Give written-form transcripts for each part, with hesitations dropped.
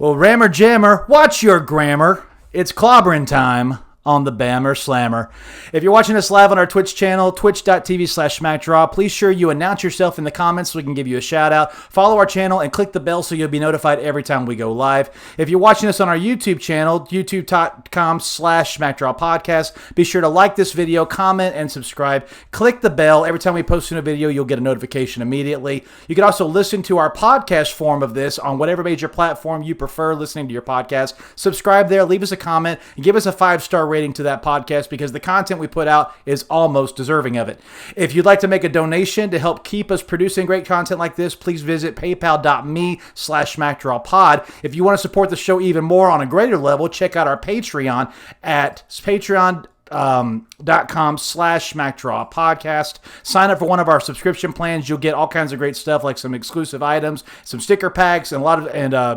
Well, Rammer Jammer, watch your grammar. It's clobbering time on the Bammer Slammer. If you're watching us live on our Twitch channel, twitch.tv/SmackDraw, please sure you announce yourself in the comments so we can give you a shout out. Follow our channel and click the bell so you'll be notified every time we go live. If you're watching us on our YouTube channel, youtube.com/SmackDraw Podcast, be sure to like this video, comment, and subscribe. Click the bell. Every time we post a new video, you'll get a notification immediately. You can also listen to our podcast form of this on whatever major platform you prefer listening to your podcast. Subscribe there, leave us a comment, and give us a 5-star rating to that podcast because the content we put out is almost deserving of it. If you'd like to make a donation to help keep us producing great content like this, please visit paypal.me/SmackDrawPod. If you want to support the show even more on a greater level, check out our Patreon at patreon.com/SmackDrawPodcast. Sign up for one of our subscription plans. You'll get all kinds of great stuff like some exclusive items, some sticker packs, and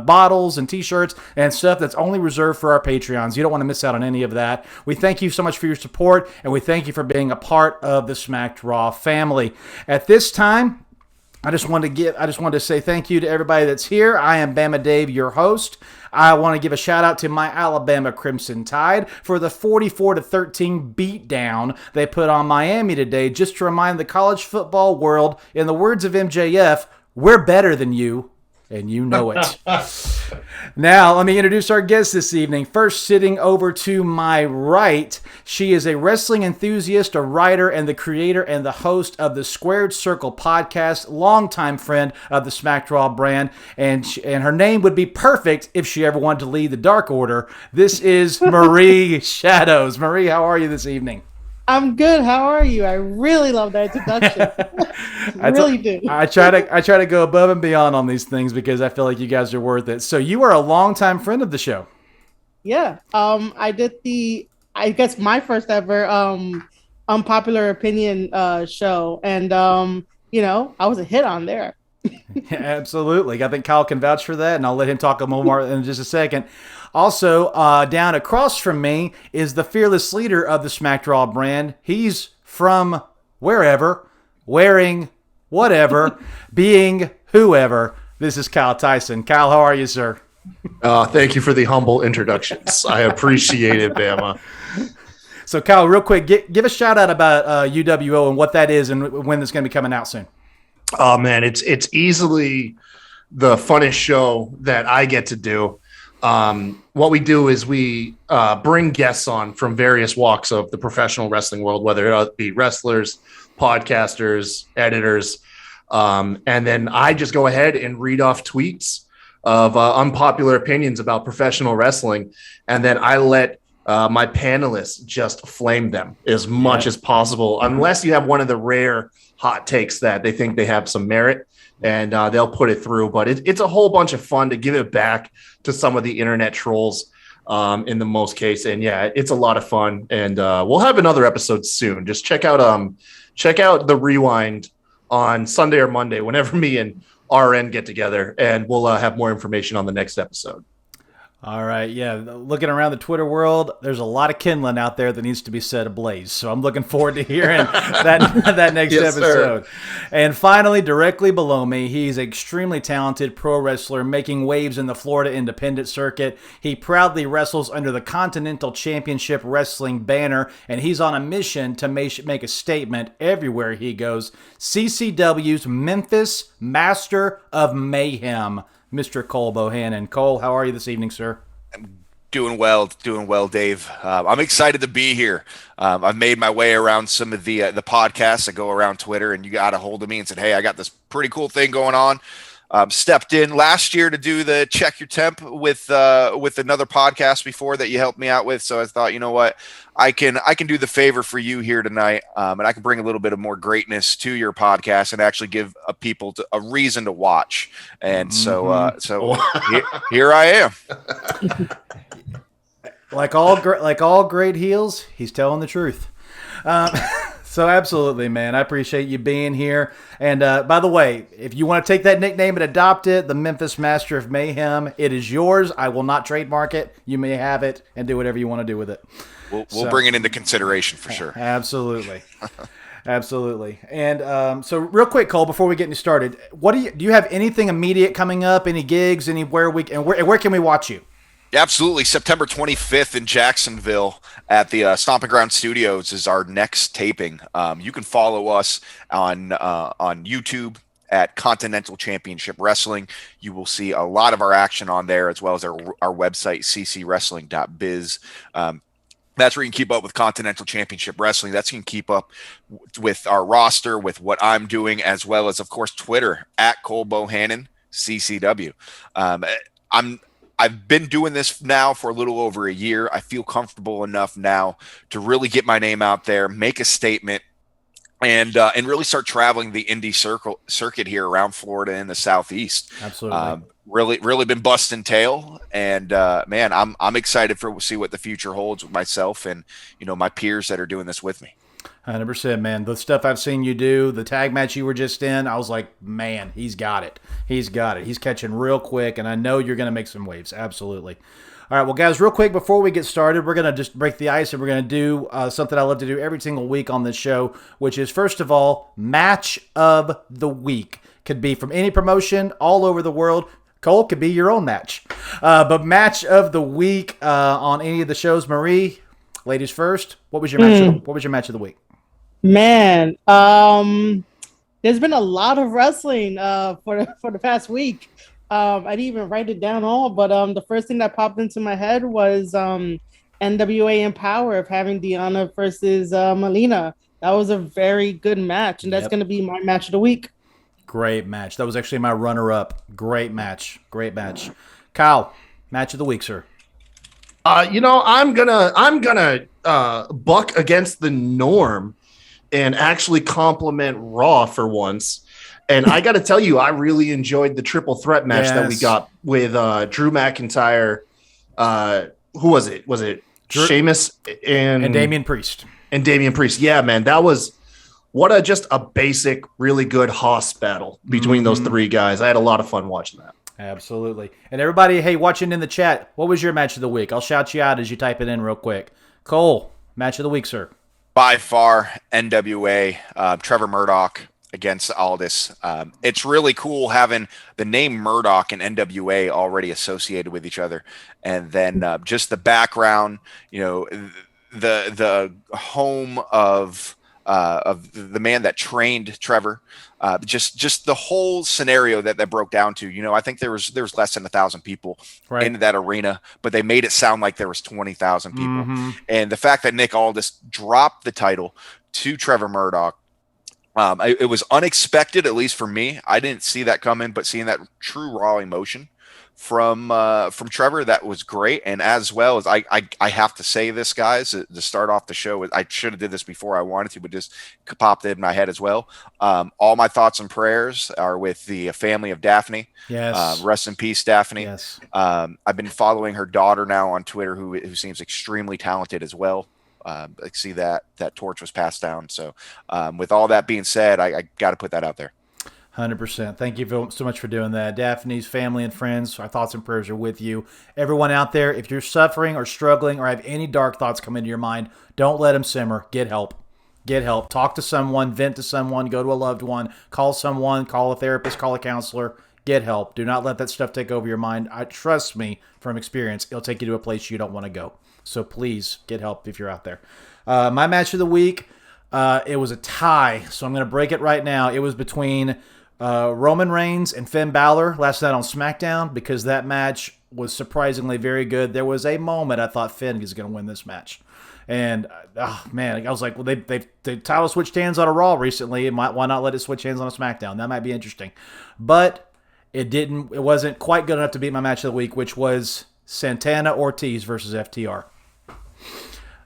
bottles and t-shirts and stuff that's only reserved for our Patreons. You don't want to miss out on any of that. We thank you so much for your support, and we thank you for being a part of the SmackDraw family. At this time, I just wanted to say thank you to everybody that's here. I am BamaDave, your host. I want to give a shout out to my Alabama Crimson Tide for the 44-13 beatdown they put on Miami today, just to remind the college football world, in the words of MJF, we're better than you, and you know it. Now, let me introduce our guest this evening. First, sitting over to my right, she is a wrestling enthusiast, a writer, and the creator and the host of the Squared Circle podcast, longtime friend of the SmackDraw brand, and her name would be perfect if she ever wanted to lead the Dark Order. This is Marie Shadows. Marie, how are you this evening? I'm good. How are you? I really love that introduction. I really do. I try to go above and beyond on these things because I feel like you guys are worth it. So you are a longtime friend of the show. Yeah. I did my first ever unpopular opinion show, and I was a hit on there. Yeah, absolutely. I think Kyle can vouch for that, and I'll let him talk a little more in just a second. Also, down across from me is the fearless leader of the SmackDraw brand. He's from wherever, wearing whatever, being whoever. This is Kyle Tyson. Kyle, how are you, sir? Thank you for the humble introductions. I appreciate it, Bama. So, Kyle, real quick, give a shout out about UWO and what that is and when it's going to be coming out soon. Oh, man, it's easily the funnest show that I get to do. What we do is we bring guests on from various walks of the professional wrestling world, whether it be wrestlers, podcasters, editors, and then I just go ahead and read off tweets of unpopular opinions about professional wrestling, and then I let my panelists just flame them as much as possible, unless you have one of the rare hot takes that they think they have some merit, and they'll put it through. But it's a whole bunch of fun to give it back to some of the internet trolls in the most case. And yeah, it's a lot of fun. And we'll have another episode soon. Just check out the Rewind on Sunday or Monday, whenever me and RN get together, and we'll have more information on the next episode. All right, yeah. Looking around the Twitter world, there's a lot of kindling out there that needs to be set ablaze. So I'm looking forward to hearing that next episode. Sir. And finally, directly below me, he's an extremely talented pro wrestler making waves in the Florida independent circuit. He proudly wrestles under the Continental Championship Wrestling banner, and he's on a mission to make a statement everywhere he goes. CCW's Memphis Master of Mayhem, Mr. Cole Bohannon. Cole, how are you this evening, sir? I'm doing well, Dave. I'm excited to be here. I've made my way around some of the podcasts. I go around Twitter, and you got a hold of me and said, "Hey, I got this pretty cool thing going on. stepped in last year to do the check your temp with another podcast before that you helped me out with. So I thought, you know what, I can do the favor for you here tonight, and I can bring a little bit of more greatness to your podcast and actually give people a reason to watch. And so here I am. Like all great heels, he's telling the truth. So absolutely, man. I appreciate you being here. And by the way, if you want to take that nickname and adopt it, the Memphis Master of Mayhem, it is yours. I will not trademark it. You may have it and do whatever you want to do with it. We'll bring it into consideration for sure. Absolutely. Absolutely. And so real quick, Cole, before we get you started, do you have anything immediate coming up, any gigs, anywhere where can we watch you? Absolutely. September 25th in Jacksonville at the Stomping Ground Studios is our next taping. You can follow us on YouTube at Continental Championship Wrestling. You will see a lot of our action on there, as well as our website, ccwrestling.biz. That's where you can keep up with Continental Championship Wrestling. That's where you can keep up with our roster, with what I'm doing, as well as, of course, Twitter at Cole Bohannon, CCW. I've been doing this now for a little over a year. I feel comfortable enough now to really get my name out there, make a statement, and really start traveling the indie circuit here around Florida and the Southeast. Absolutely. Really been busting tail, and man, I'm excited to see what the future holds with myself and my peers that are doing this with me. 100%, man. The stuff I've seen you do, the tag match you were just in, I was like, man, he's got it. He's got it. He's catching real quick, and I know you're going to make some waves. Absolutely. All right, well, guys, real quick before we get started, we're going to just break the ice, and we're going to do something I love to do every single week on this show, which is, first of all, Match of the Week. Could be from any promotion all over the world. Cole, could be your own match. But Match of the Week on any of the shows. Marie, ladies first. What was your match of the week? Man, there's been a lot of wrestling for the past week. I didn't even write it down all, but the first thing that popped into my head was NWA Empower of having Deanna versus Melina. That was a very good match, and that's going to be my match of the week. Great match. That was actually my runner-up. Great match. Great match. Kyle, match of the week, sir. I'm gonna buck against the norm and actually compliment Raw for once. And I got to tell you, I really enjoyed the triple threat match that we got with Drew McIntyre. Who was it? Was it Sheamus and Damian Priest? And Damian Priest. Yeah, man, that was just a basic, really good Hoss battle between those three guys. I had a lot of fun watching that. Absolutely. And everybody, hey, watching in the chat, what was your match of the week? I'll shout you out as you type it in real quick. Cole, match of the week, sir. By far, NWA, Trevor Murdoch against Aldis. It's really cool having the name Murdoch and NWA already associated with each other. And then just the background, the home of the man that trained Trevor, just the whole scenario that broke down to, I think there was less than 1,000 people in that arena, but they made it sound like there was 20,000 people. And the fact that Nick Aldis dropped the title to Trevor Murdoch, it was unexpected, at least for me. I didn't see that coming, but seeing that true raw emotion from Trevor, that was great. And as well as I have to say this, guys, to start off the show, I should have did this before I wanted to, but just popped in my head as well. All my thoughts and prayers are with the family of Daphne. Yes. Rest in peace, Daphne. Yes. I've been following her daughter now on Twitter, who seems extremely talented as well. I see that torch was passed down. So with all that being said, I got to put that out there. 100%. Thank you so much for doing that. Daphne's family and friends, our thoughts and prayers are with you. Everyone out there, if you're suffering or struggling or have any dark thoughts come into your mind, don't let them simmer. Get help. Get help. Talk to someone, vent to someone, go to a loved one, call someone, call a therapist, call a counselor. Get help. Do not let that stuff take over your mind. Trust me, from experience, it'll take you to a place you don't want to go. So please get help if you're out there. My match of the week, it was a tie, so I'm going to break it right now. It was between Roman Reigns and Finn Balor last night on SmackDown because that match was surprisingly very good. There was a moment I thought Finn was going to win this match. And, man, I was like, well, they title switched hands on a Raw recently. Why not let it switch hands on a SmackDown? That might be interesting. But It wasn't quite good enough to beat my match of the week, which was Santana Ortiz versus FTR.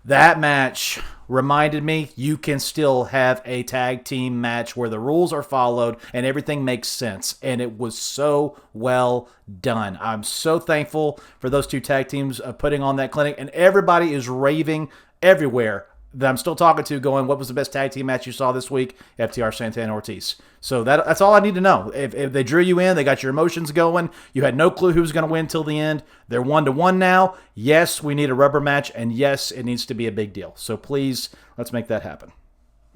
That match reminded me you can still have a tag team match where the rules are followed and everything makes sense. And it was so well done. I'm so thankful for those two tag teams putting on that clinic. And everybody is raving everywhere that I'm still talking to going, what was the best tag team match you saw this week? FTR Santana Ortiz. So that's all I need to know. If they drew you in, they got your emotions going, you had no clue who was going to win till the end. They're 1-1 now. Yes, we need a rubber match, and yes, it needs to be a big deal. So please, let's make that happen.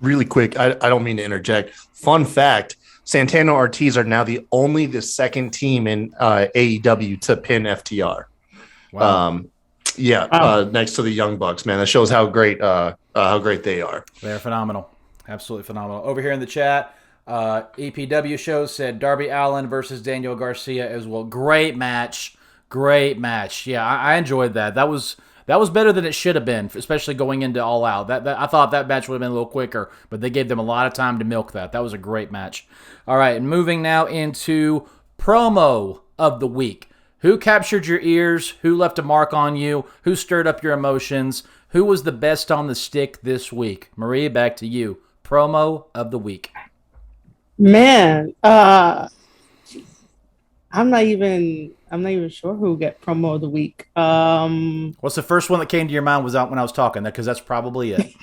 Really quick, I don't mean to interject. Fun fact, Santana Ortiz are now the second team in AEW to pin FTR. Wow. Next to the Young Bucks, man. That shows how great they are. They're phenomenal. Absolutely phenomenal. Over here in the chat, EPW show said Darby Allin versus Daniel Garcia as well. Great match. Great match. Yeah, I enjoyed that. That was better than it should have been, especially going into All Out. That I thought that match would have been a little quicker, but they gave them a lot of time to milk that. That was a great match. All right, and moving now into promo of the week. Who captured your ears? Who left a mark on you? Who stirred up your emotions? Who was the best on the stick this week? Marie, back to you. Promo of the week. Man, I'm not even sure who get promo of the week. What's the first one that came to your mind was out when I was talking? Because that's probably it.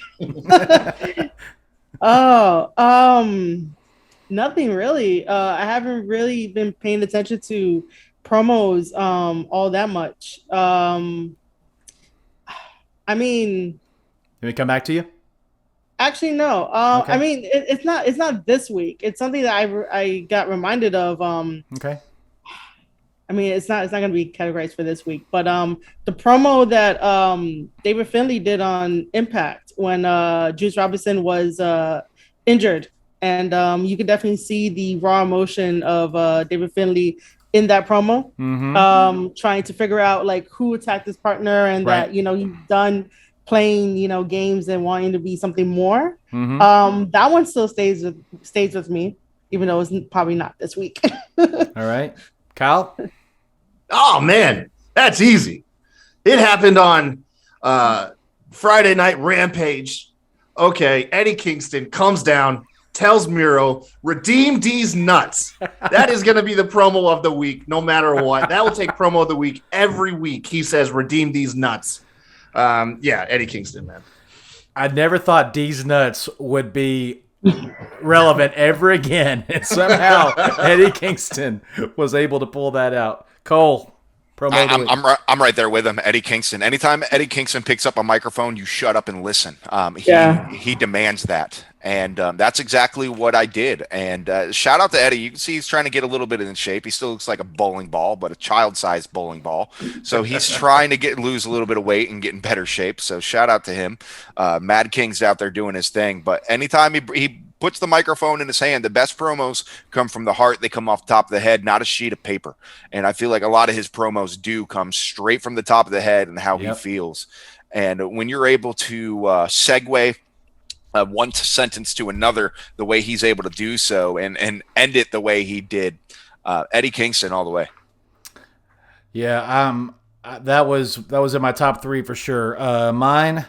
Nothing really. I haven't really been paying attention to promos all that much. I mean, Let me come back to you. Actually, no. Okay. I mean, it's not this week. It's something that I got reminded of. Okay. I mean, it's not going to be categorized for this week, but the promo that David Finlay did on Impact when Juice Robinson was injured, and you could definitely see the raw emotion of David Finlay in that promo, trying to figure out like who attacked his partner, and Right. that he's done playing games and wanting to be something more. That one still stays with me, even though it's probably not this week. All right, Kyle. Oh man, that's easy. It happened on Friday Night Rampage. Okay, Eddie Kingston comes down, tells Miro, redeem these nuts. That is going to be the promo of the week, no matter what. That will take promo of the week every week. He says, redeem these nuts. Eddie Kingston, man. I never thought D's nuts would be relevant ever again, and somehow Eddie Kingston was able to pull that out. Cole, promo of the week. I'm right there with him, Eddie Kingston. Anytime Eddie Kingston picks up a microphone, you shut up and listen. He demands that, and that's exactly what I did. And shout out to Eddie. You can see he's trying to get a little bit in shape. He still looks like a bowling ball, but a child-sized bowling ball. So he's trying to lose a little bit of weight and get in better shape. So shout out to him. Mad King's out there doing his thing. But anytime he puts the microphone in his hand, the best promos come from the heart. They come off the top of the head, not a sheet of paper. And I feel like a lot of his promos do come straight from the top of the head and how he feels. And when you're able to segue one sentence to another, the way he's able to do so and end it the way he did, Eddie Kingston all the way. Yeah, that was in my top three for sure. Mine,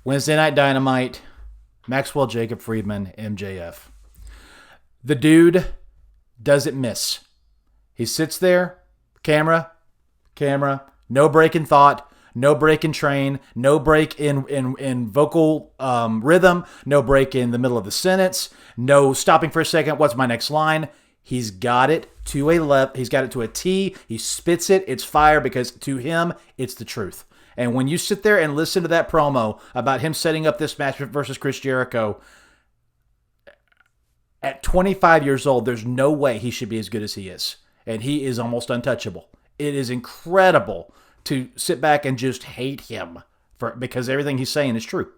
Wednesday Night Dynamite, Maxwell Jacob Friedman, MJF. The dude doesn't miss. He sits there, camera, no break in thought, no break in train, no break in vocal rhythm, no break in the middle of the sentence, no stopping for a second, what's my next line? He's got it to a left, he's got it to a T, he spits it, it's fire because to him, it's the truth. And when you sit there and listen to that promo about him setting up this match versus Chris Jericho, at 25 years old, there's no way he should be as good as he is. And he is almost untouchable. It is incredible to sit back and just hate him because everything he's saying is true.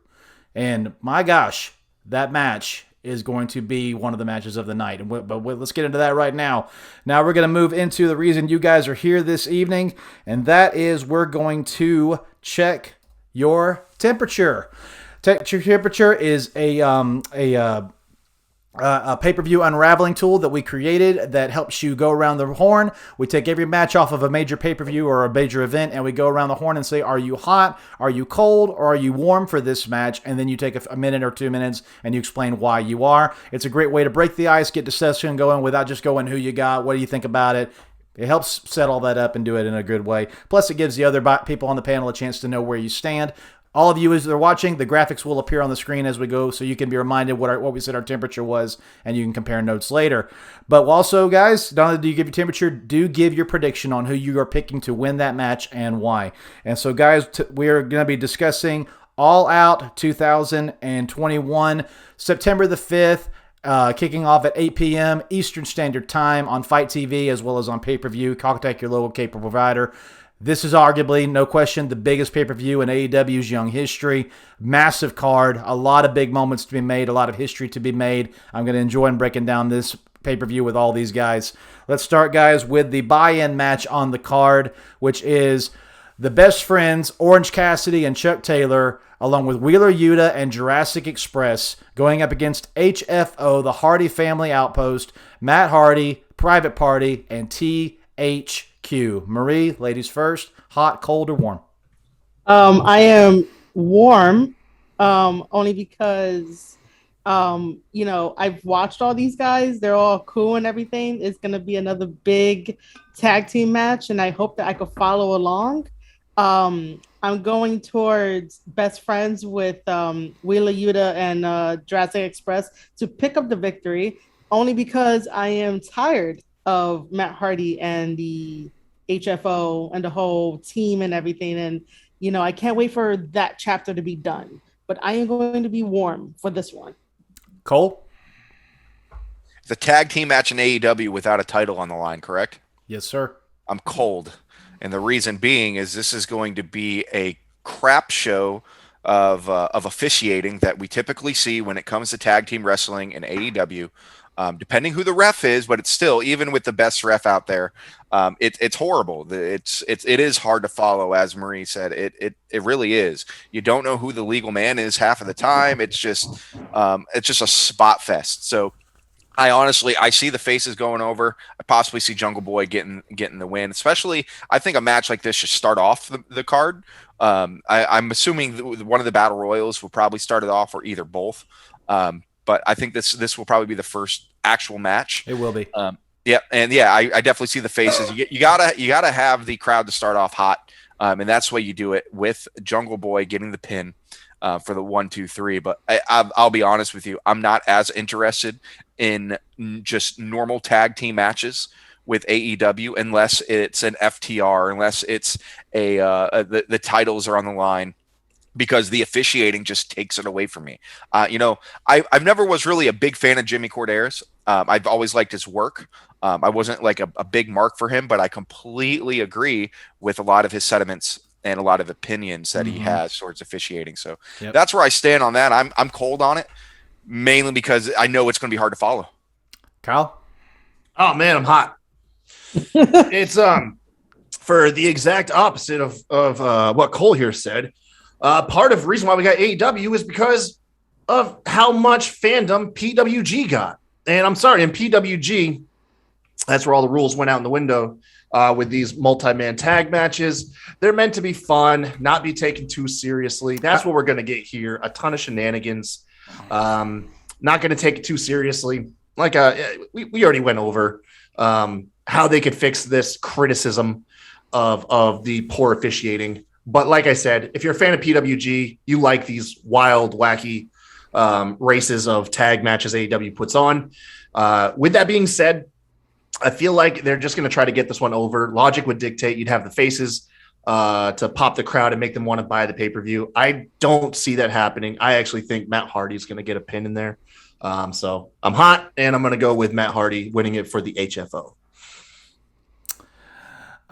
And my gosh, that match is going to be one of the matches of the night. But let's get into that right now. Now we're going to move into the reason you guys are here this evening, and that is we're going to check your temperature. Temperature is a a pay-per-view unraveling tool that we created that helps you go around the horn. We take every match off of a major pay-per-view or a major event, and we go around the horn and say, are you hot, are you cold, or are you warm for this match? And then you take a minute or 2 minutes and you explain why you are. It's a great way to break the ice, get discussion going without just going who you got, what do you think about it. It helps set all that up and do it in a good way. Plus, it gives the other people on the panel a chance to know where you stand. All of you, as they're watching, the graphics will appear on the screen as we go, so you can be reminded what we said our temperature was, and you can compare notes later. But also, guys, not only do you give your temperature, do give your prediction on who you are picking to win that match and why. And so, guys, we are going to be discussing All Out 2021, September the 5th. Kicking off at 8 p.m. Eastern Standard Time on Fight TV as well as on pay-per-view. Contact your local cable provider. This is arguably, no question, the biggest pay-per-view in AEW's young history. Massive card, a lot of big moments to be made, a lot of history to be made. I'm going to enjoy breaking down this pay-per-view with all these guys. Let's start, guys, with the buy-in match on the card, which is the Best Friends, Orange Cassidy and Chuck Taylor, along with Wheeler Yuta and Jurassic Express, going up against HFO, the Hardy Family Outpost, Matt Hardy, Private Party, and THQ. Marie, ladies first, hot, cold, or warm? I am warm, only because, I've watched all these guys. They're all cool and everything. It's going to be another big tag team match, and I hope that I could follow along. I'm going towards Best Friends with Wheeler Yuta and Jurassic Express to pick up the victory, only because I am tired of Matt Hardy and the HFO and the whole team and everything. And, I can't wait for that chapter to be done. But I am going to be warm for this one. Cole? The tag team match in AEW without a title on the line, correct? Yes, sir. I'm cold. And the reason being is this is going to be a crap show of officiating that we typically see when it comes to tag team wrestling in AEW. Depending who the ref is, but it's still, even with the best ref out there, it's horrible. It is hard to follow, as Marie said. It really is. You don't know who the legal man is half of the time. It's just a spot fest. So I see the faces going over. I possibly see Jungle Boy getting the win. Especially, I think a match like this should start off the card. I'm assuming one of the battle royals will probably start it off, or either both. But I think this will probably be the first actual match. It will be. I definitely see the faces. You gotta have the crowd to start off hot, and that's the way you do it, with Jungle Boy getting the pin for the 1, 2, 3. But I'll be honest with you, I'm not as interested in just normal tag team matches with AEW unless it's an FTR, unless it's the titles are on the line, because the officiating just takes it away from me. I've never was really a big fan of Jimmy Corderas. I've always liked his work. I wasn't like a big mark for him, but I completely agree with a lot of his sentiments and a lot of opinions that he has towards officiating. So That's where I stand on that. I'm cold on it, mainly because I know it's going to be hard to follow. Kyle? Oh man, I'm hot. It's for the exact opposite of what Cole here said. Part of the reason why we got AEW is because of how much fandom PWG got. And I'm sorry, in PWG, that's where all the rules went out in the window with these multi-man tag matches. They're meant to be fun, not be taken too seriously. That's what we're going to get here. A ton of shenanigans. Not going to take it too seriously. Like we already went over how they could fix this criticism of the poor officiating. But like I said, if you're a fan of PWG, you like these wild, wacky races of tag matches AEW puts on. With that being said, I feel like they're just going to try to get this one over. Logic would dictate you'd have the faces to pop the crowd and make them want to buy the pay-per-view. I don't see that happening. I actually think Matt Hardy's going to get a pin in there. So I'm hot, and I'm going to go with Matt Hardy winning it for the HFO.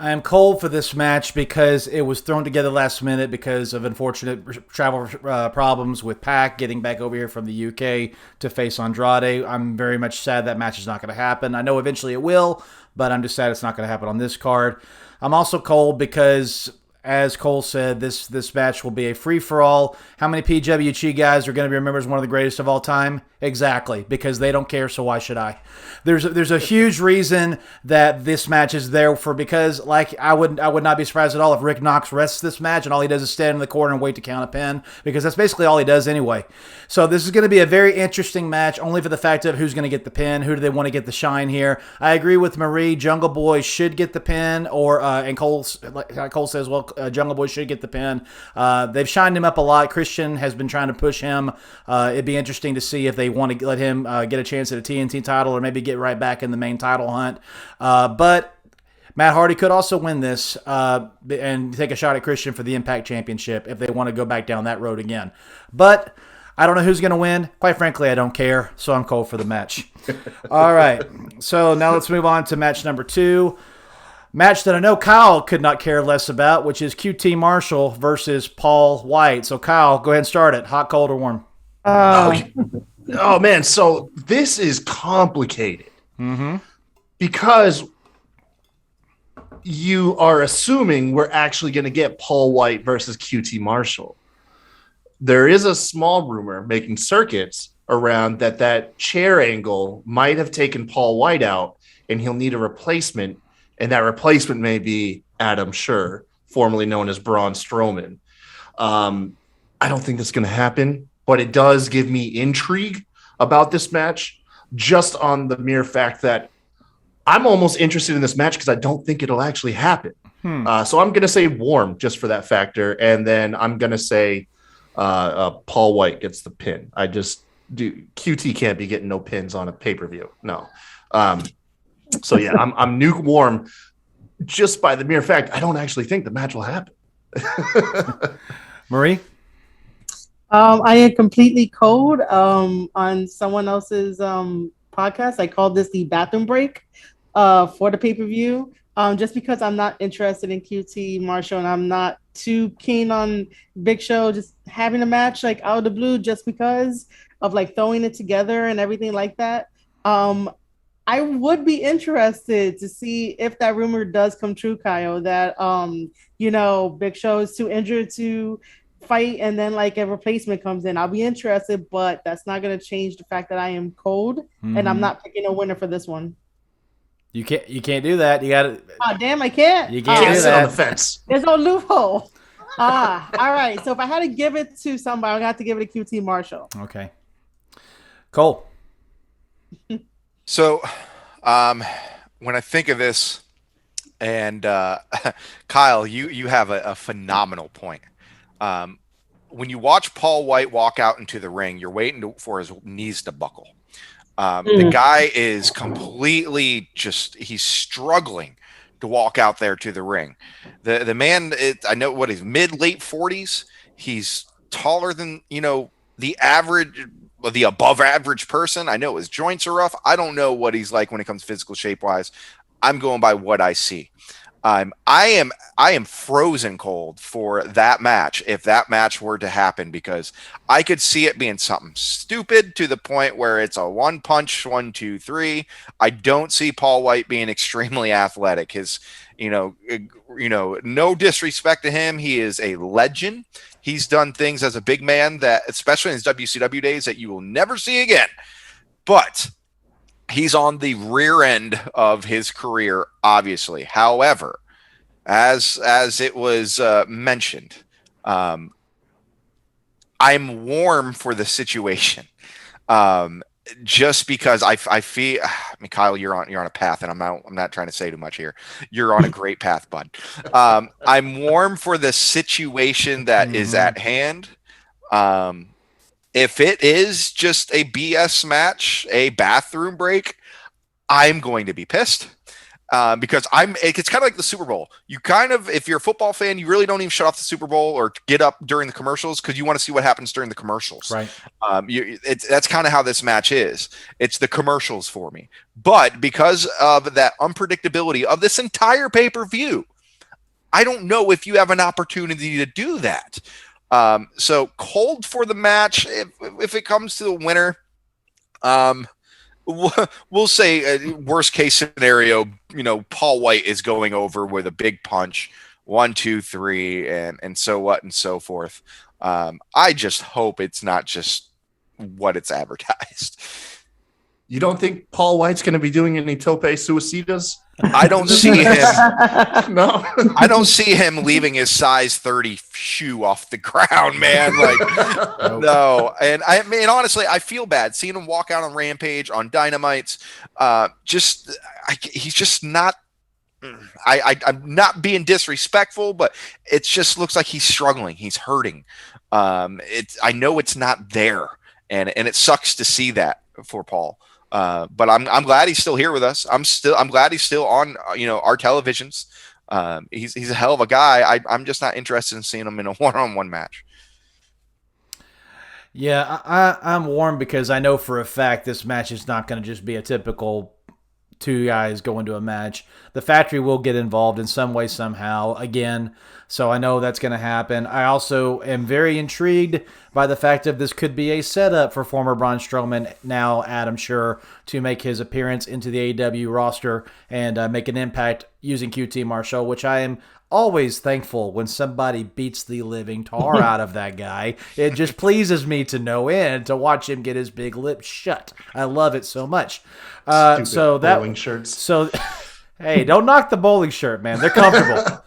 I am cold for this match because it was thrown together last minute because of unfortunate travel problems with Pac getting back over here from the UK to face Andrade. I'm very much sad that match is not going to happen. I know eventually it will, but I'm just sad it's not going to happen on this card. I'm also cold because, as Cole said, this match will be a free-for-all. How many PWG guys are going to be remembered as one of the greatest of all time? Exactly, because they don't care, so why should I? There's a huge reason that this match is there for, because like I would not be surprised at all if Rick Knox rests this match and all he does is stand in the corner and wait to count a pin, because that's basically all he does anyway. So this is going to be a very interesting match, only for the fact of who's going to get the pin, who do they want to get the shine here. I agree with Marie. Jungle Boy should get the pin, or and Cole says, well, Jungle Boy should get the pin. They've shined him up a lot. Christian has been trying to push him. It'd be interesting to see if they want to let him get a chance at a TNT title, or maybe get right back in the main title hunt. But Matt Hardy could also win this and take a shot at Christian for the Impact Championship if they want to go back down that road again. But I don't know who's going to win. Quite frankly, I don't care, so I'm cold for the match. All right, so now let's move on to match number 2. Match that I know Kyle could not care less about, which is QT Marshall versus Paul Wight. So Kyle, go ahead and start it. Hot, cold, or warm? Oh man, so this is complicated because you are assuming we're actually going to get Paul Wight versus QT Marshall. There is a small rumor making circuits around that chair angle might have taken Paul Wight out, and he'll need a replacement, and that replacement may be Adam Scherr, formerly known as Braun Strowman. I don't think that's going to happen, but it does give me intrigue about this match, just on the mere fact that I'm almost interested in this match because I don't think it'll actually happen. So I'm going to say warm just for that factor, and then I'm going to say Paul Wight gets the pin. I just do. QT can't be getting no pins on a pay-per-view. No. So yeah, I'm lukewarm just by the mere fact I don't actually think the match will happen. Marie? I am completely cold on someone else's podcast. I called this the bathroom break for the pay-per-view. Just because I'm not interested in QT Marshall, and I'm not too keen on Big Show just having a match like out of the blue just because of like throwing it together and everything like that. I would be interested to see if that rumor does come true, Kyle, that Big Show is too injured to fight, and then like a replacement comes in. I'll be interested, but that's not going to change the fact that I am cold and I'm not picking a winner for this one. You can't do that. You got to. Oh damn! I can't. You can't sit on the fence. There's no loophole. All right. So if I had to give it to somebody, I'm gonna have to give it to QT Marshall. Okay. Cole. So, when I think of this, and Kyle, you have a phenomenal point. When you watch Paul Wight walk out into the ring, you're waiting for his knees to buckle. The guy is completely he's struggling to walk out there to the ring. The man, I know what he's late 40s. He's taller than, the average, the above average person. I know his joints are rough. I don't know what he's like when it comes physical shape wise. I'm going by what I see. I am frozen cold for that match if that match were to happen, because I could see it being something stupid to the point where it's a one punch 1, 2, 3. I don't see Paul Wight being extremely athletic. His, no disrespect to him, he is a legend. He's done things as a big man that, especially in his WCW days, that you will never see again. But he's on the rear end of his career, obviously. However, as it was mentioned, I'm warm for the situation, just because I feel. Kyle, you're on a path, and I'm not trying to say too much here. You're on a great path, bud. I'm warm for the situation that is at hand. If it is just a BS match, a bathroom break, I'm going to be pissed because it's kind of like the Super Bowl. You if you're a football fan, you really don't even shut off the Super Bowl or get up during the commercials because you want to see what happens during the commercials. Right. That's kind of how this match is. It's the commercials for me. But because of that unpredictability of this entire pay-per-view, I don't know if you have an opportunity to do that. So cold for the match. If it comes to the winner, we'll say worst case scenario, Paul Wight is going over with a big punch, 1, 2, 3, and so what and so forth. I just hope it's not just what it's advertised. You don't think Paul Wight's going to be doing any tope suicidas? I don't see him. No, I don't see him leaving his size 30 shoe off the ground, man. Like, no. And I mean, honestly, I feel bad seeing him walk out on Rampage, on Dynamites. He's just not. I'm not being disrespectful, but it just looks like he's struggling. He's hurting. I know it's not there, and it sucks to see that for Paul. But I'm glad he's still here with us. I'm glad he's still on, our televisions. He's a hell of a guy. I'm just not interested in seeing him in a one-on-one match. Yeah, I'm warm because I know for a fact this match is not going to just be a typical two guys go into a match. The factory will get involved in some way, somehow, again. So I know that's going to happen. I also am very intrigued by the fact that this could be a setup for former Braun Strowman, now Adam Scherr, to make his appearance into the AEW roster and make an impact using QT Marshall, which I am always thankful when somebody beats the living tar out of that guy. It just pleases me to no end to watch him get his big lips shut. I love it so much. bowling shirts. So, hey, don't knock the bowling shirt, man. They're comfortable.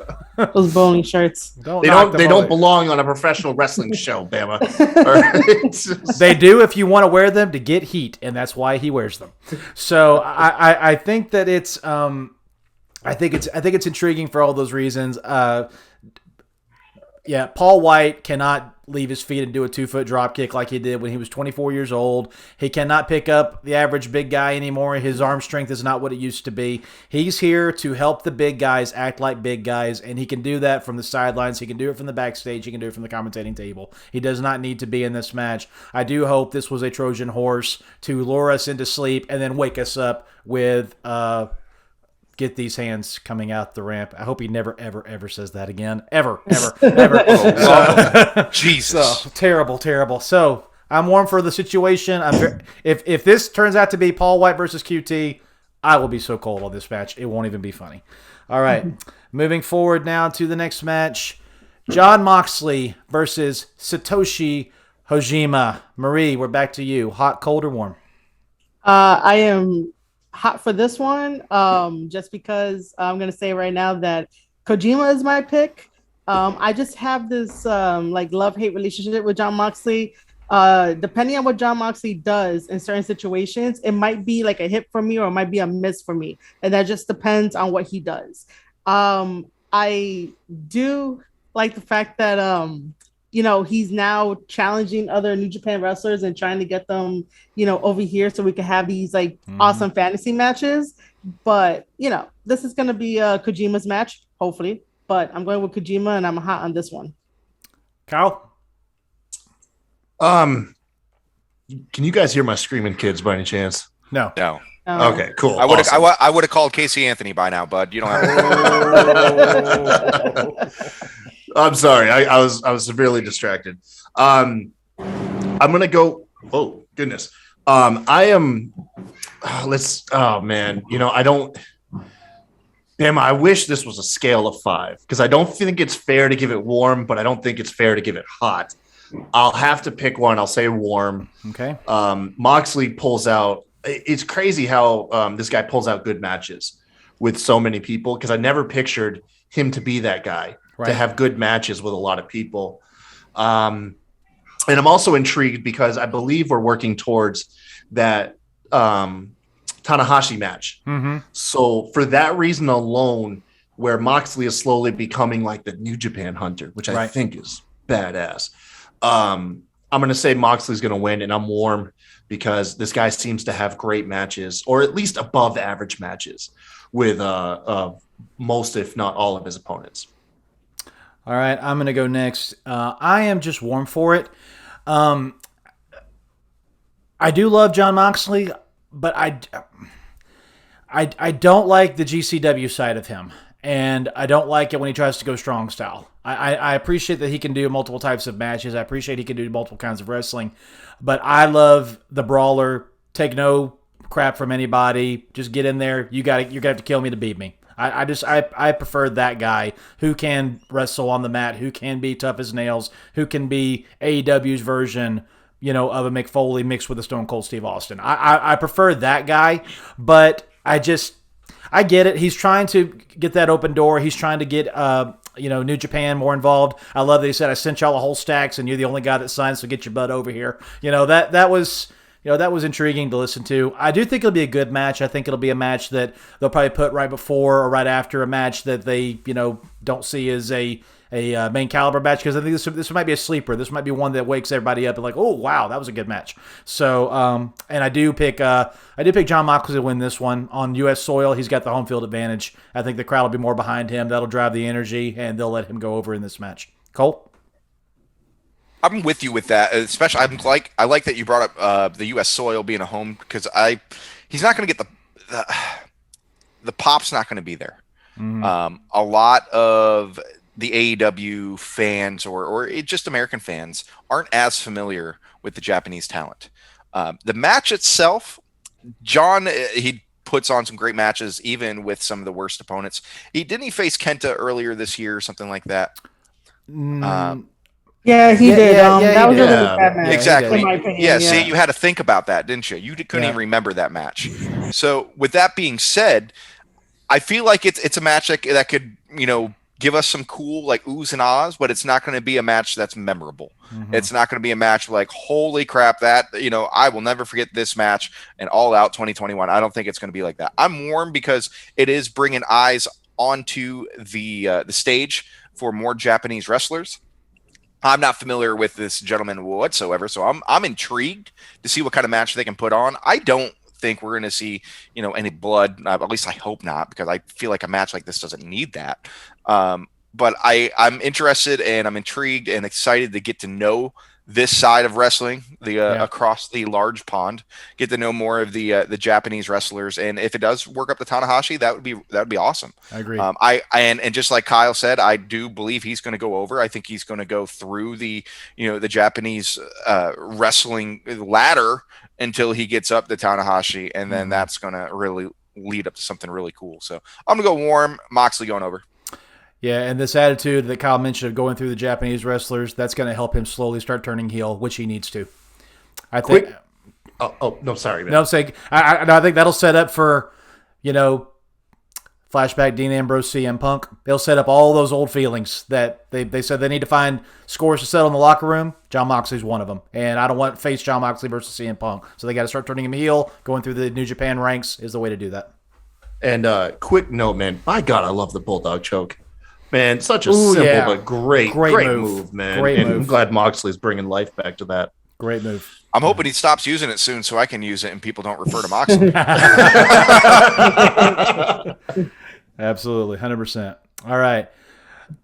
Those bowling shirts. They don't belong on a professional wrestling show, Bama. They do if you want to wear them to get heat, and that's why he wears them. So I think that it's I think it's intriguing for all those reasons. Yeah, Paul Wight cannot leave his feet and do a 2-foot drop kick like he did when he was 24 years old. He cannot pick up the average big guy anymore. His arm strength is not what it used to be. He's here to help the big guys act like big guys, and he can do that from the sidelines. He can do it from the backstage. He can do it from the commentating table. He does not need to be in this match. I do hope this was a Trojan horse to lure us into sleep and then wake us up with get these hands coming out the ramp. I hope he never, ever, ever says that again. Ever. Jesus. So, terrible. So I'm warm for the situation. If this turns out to be Paul Wight versus QT, I will be so cold on this match. It won't even be funny. All right. Moving forward now to the next match. Jon Moxley versus Satoshi Kojima. Marie, we're back to you. Hot, cold, or warm? I am hot for this one, just because I'm going to say right now that Kojima is my pick. I just have this love-hate relationship with Jon Moxley. Depending on what Jon Moxley does in certain situations, it might be like a hit for me or it might be a miss for me. And that just depends on what he does. I do like the fact that, he's now challenging other New Japan wrestlers and trying to get them, over here so we can have these awesome fantasy matches. But, this is going to be Kojima's match, hopefully. But I'm going with Kojima and I'm hot on this one. Kyle? Can you guys hear my screaming kids by any chance? No. Okay, cool. I would have called Casey Anthony by now, bud. You don't have to. I'm sorry. I was severely distracted. I'm gonna go. Oh goodness. I am. Oh man. I don't. Damn. I wish this was a scale of 5 because I don't think it's fair to give it warm, but I don't think it's fair to give it hot. I'll have to pick one. I'll say warm. Okay. Moxley pulls out. It's crazy how this guy pulls out good matches with so many people because I never pictured him to be that guy. Right. To have good matches with a lot of people. And I'm also intrigued because I believe we're working towards that Tanahashi match. Mm-hmm. So for that reason alone, where Moxley is slowly becoming like the New Japan Hunter, which I think is badass. I'm going to say Moxley's going to win, and I'm warm because this guy seems to have great matches, or at least above average matches with most, if not all, of his opponents. All right, I'm going to go next. I am just warm for it. I do love Jon Moxley, but I don't like the GCW side of him, and I don't like it when he tries to go strong style. I appreciate that he can do multiple types of matches. I appreciate he can do multiple kinds of wrestling, but I love the brawler. Take no crap from anybody. Just get in there. You're gonna have to kill me to beat me. I prefer that guy who can wrestle on the mat, who can be tough as nails, who can be AEW's version of a Mick Foley mixed with a Stone Cold Steve Austin. I prefer that guy, but I get it. He's trying to get that open door. He's trying to get New Japan more involved. I love that he said, I sent y'all a whole stacks and you're the only guy that signed, so get your butt over here. That was intriguing to listen to. I do think it'll be a good match. I think it'll be a match that they'll probably put right before or right after a match that they, don't see as a main caliber match, because I think this might be a sleeper. This might be one that wakes everybody up and like, oh wow, that was a good match. So, and I do pick Jon Moxley to win this one on U.S. soil. He's got the home field advantage. I think the crowd will be more behind him. That'll drive the energy, and they'll let him go over in this match. Cole? I'm with you with that. Especially, I like that you brought up the U.S. soil being a home, because he's not going to get the pop's not going to be there. A lot of the AEW fans or just American fans aren't as familiar with the Japanese talent. The match itself, John, he puts on some great matches, even with some of the worst opponents. Didn't he face Kenta earlier this year or something like that? Yeah, he did. That was a really bad match. Exactly. In my opinion, yeah, see, you had to think about that, didn't you? You couldn't even remember that match. So with that being said, I feel like it's a match that could, give us some cool like oohs and ahs, but it's not going to be a match that's memorable. It's not going to be a match like, holy crap, that, I will never forget this match and All Out 2021. I don't think it's going to be like that. I'm warm because it is bringing eyes onto the stage for more Japanese wrestlers. I'm not familiar with this gentleman whatsoever, so I'm intrigued to see what kind of match they can put on. I don't think we're going to see, any blood. At least I hope not, because I feel like a match like this doesn't need that. But I'm interested and I'm intrigued and excited to get to know this side of wrestling, across the large pond, get to know more of the Japanese wrestlers. And if it does work up to Tanahashi, that would be awesome. I agree. And just like Kyle said, I do believe he's going to go over. I think he's going to go through the Japanese wrestling ladder until he gets up to Tanahashi, and then that's going to really lead up to something really cool. So I'm going to go warm. Moxley going over. Yeah, and this attitude that Kyle mentioned of going through the Japanese wrestlers, that's going to help him slowly start turning heel, which he needs to. I think. No, sorry, man. No, I'm saying I think that'll set up for, flashback Dean Ambrose, CM Punk. They'll set up all those old feelings that they said they need to find scores to settle in the locker room. Jon Moxley's one of them, and I don't want to face Jon Moxley versus CM Punk. So they got to start turning him heel. Going through the New Japan ranks is the way to do that. And quick note, man. My God, I love the Bulldog choke. Man, such a simple but great move, man. Great move. I'm glad Moxley's bringing life back to that. Great move. I'm hoping he stops using it soon so I can use it and people don't refer to Moxley. Absolutely, 100%. All right.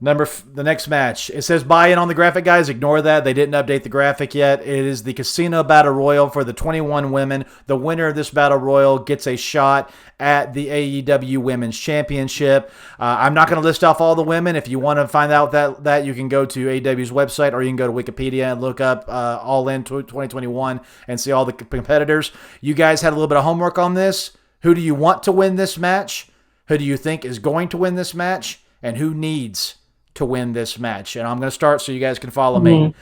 The next match. It says buy in on the graphic, guys. Ignore that. They didn't update the graphic yet. It is the Casino Battle Royal for the 21 women. The winner of this Battle Royal gets a shot at the AEW Women's Championship. I'm not going to list off all the women. If you want to find out that you can go to AEW's website, or you can go to Wikipedia and look up All In 2021 and see all the competitors. You guys had a little bit of homework on this. Who do you want to win this match? Who do you think is going to win this match? And who needs to win this match? And I'm going to start so you guys can follow me.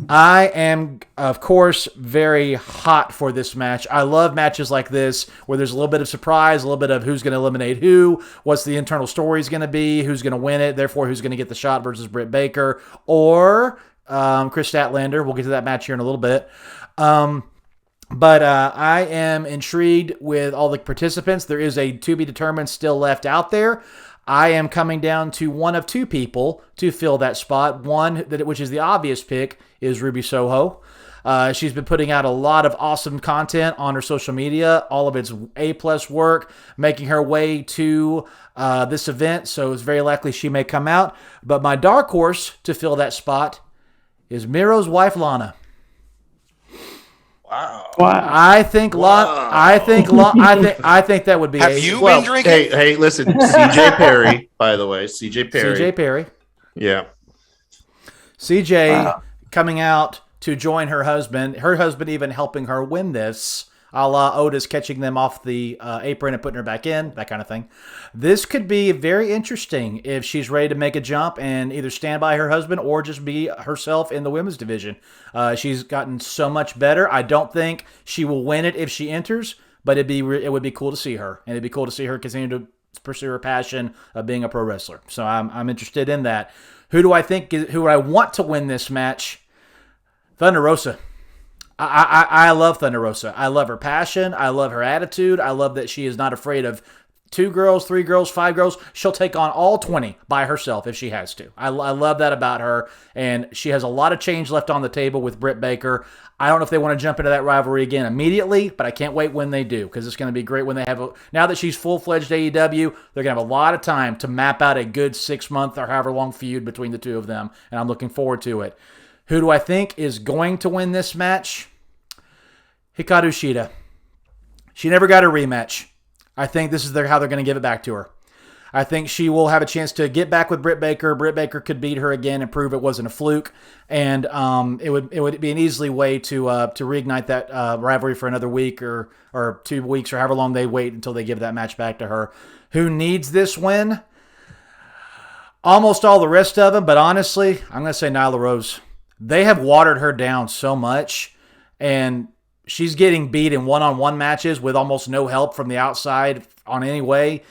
I am, of course, very hot for this match. I love matches like this where there's a little bit of surprise, a little bit of who's going to eliminate who, what's the internal stories going to be, who's going to win it, therefore who's going to get the shot versus Britt Baker or Kris Statlander. We'll get to that match here in a little bit. But I am intrigued with all the participants. There is a to be determined still left out there. I am coming down to one of two people to fill that spot. One, which is the obvious pick, is Ruby Soho. She's been putting out a lot of awesome content on her social media, all of its A+ work, making her way to this event, so it's very likely she may come out. But my dark horse to fill that spot is Miro's wife, Lana. Wow. I think I think that would be. Have you been drinking? Hey, listen, CJ Perry, by the way, CJ Perry. Yeah. CJ coming out to join her husband even helping her win this a la Otis catching them off the apron and putting her back in, that kind of thing. This could be very interesting if she's ready to make a jump and either stand by her husband or just be herself in the women's division. She's gotten so much better. I don't think she will win it if she enters, but it would be cool to see her, and it'd be cool to see her continue to pursue her passion of being a pro wrestler. So I'm interested in that. Who do I want to win this match? Thunder Rosa. I love Thunder Rosa. I love her passion. I love her attitude. I love that she is not afraid of 2 girls, 3 girls, 5 girls. She'll take on all 20 by herself if she has to. I love that about her, and she has a lot of change left on the table with Britt Baker. I don't know if they want to jump into that rivalry again immediately, but I can't wait when they do, because it's going to be great when they have now that she's full-fledged AEW, they're going to have a lot of time to map out a good 6-month or however long feud between the two of them, and I'm looking forward to it. Who do I think is going to win this match? Hikaru Shida. She never got a rematch. I think this is how they're going to give it back to her. I think she will have a chance to get back with Britt Baker. Britt Baker could beat her again and prove it wasn't a fluke. And it would be an easy way to reignite that rivalry for another week or 2 weeks or however long they wait until they give that match back to her. Who needs this win? Almost all the rest of them, but honestly, I'm going to say Nyla Rose. They have watered her down so much, and she's getting beat in one-on-one matches with almost no help from the outside on any way.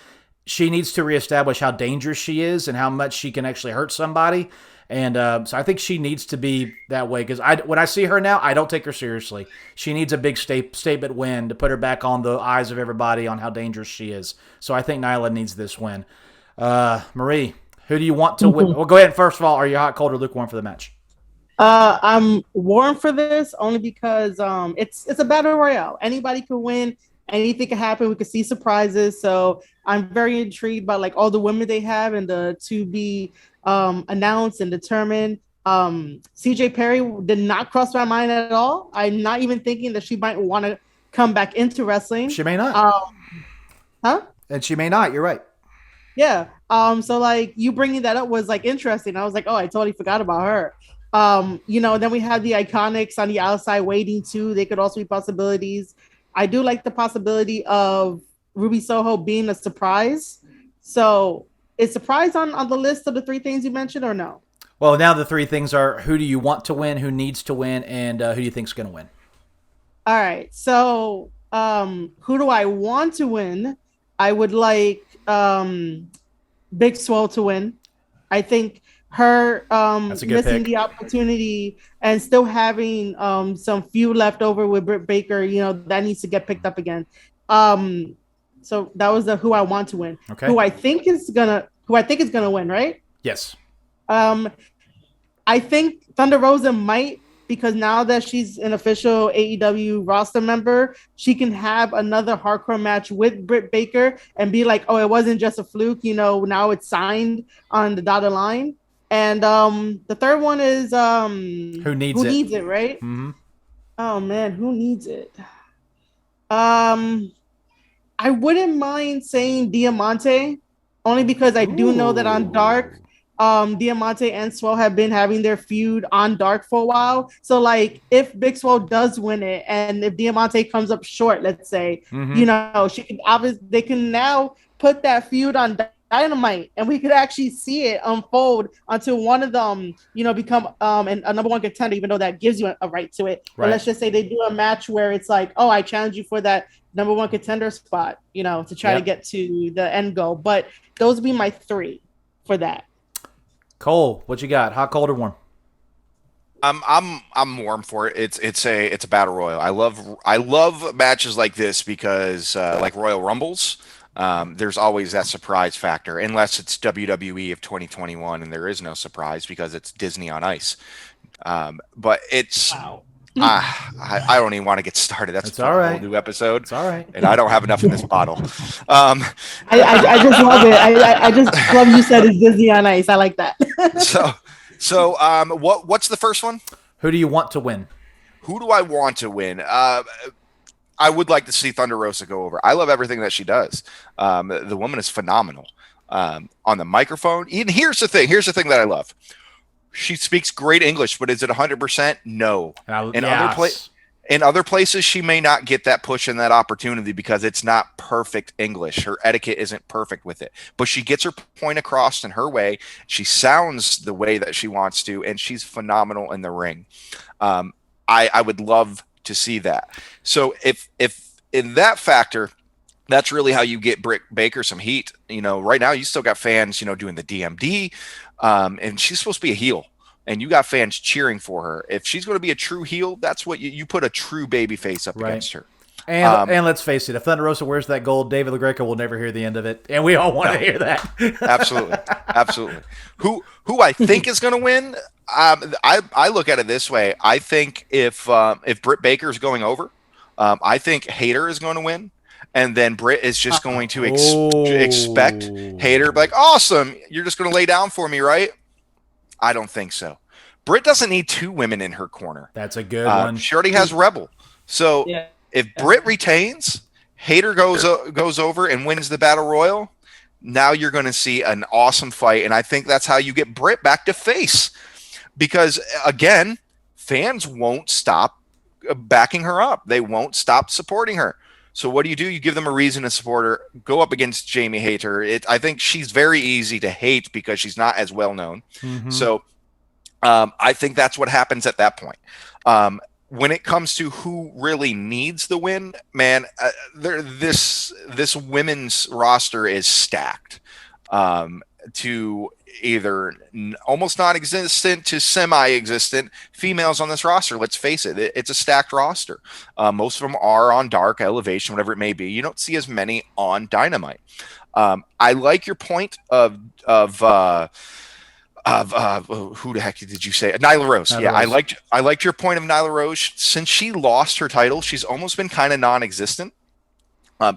She needs to reestablish how dangerous she is and how much she can actually hurt somebody. And so I think she needs to be that way, because when I see her now, I don't take her seriously. She needs a big statement win to put her back on the eyes of everybody on how dangerous she is. So I think Nyla needs this win. Marie, who do you want to win? Well, go ahead. First of all, are you hot, cold, or lukewarm for the match? I'm warm for this only because it's a battle royale. Anybody can win. Anything can happen. We could see surprises. So I'm very intrigued by like all the women they have and to be announced and determined. CJ Perry did not cross my mind at all. I'm not even thinking that she might want to come back into wrestling. She may not. And she may not. You're right. Yeah. So like you bringing that up was like interesting. I was like, oh, I totally forgot about her. Then we have the Iconics on the outside waiting too. They could also be possibilities. I do like the possibility of Ruby Soho being a surprise. So is surprise on the list of the 3 things you mentioned or no? Well, now the 3 things are: who do you want to win, who needs to win, and who do you think is going to win? All right. So who do I want to win? I would like Big Swole to win. I think her missing the opportunity and still having some feud left over with Britt Baker, that needs to get picked up again. So that was who I want to win. Okay. Who I think is gonna win, right? Yes. I think Thunder Rosa might, because now that she's an official AEW roster member, she can have another hardcore match with Britt Baker and be like, oh, it wasn't just a fluke, now it's signed on the dotted line. And the third one is who needs it, right? Mm-hmm. Oh man, who needs it? I wouldn't mind saying Diamante, only because I do know that on Dark, Diamante and Swole have been having their feud on Dark for a while. So like if Big Swole does win it, and if Diamante comes up short, let's say, she can they can now put that feud on Dynamite, and we could actually see it unfold until one of them, become a number 1 contender, even though that gives you a right to it. Right. But let's just say they do a match where it's like, oh, I challenge you for that number 1 contender spot, to try to get to the end goal. But those would be my 3 for that. Cole, what you got? Hot, cold, or warm? I'm warm for it. It's a battle royal. I love matches like this because like Royal Rumbles. There's always that surprise factor, unless it's WWE of 2021, and there is no surprise because it's Disney on Ice. But it's, wow. I don't even want to get started. That's all right. A whole new episode. It's all right. And I don't have enough in this bottle. I just love it. I just love you said it's Disney on Ice. I like that. So what's the first one? Who do you want to win? Who do I want to win? I would like to see Thunder Rosa go over. I love everything that she does. The woman is phenomenal on the microphone. And here's the thing that I love. She speaks great English, but is it 100%? No. In other places, she may not get that push and that opportunity because it's not perfect English. Her etiquette isn't perfect with it, but she gets her point across in her way. She sounds the way that she wants to, and she's phenomenal in the ring. I would love to see that. So if in that factor, that's really how you get Britt Baker some heat. Right now you still got fans, doing the DMD, and she's supposed to be a heel. And you got fans cheering for her. If she's going to be a true heel, that's what you put a true baby face up against her. And let's face it, if Thunder Rosa wears that gold, David LaGreca will never hear the end of it, and we all want to hear that. Absolutely. Who I think is going to win? I look at it this way. I think if Britt Baker is going over, I think Hayter is going to win. And then Britt is just going to expect Hayter, like, awesome, you're just going to lay down for me, right? I don't think so. Britt doesn't need two women in her corner. That's a good one. She already has Rebel. So if Britt retains, Hayter goes over and wins the Battle Royal, now you're going to see an awesome fight. And I think that's how you get Britt back to face. Because, again, fans won't stop backing her up. They won't stop supporting her. So what do? You give them a reason to support her. Go up against Jamie Hayter. I think she's very easy to hate because she's not as well known. Mm-hmm. So I think that's what happens at that point. When it comes to who really needs the win, man, this women's roster is stacked to either almost non-existent to semi-existent females on this roster. Let's face it, it's a stacked roster. Most of them are on Dark, Elevation, whatever it may be. You don't see as many on Dynamite. I like your point of who the heck did you say? Nyla Rose. Rose. I liked your point of Nyla Rose. Since she lost her title, she's almost been kind of non-existent.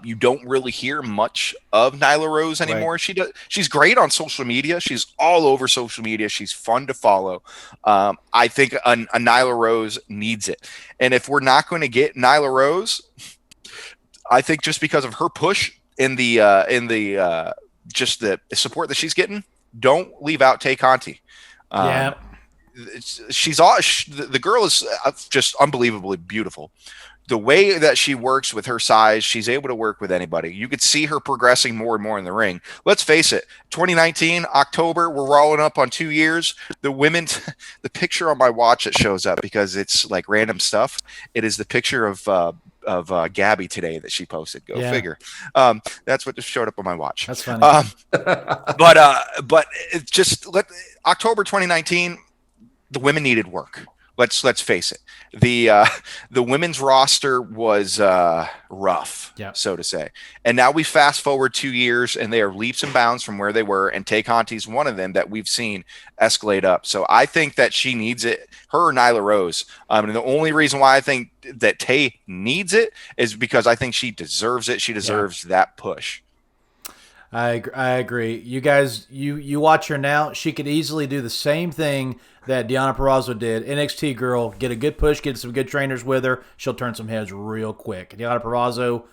You don't really hear much of Nyla Rose anymore. Right. She's great on social media. She's all over social media. She's fun to follow. I think a Nyla Rose needs it. And if we're not going to get Nyla Rose, I think just because of her push in the just the support that she's getting, don't leave out Tay Conti. The girl is just unbelievably beautiful. The way that she works with her size, she's able to work with anybody. You could see her progressing more and more in the ring. Let's face it, 2019, October, we're rolling up on 2 years. The picture on my watch that shows up because it's like random stuff. It is the picture of Gabby today that she posted. Go figure. That's what just showed up on my watch. That's funny. But it's just October 2019, the women needed work. Let's face it. The women's roster was rough, so to say. And now we fast forward 2 years, and they are leaps and bounds from where they were. And Tay Conti's one of them that we've seen escalate up. So I think that she needs it. Her or Nyla Rose. And the only reason why I think that Tay needs it is because I think she deserves it. She deserves that push. I agree. You guys, you watch her now. She could easily do the same thing that Deonna Purrazzo did. NXT girl, get a good push, get some good trainers with her. She'll turn some heads real quick. Deonna Purrazzo,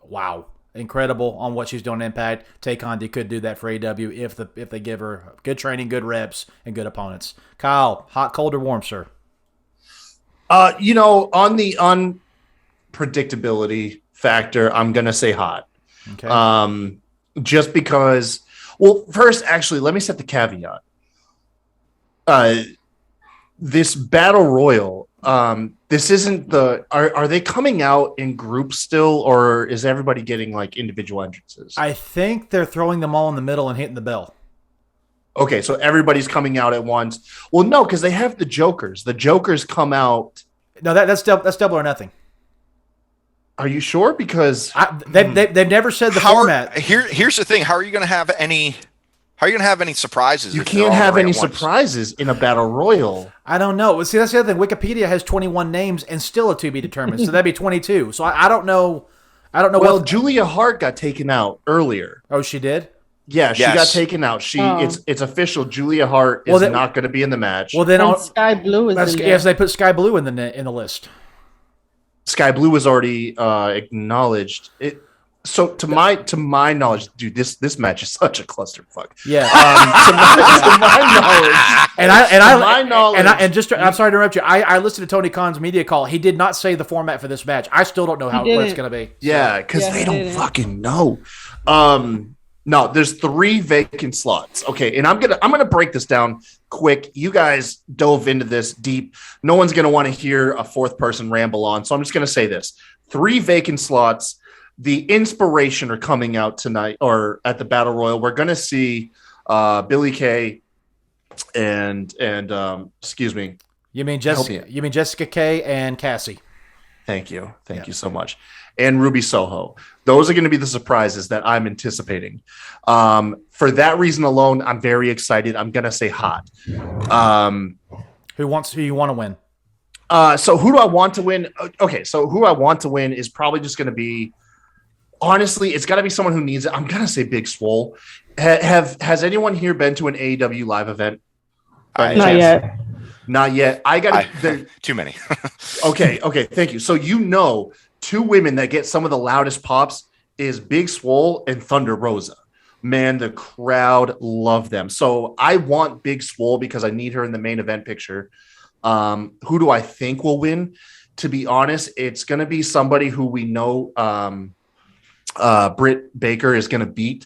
wow, incredible on what she's doing in Impact. Tay Conti could do that for AEW if they give her good training, good reps, and good opponents. Kyle, hot, cold, or warm, sir? On the unpredictability factor, I'm gonna say hot. Okay. Just because, well, first, actually, let me set the caveat. This battle royal, this isn't are they coming out in groups still, or is everybody getting like individual entrances? I think they're throwing them all in the middle and hitting the bell. Okay, so everybody's coming out at once. Well, no, because they have the Jokers. The Jokers come out. No, that's double or nothing. Are you sure? Because they've never said the format. Here's the thing: how are you going to have any? How are you going to have any surprises? You can't have any surprises in a battle royal. I don't know. See, that's the other thing. Wikipedia has 21 names and still a to be determined. So that'd be 22. So I don't know. Well, Julia Hart got taken out earlier. Oh, she did? Yeah, she got taken out. It's official. Julia Hart is not going to be in the match. Well, then Sky Blue is in there. Yes, they put Sky Blue in the list. Sky Blue was already acknowledged. So to my knowledge, dude, this match is such a clusterfuck. Yeah. To my knowledge, I'm sorry to interrupt you. I listened to Tony Khan's media call. He did not say the format for this match. I still don't know what it's going to be. Yeah, because they don't fucking know. No, there's 3 vacant slots. Okay, and I'm gonna break this down quick. You guys dove into this deep. No one's gonna want to hear a 4th person ramble on, so I'm just gonna say this: 3 vacant slots. The inspiration are coming out tonight or at the Battle Royal. We're gonna see Billy Kay and excuse me. You mean Jessica Kay and Cassie? Thank you so much. And Ruby Soho. Those are going to be the surprises that I'm anticipating. For that reason alone, I'm very excited. I'm going to say hot. Who you want to win? So who do I want to win? Okay, so who I want to win is probably just going to be, honestly, it's got to be someone who needs it. I'm going to say Big Swole. Has anyone here been to an AEW live event? Not yet. Not yet. I got too many. Okay. Thank you. So 2 women that get some of the loudest pops is Big Swole and Thunder Rosa. Man, the crowd loved them. So I want Big Swole because I need her in the main event picture. Who do I think will win? To be honest, it's going to be somebody who we know Britt Baker is going to beat.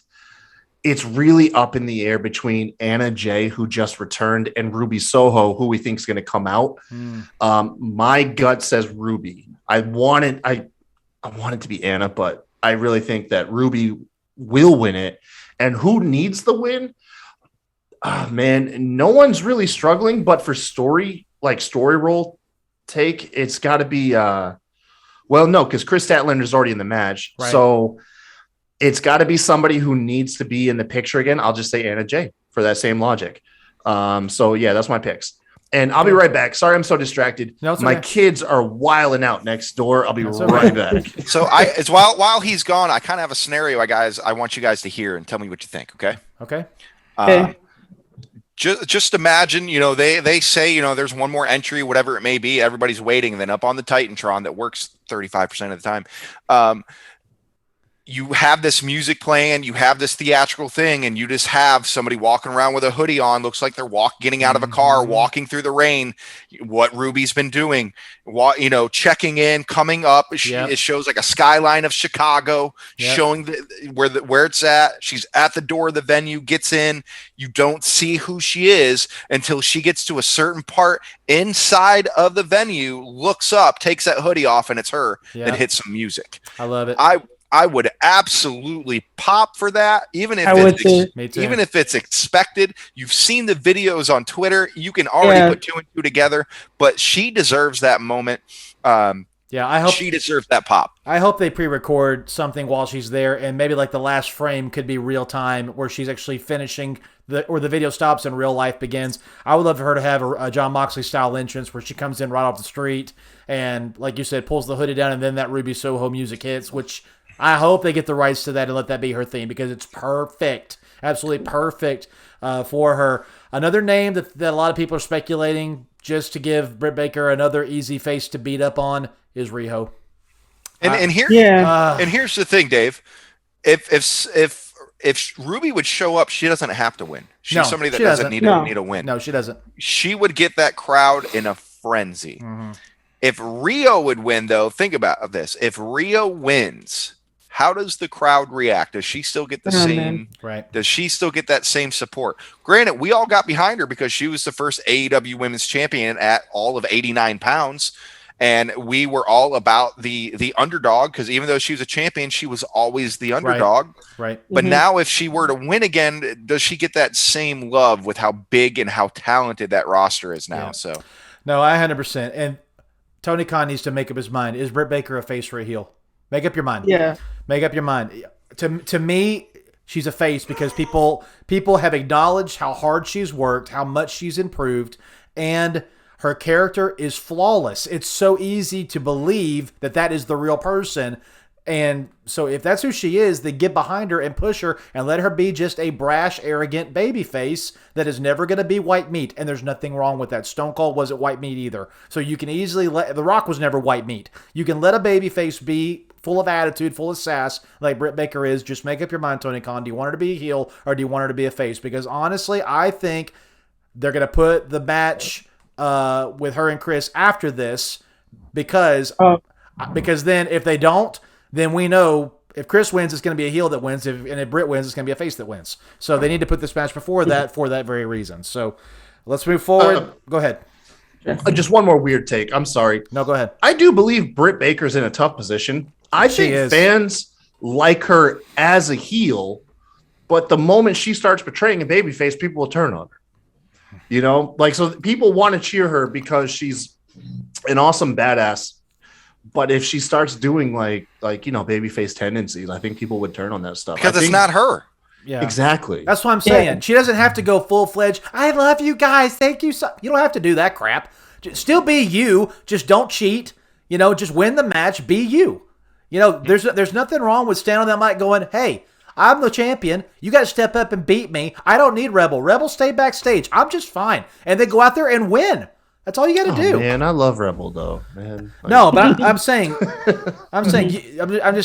It's really up in the air between Anna Jay, who just returned, and Ruby Soho, who we think is going to come out. My gut says Ruby. I want it to be Anna, but I really think that Ruby will win it. And who needs the win? Man, no one's really struggling, but for story role take, it's got to be no, because Kris Statlander is already in the match. Right. So it's got to be somebody who needs to be in the picture again. I'll just say Anna Jay for that same logic. So yeah, that's my picks. And I'll be right back. Sorry, I'm so distracted. No, my kids are wilding out next door. I'll be right back. So while he's gone, I kind of have a scenario, I want you guys to hear and tell me what you think. Okay. Okay. Just imagine, they say, there's one more entry, whatever it may be. Everybody's waiting. And then up on the Titantron that works 35% of the time, you have this music playing, you have this theatrical thing, and you just have somebody walking around with a hoodie on, looks like they're getting out of a car, walking through the rain, what Ruby's been doing, checking in, coming up. It shows like a skyline of Chicago, showing where it's at. She's at the door of the venue, gets in. You don't see who she is until she gets to a certain part inside of the venue, looks up, takes that hoodie off, and it's her that hits some music. I love it. I would absolutely pop for that, even if it's expected. You've seen the videos on Twitter. You can already put 2 and 2 together, but she deserves that moment. I hope she deserves that pop. I hope they pre-record something while she's there, and maybe like the last frame could be real time, where she's actually finishing or the video stops and real life begins. I would love for her to have a John Moxley style entrance where she comes in right off the street and, like you said, pulls the hoodie down, and then that Ruby Soho music hits, which I hope they get the rights to that and let that be her theme, because it's perfect, absolutely perfect for her. Another name that a lot of people are speculating, just to give Britt Baker another easy face to beat up on, is Riho. And here's the thing, Dave. If Ruby would show up, she doesn't have to win. She's somebody that doesn't need a win. No, she doesn't. She would get that crowd in a frenzy. Mm-hmm. If Rio would win, though, think about this. If Rio wins, how does the crowd react? Does she still get the same? Right. Does she still get that same support? Granted, we all got behind her because she was the first AEW Women's Champion at all of 89 pounds. And we were all about the underdog, because even though she was a champion, she was always the underdog. Right. But now if she were to win again, does she get that same love with how big and how talented that roster is now? Yeah. So, no, I 100%. And Tony Khan needs to make up his mind. Is Britt Baker a face or a heel? Make up your mind. Yeah. Make up your mind. To me, she's a face because people have acknowledged how hard she's worked, how much she's improved, and her character is flawless. It's so easy to believe that is the real person. And so if that's who she is, then get behind her and push her and let her be just a brash, arrogant baby face that is never going to be white meat. And there's nothing wrong with that. Stone Cold wasn't white meat either. So you can easily The Rock was never white meat. You can let a baby face be full of attitude, full of sass, like Britt Baker is, just make up your mind, Tony Khan. Do you want her to be a heel or do you want her to be a face? Because honestly, I think they're going to put the match with her and Kris after this because then if they don't, then we know if Kris wins, it's going to be a heel that wins. And if Britt wins, it's going to be a face that wins. So they need to put this match before that for that very reason. So let's move forward. Go ahead. Just one more weird take. I'm sorry. No, go ahead. I do believe Britt Baker's in a tough position. I think fans like her as a heel, but the moment she starts betraying a babyface, people will turn on her. You know, like, so people want to cheer her because she's an awesome badass. But if she starts doing like babyface tendencies, I think people would turn on that stuff. Because it's not her. Yeah, exactly. That's what I'm saying. Yeah. She doesn't have to go full-fledged. I love you guys. Thank you. You don't have to do that crap. Still be you. Just don't cheat. Just win the match. Be you. There's nothing wrong with standing on that mic going, hey, I'm the champion. You got to step up and beat me. I don't need Rebel. Rebel, stay backstage. I'm just fine. And then go out there and win. That's all you got to do. Man, I love Rebel though, man. No, but I'm just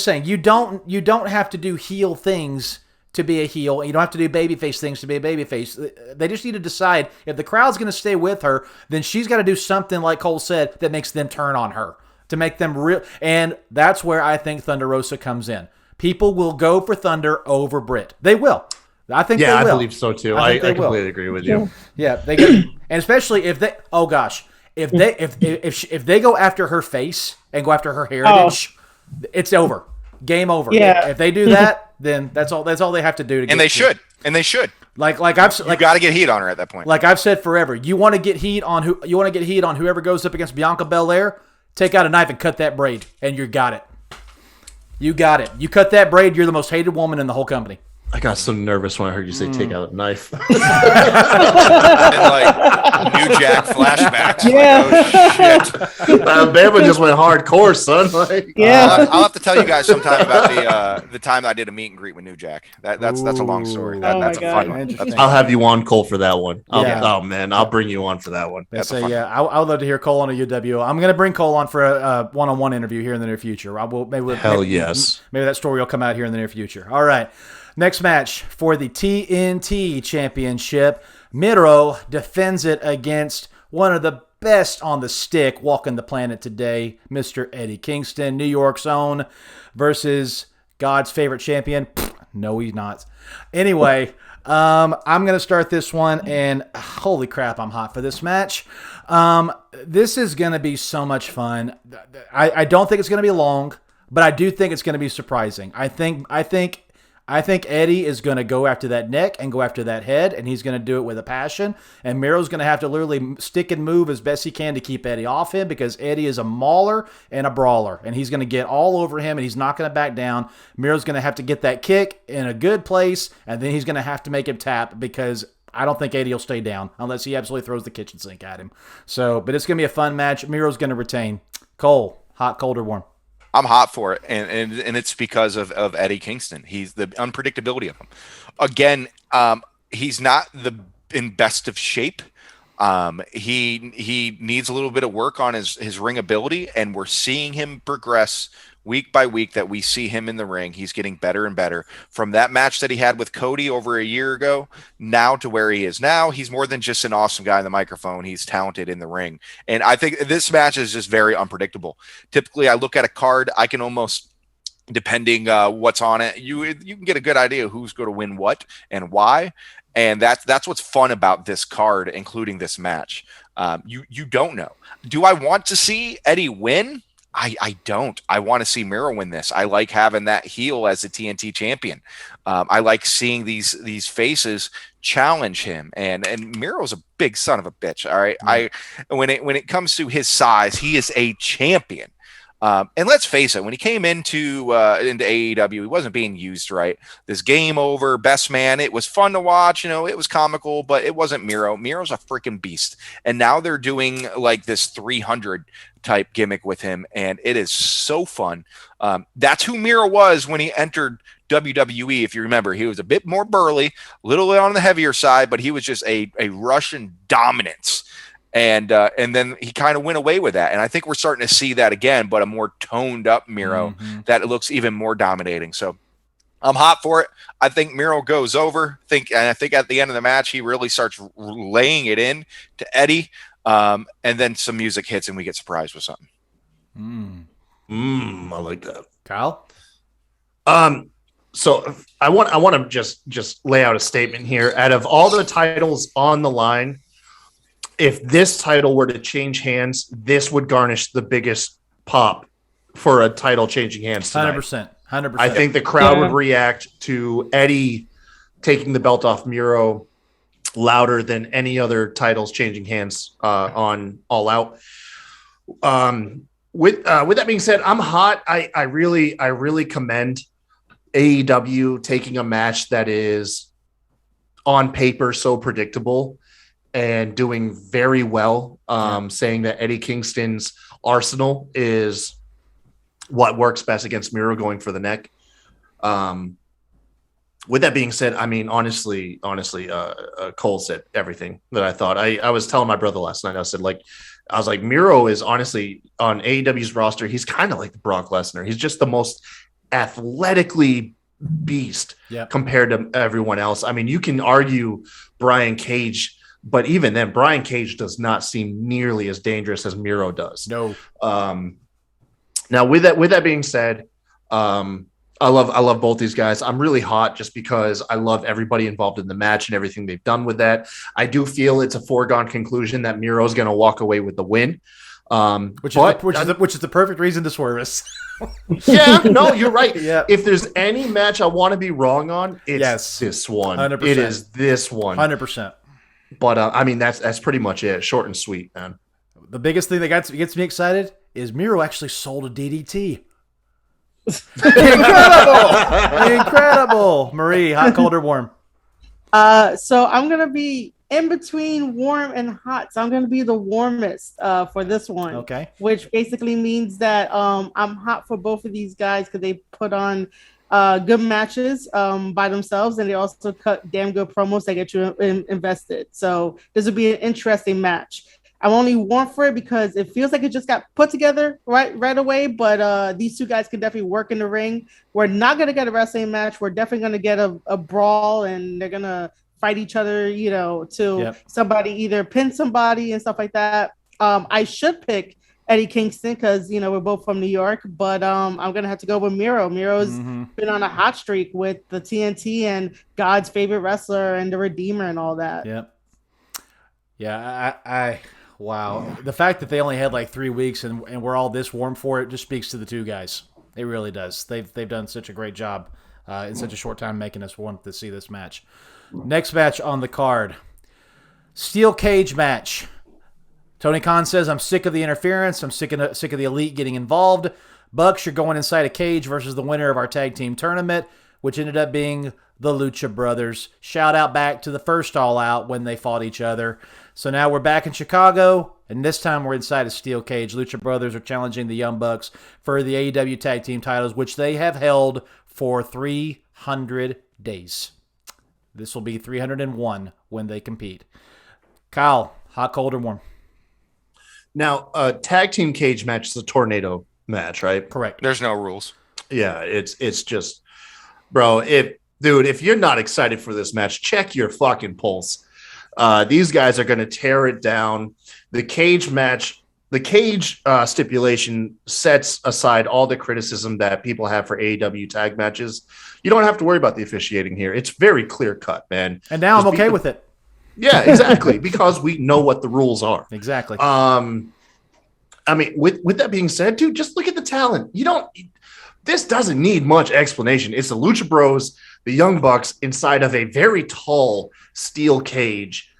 saying you don't have to do heel things to be a heel. You don't have to do babyface things to be a babyface. They just need to decide if the crowd's going to stay with her, then she's got to do something like Cole said that makes them turn on her to make them real. And that's where I think Thunder Rosa comes in. People will go for Thunder over Britt. They will. I think they will. I believe so too. I completely agree with you. Yeah, they get, and especially if they. Oh gosh, if they go after her face and go after her heritage, it's over. Game over. Yeah. If they do that, then that's all they have to do. They should. Like I've got to get heat on her at that point. Like I've said forever, you want to get heat on whoever goes up against Bianca Belair. Take out a knife and cut that braid, and you got it. You got it. You cut that braid, you're the most hated woman in the whole company. I got so nervous when I heard you say take out a knife. And like New Jack flashbacks. Yeah. Like, oh shit. Bama just went hardcore, son. Like, Yeah. I'll have to tell you guys sometime about the time I did a meet and greet with New Jack. That's a long story. That's a fun one. I'll have you on, Cole, for that one. Yeah. Oh man, I'll bring you on for that one. I would love to hear Cole on a UWO. I'm going to bring Cole on for a one-on-one interview here in the near future. Yes. Maybe that story will come out here in the near future. All right. Next match for the TNT Championship. Miro defends it against one of the best on the stick walking the planet today, Mr. Eddie Kingston, New York's own, versus God's favorite champion. No, he's not. Anyway, I'm going to start this one, and holy crap, I'm hot for this match. This is going to be so much fun. I don't think it's going to be long, but I do think it's going to be surprising. I think Eddie is going to go after that neck and go after that head, and he's going to do it with a passion. And Miro's going to have to literally stick and move as best he can to keep Eddie off him because Eddie is a mauler and a brawler, and he's going to get all over him, and he's not going to back down. Miro's going to have to get that kick in a good place, and then he's going to have to make him tap because I don't think Eddie will stay down unless he absolutely throws the kitchen sink at him. But it's going to be a fun match. Miro's going to retain. Cole, hot, cold, or warm? I'm hot for it, and it's because of Eddie Kingston. He's the unpredictability of him. Again, he's not in best of shape. He needs a little bit of work on his ring ability, and we're seeing him progress week by week that we see him in the ring. He's getting better and better. From that match that he had with Cody over a year ago, now to where he is now, he's more than just an awesome guy on the microphone. He's talented in the ring. And I think this match is just very unpredictable. Typically, I look at a card, I can almost, depending what's on it, you can get a good idea who's going to win what and why. And that's what's fun about this card, including this match. You don't know. Do I want to see Eddie win? I don't. I want to see Miro win this. I like having that heel as a TNT champion. I like seeing these faces challenge him. And Miro's a big son of a bitch. All right. Mm-hmm. When it comes to his size, he is a champion. And let's face it, when he came into AEW, he wasn't being used right. This Game Over, Best Man, it was fun to watch. It was comical, but it wasn't Miro. Miro's a freaking beast. And now they're doing like this 300 type gimmick with him, and it is so fun. That's who Miro was when he entered WWE. If you remember, he was a bit more burly, a little on the heavier side, but he was just a Russian dominance. and then he kind of went away with that. And I think we're starting to see that again, but a more toned up Miro that looks even more dominating. So I'm hot for it. I think Miro goes over. I think at the end of the match, he really starts laying it in to Eddie. And then some music hits and we get surprised with something. I like that. Kyle? So I want to just lay out a statement here. Out of all the titles on the line, if this title were to change hands, this would garnish the biggest pop for a title changing hands tonight. 100%. I think the crowd would react to Eddie taking the belt off Miro louder than any other titles changing hands on All Out. With that being said, I'm hot. I really commend AEW taking a match that is on paper so predictable and doing very well, saying that Eddie Kingston's arsenal is what works best against Miro, going for the neck. With that being said, I mean, honestly, Cole said everything that I thought. I was telling my brother last night, I was like, Miro is honestly on AEW's roster. He's kind of like the Brock Lesnar. He's just the most athletically beast compared to everyone else. I mean, you can argue Brian Cage, but even then, Brian Cage does not seem nearly as dangerous as Miro does. No. Now, with that being said, I love both these guys. I'm really hot just because I love everybody involved in the match and everything they've done with that. I do feel it's a foregone conclusion that Miro's going to walk away with the win. Which is the perfect reason to swerve us. Yeah, no, you're right. Yeah. If there's any match I want to be wrong on, it's this one. 100%. It is this one. 100%. But I mean, that's pretty much it. Short and sweet, man. The biggest thing that gets me excited is Miro actually sold a DDT. Incredible. Marie, hot, cold, or warm? So I'm gonna be in between warm and hot. So I'm gonna be the warmest for this one. Okay. Which basically means that I'm hot for both of these guys because they put on good matches by themselves, and they also cut damn good promos that get you invested. So this would be an interesting match. I'm only warm for it because it feels like it just got put together right away. But these two guys can definitely work in the ring. We're not going to get a wrestling match. We're definitely going to get a brawl, and they're going to fight each other, till somebody either pin somebody and stuff like that. I should pick Eddie Kingston because, we're both from New York. But I'm going to have to go with Miro. Miro's been on a hot streak with the TNT and God's favorite wrestler and the Redeemer and all that. Yep. Yeah, wow. The fact that they only had like 3 weeks and we're all this warm for it just speaks to the two guys. It really does. They've done such a great job in such a short time making us want to see this match. Next match on the card. Steel cage match. Tony Khan says, I'm sick of the interference. I'm sick of the elite getting involved. Bucks, you're going inside a cage versus the winner of our tag team tournament, which ended up being the Lucha Brothers. Shout out back to the first All Out when they fought each other. So now we're back in Chicago, and this time we're inside a steel cage. Lucha Brothers are challenging the Young Bucks for the AEW Tag Team titles, which they have held for 300 days. This will be 301 when they compete. Kyle, hot, cold, or warm? Now, a tag team cage match is a tornado match, right? Correct. There's no rules. Yeah, it's just, bro, if you're not excited for this match, check your fucking pulse. These guys are going to tear it down. The cage match, the cage stipulation sets aside all the criticism that people have for AEW tag matches. You don't have to worry about the officiating here. It's very clear cut, man. And now I'm okay with it. Yeah, exactly. Because we know what the rules are. Exactly. I mean, with that being said, dude, just look at the talent. This doesn't need much explanation. It's the Lucha Bros, the Young Bucks inside of a very tall steel cage.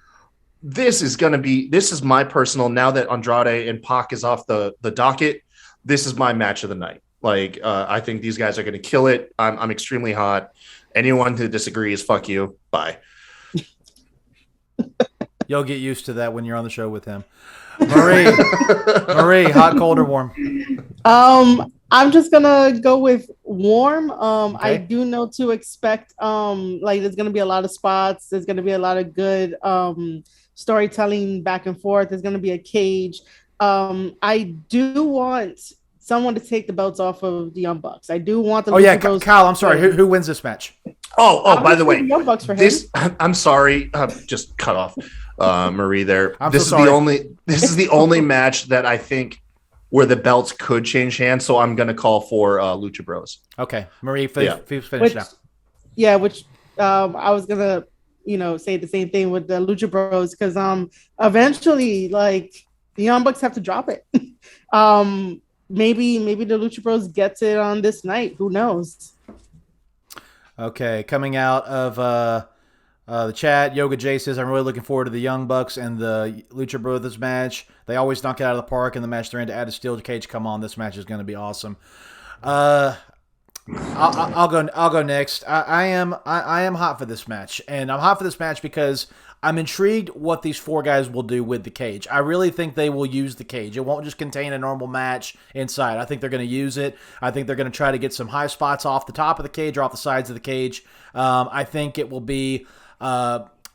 This is my personal, now that Andrade and Pac is off the docket, this is my match of the night. Like, I think these guys are going to kill it. I'm extremely hot. Anyone who disagrees, fuck you. Bye. You'll get used to that when you're on the show with him. Marie, hot, cold, or warm? I'm just gonna go with warm. Okay. I do know to expect like there's gonna be a lot of spots. There's gonna be a lot of good storytelling back and forth. There's gonna be a cage. I do want someone to take the belts off of the Young Bucks. I do want the Lucha Bros. Kyle, I'm sorry. Who wins this match? By the way, Young Bucks for this him. I'm sorry, just cut off Marie there. This sorry. is the only match that I think where the belts could change hands. So I'm gonna call for Lucha Bros. Okay, Marie, finish now. Yeah, which I was gonna, say the same thing with the Lucha Bros because eventually, like the Young Bucks have to drop it. Maybe the Lucha Bros gets it on this night. Who knows? Okay, coming out of the chat, Yoga J says, I'm really looking forward to the Young Bucks and the Lucha Brothers match. They always knock it out of the park in the match they're in. To add a steel cage, come on, this match is going to be awesome. I'll go next. I am hot for this match, and I'm hot for this match because I'm intrigued what these four guys will do with the cage. I really think they will use the cage. It won't just contain a normal match inside. I think they're going to use it. I think they're going to try to get some high spots off the top of the cage or off the sides of the cage. I think it will be...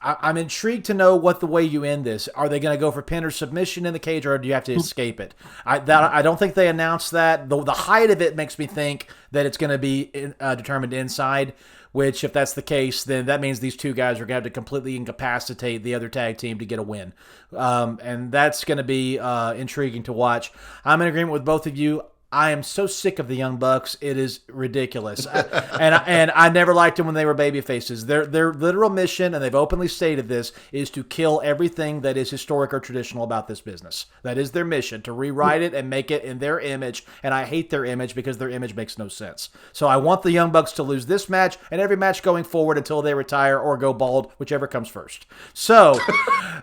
I'm intrigued to know what the way you end this. Are they going to go for pin or submission in the cage, or do you have to escape it? I don't think they announced that. The height of it makes me think that it's going to be determined inside, which if that's the case, then that means these two guys are going to have to completely incapacitate the other tag team to get a win. And that's going to be intriguing to watch. I'm in agreement with both of you. I am so sick of the Young Bucks. It is ridiculous. And I never liked them when they were baby faces. Their literal mission, and they've openly stated this, is to kill everything that is historic or traditional about this business. That is their mission, to rewrite it and make it in their image. And I hate their image because their image makes no sense. So I want the Young Bucks to lose this match and every match going forward until they retire or go bald, whichever comes first. So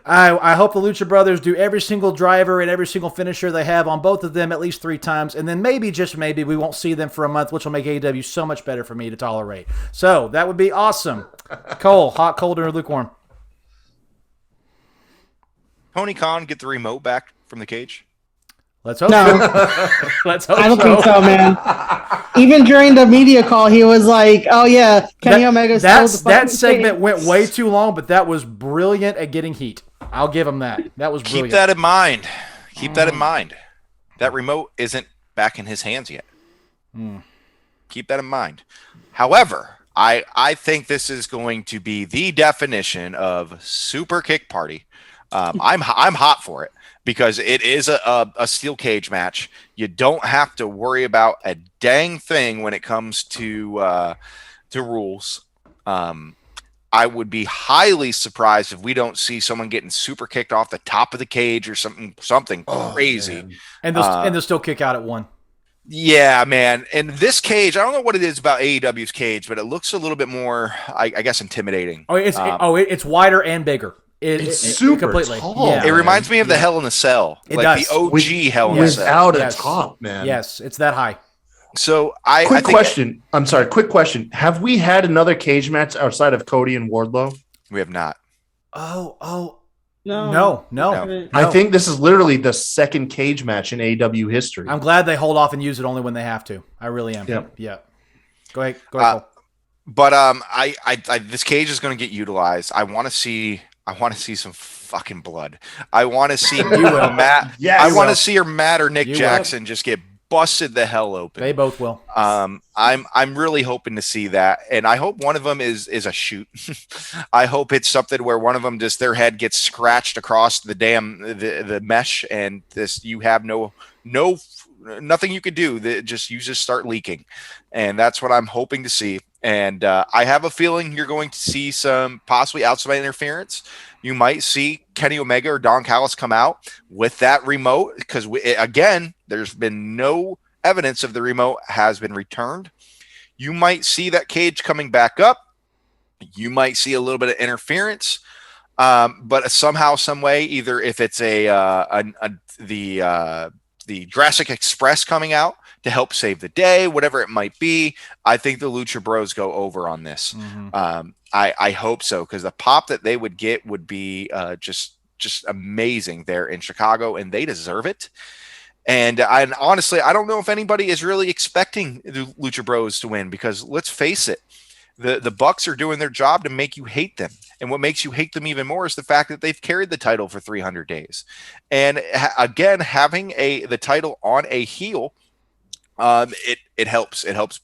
I hope the Lucha Brothers do every single driver and every single finisher they have on both of them at least 3 times, and then maybe, just maybe, we won't see them for a month, which will make AEW so much better for me to tolerate. So that would be awesome. Cole, hot, cold, or lukewarm? Tony Khan get the remote back from the cage? Let's hope so. Let's hope so. I don't think so, man. Even during the media call, he was like, "Oh yeah, Kenny Omega." That segment went way too long, but that was brilliant at getting heat. I'll give him that. That was brilliant. Keep that in mind. Keep that in mind. That remote isn't back in his hands yet. Keep that in mind. However, I think this is going to be the definition of super kick party. I'm hot for it because it is a steel cage match. You don't have to worry about a dang thing when it comes to rules. I would be highly surprised if we don't see someone getting super kicked off the top of the cage or something crazy. Man. And they'll still kick out at 1. Yeah, man. And this cage, I don't know what it is about AEW's cage, but it looks a little bit more, I guess, intimidating. It's wider and bigger. It's super completely tall. Yeah. It reminds me of the Hell in a Cell. It like does. The OG Hell in a Cell. Without a top, man. Yes, it's that high. So Quick question. Have we had another cage match outside of Cody and Wardlow? We have not. No. I think this is literally the second cage match in AEW history. I'm glad they hold off and use it only when they have to. I really am. Yep. Yeah. Go ahead. Cole. But I this cage is going to get utilized. I want to see some fucking blood. I want to see Matt. Yes, I want to see Matt or Nick You Jackson just get busted the hell open. They both will. I'm really hoping to see that, and I hope one of them is a shoot. I hope it's something where one of them just their head gets scratched across the the mesh, and you have nothing you could do. You just start leaking, and that's what I'm hoping to see. And I have a feeling you're going to see some possibly outside interference. You might see Kenny Omega or Don Callis come out with that remote because, again, there's been no evidence of the remote has been returned. You might see that cage coming back up. You might see a little bit of interference, but somehow, some way, either if it's the Jurassic Express coming out to help save the day, whatever it might be, I think the Lucha Bros go over on this. Mm-hmm. I hope so, because the pop that they would get would be just amazing there in Chicago, and they deserve it. And honestly, I don't know if anybody is really expecting the Lucha Bros to win, because let's face it, the Bucks are doing their job to make you hate them. And what makes you hate them even more is the fact that they've carried the title for 300 days. And again, having the title on a heel, it helps. It helps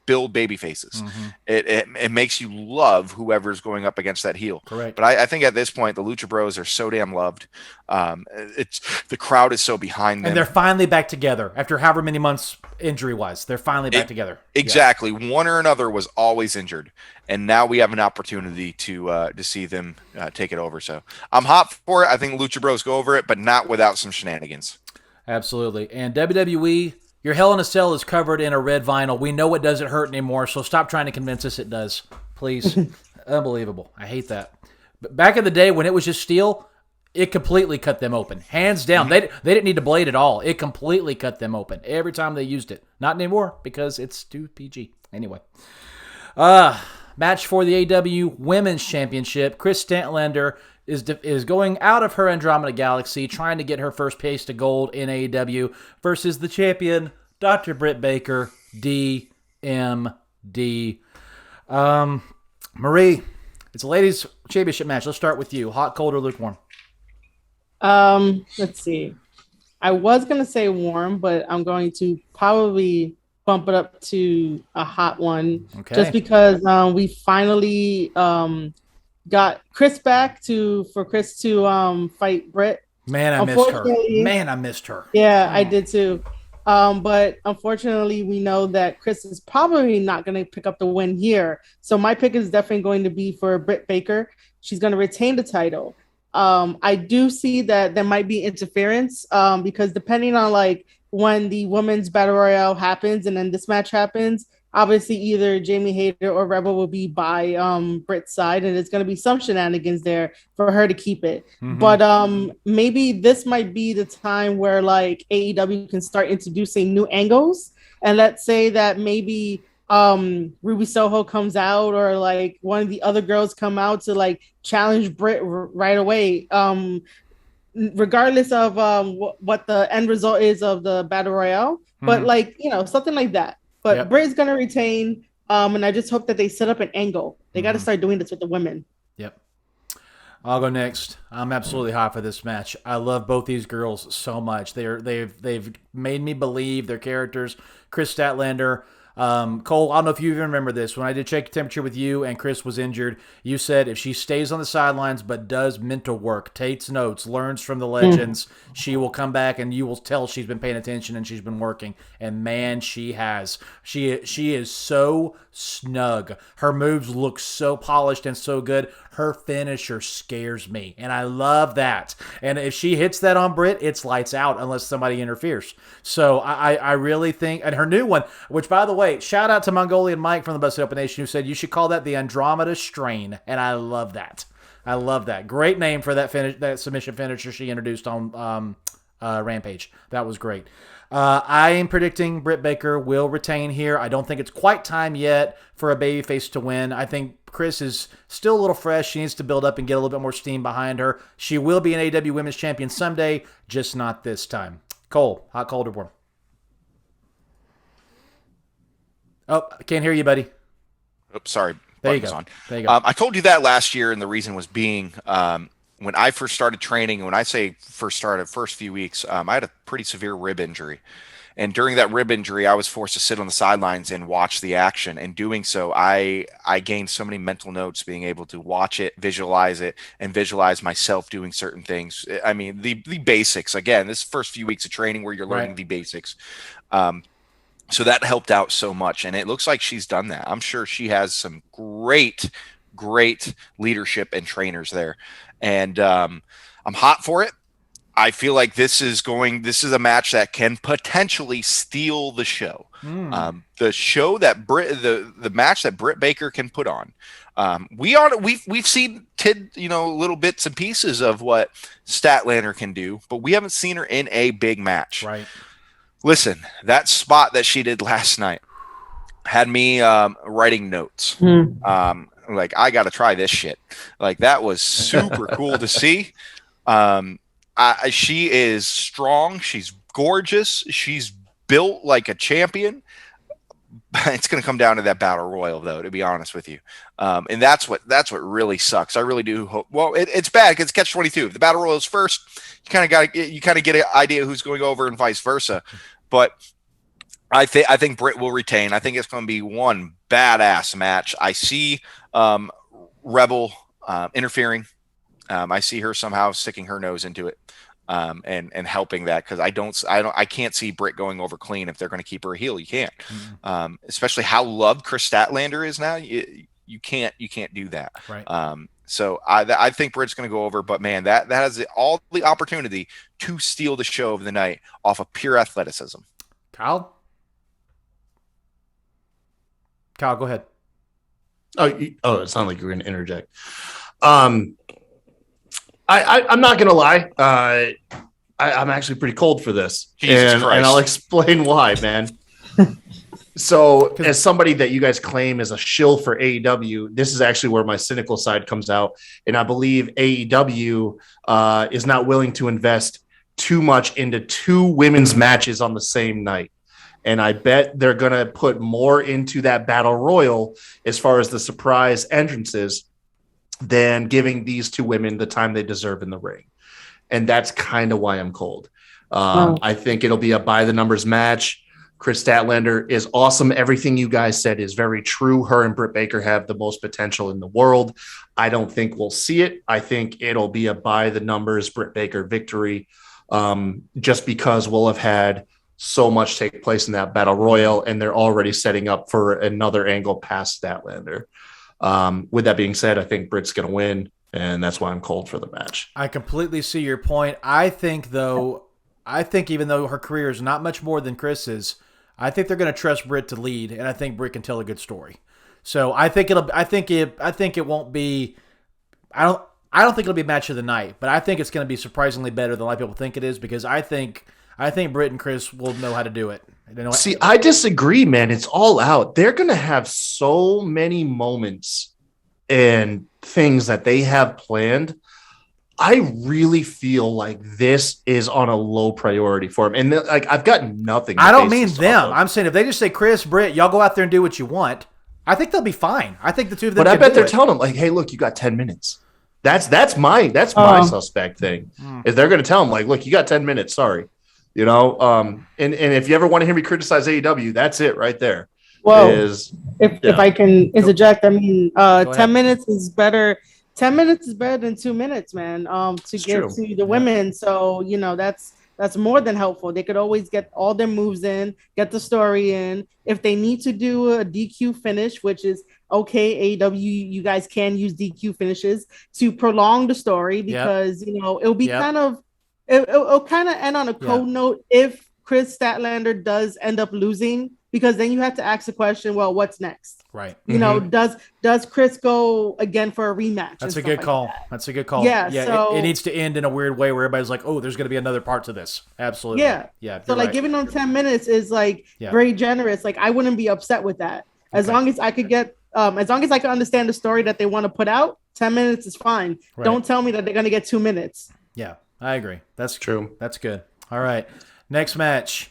build baby faces. It makes you love whoever's going up against that heel. Correct. But I think at this point, the Lucha Bros are so damn loved. The crowd is so behind them. And they're finally back together after however many months injury-wise. They're finally back together. Exactly. Yeah. One or another was always injured. And now we have an opportunity to see them take it over. So I'm hot for it. I think Lucha Bros go over it, but not without some shenanigans. Absolutely. And WWE, your Hell in a Cell is covered in a red vinyl. We know it doesn't hurt anymore, so stop trying to convince us it does. Please. Unbelievable. I hate that. But back in the day when it was just steel, it completely cut them open. Hands down. They didn't need to blade at all. It completely cut them open every time they used it. Not anymore because it's too PG. Anyway. Match for the AEW Women's Championship. Kris Statlander is going out of her Andromeda Galaxy, trying to get her first taste of gold in AEW versus the champion, Dr. Britt Baker, DMD. Marie, it's a ladies' championship match. Let's start with you. Hot, cold, or lukewarm? Let's see. I was going to say warm, but I'm going to probably bump it up to a hot one. Okay. Just because we finally got Kris back for Kris to fight Britt. Man, I missed her. Yeah, I did too. But unfortunately, we know that Kris is probably not going to pick up the win here. So my pick is definitely going to be for Britt Baker. She's going to retain the title. I do see that there might be interference because depending on like when the women's battle royale happens and then this match happens, obviously either Jamie Hayter or Rebel will be by Britt's side, and it's going to be some shenanigans there for her to keep it. But maybe this might be the time where like AEW can start introducing new angles, and let's say that maybe Ruby Soho comes out, or like one of the other girls come out to like challenge Britt right away. Regardless of what the end result is of the battle royale, but like, you know, something like that. But Britt's going to retain, and I just hope that they set up an angle. They got to start doing this with the women. Yep. I'll go next. I'm absolutely hot for this match. I love both these girls so much. They've made me believe their characters. Kris Statlander. Cole, I don't know if you even remember this. When I did check temperature with you and Kris was injured, you said if she stays on the sidelines but does mental work, takes notes, learns from the legends, she will come back and you will tell she's been paying attention and she's been working. And man, she has. She is so snug. Her moves look so polished and so good. Her finisher scares me, and I love that. And if she hits that on Britt, it's lights out unless somebody interferes. So I really think, and her new one, which by the way, shout out to Mongolian Mike from the Busted Open Nation who said you should call that the Andromeda Strain, and I love that. I love that. Great name for that submission finisher she introduced on Rampage. That was great. I am predicting Britt Baker will retain here. I don't think it's quite time yet for a babyface to win. I think Kris is still a little fresh. She needs to build up and get a little bit more steam behind her. She will be an AEW Women's Champion someday, just not this time. Cole, hot, cold, or warm? Oh, I can't hear you, buddy. Oops, sorry. There you go. There you go. I told you that last year, and the reason was being when I first started training, and when I say first few weeks, I had a pretty severe rib injury. And during that rib injury, I was forced to sit on the sidelines and watch the action. And doing so, I gained so many mental notes, being able to watch it, and visualize myself doing certain things. I mean, the basics. Again, this first few weeks of training where you're learning the basics. So that helped out so much. And it looks like she's done that. I'm sure she has some great leadership and trainers there. And I'm hot for it. I feel like this is a match that can potentially steal the show. The show that the match that Britt Baker can put on. We've seen little bits and pieces of what Statlander can do, but we haven't seen her in a big match. Right. Listen, that spot that she did last night had me writing notes. Like, I got to try this shit. Like, that was super cool to see. She is strong. She's gorgeous. She's built like a champion. It's going to come down to that battle royal, though, to be honest with you. And that's what really sucks. I really do hope. Well, it's bad because it's catch-22. If the battle royal is first, you kind of get an idea who's going over and vice versa. But I think Britt will retain. I think it's going to be one badass match. I see Rebel interfering. I see her somehow sticking her nose into it. And helping that, because I can't see Britt going over clean if they're going to keep her a heel. You can't, especially how loved Kris Statlander is now. You can't do that. Right. So I think Britt's going to go over, but man, that has all the opportunity to steal the show of the night off of pure athleticism. Kyle, go ahead. Oh, it sounded like you were going to interject. I'm not going to lie. I'm actually pretty cold for this. Jesus Christ. And I'll explain why, man. So as somebody that you guys claim is a shill for AEW, this is actually where my cynical side comes out. And I believe AEW is not willing to invest too much into two women's matches on the same night. And I bet they're going to put more into that battle royal as far as the surprise entrances than giving these two women the time they deserve in the ring. And that's kind of why I'm cold. I think it'll be a by the numbers match. Kris Statlander is awesome. Everything you guys said is very true. Her and Britt Baker have the most potential in the world. I don't think we'll see it. I think it'll be a by the numbers Britt Baker victory, just because we'll have had so much take place in that battle royal, and they're already setting up for another angle past Statlander. With that being said, I think Britt's going to win, and that's why I'm cold for the match. I completely see your point. I think even though her career is not much more than Chris's, I think they're going to trust Britt to lead, and I think Britt can tell a good story. So I think it won't be. I don't think it'll be a match of the night, but I think it's going to be surprisingly better than a lot of people think it is, because I think Britt and Kris will know how to do it. See, I disagree, man. It's all out. They're going to have so many moments and things that they have planned. I really feel like this is on a low priority for them. And I've got nothing. I don't mean them. I'm saying if they just say, Kris, Britt, y'all go out there and do what you want, I think they'll be fine. I think the two of them. But I bet they're telling them, like, hey, look, you got 10 minutes. That's my suspect thing. Is they're going to tell them, like, look, you got 10 minutes. Sorry. You know, and if you ever want to hear me criticize AEW, that's it right there. Well, if I can interject, I mean, 10 minutes is better. 10 minutes is better than 2 minutes, man. To get to the women, so you know that's more than helpful. They could always get all their moves in, get the story in. If they need to do a DQ finish, which is okay, AEW, you guys can use DQ finishes to prolong the story, because you know it'll be kind of. It'll kind of end on a cold note if Kris Statlander does end up losing, because then you have to ask the question, well, what's next? Right. You know, does Kris go again for a rematch? That's a good call. That's a good call. Yeah. So, it needs to end in a weird way where everybody's like, oh, there's going to be another part to this. Absolutely. Yeah. So like giving them 10 minutes is like very generous. Like I wouldn't be upset with that. As long as I could get, as long as I can understand the story that they want to put out, 10 minutes is fine. Right. Don't tell me that they're going to get 2 minutes. Yeah. I agree. That's true. That's good. All right. Next match.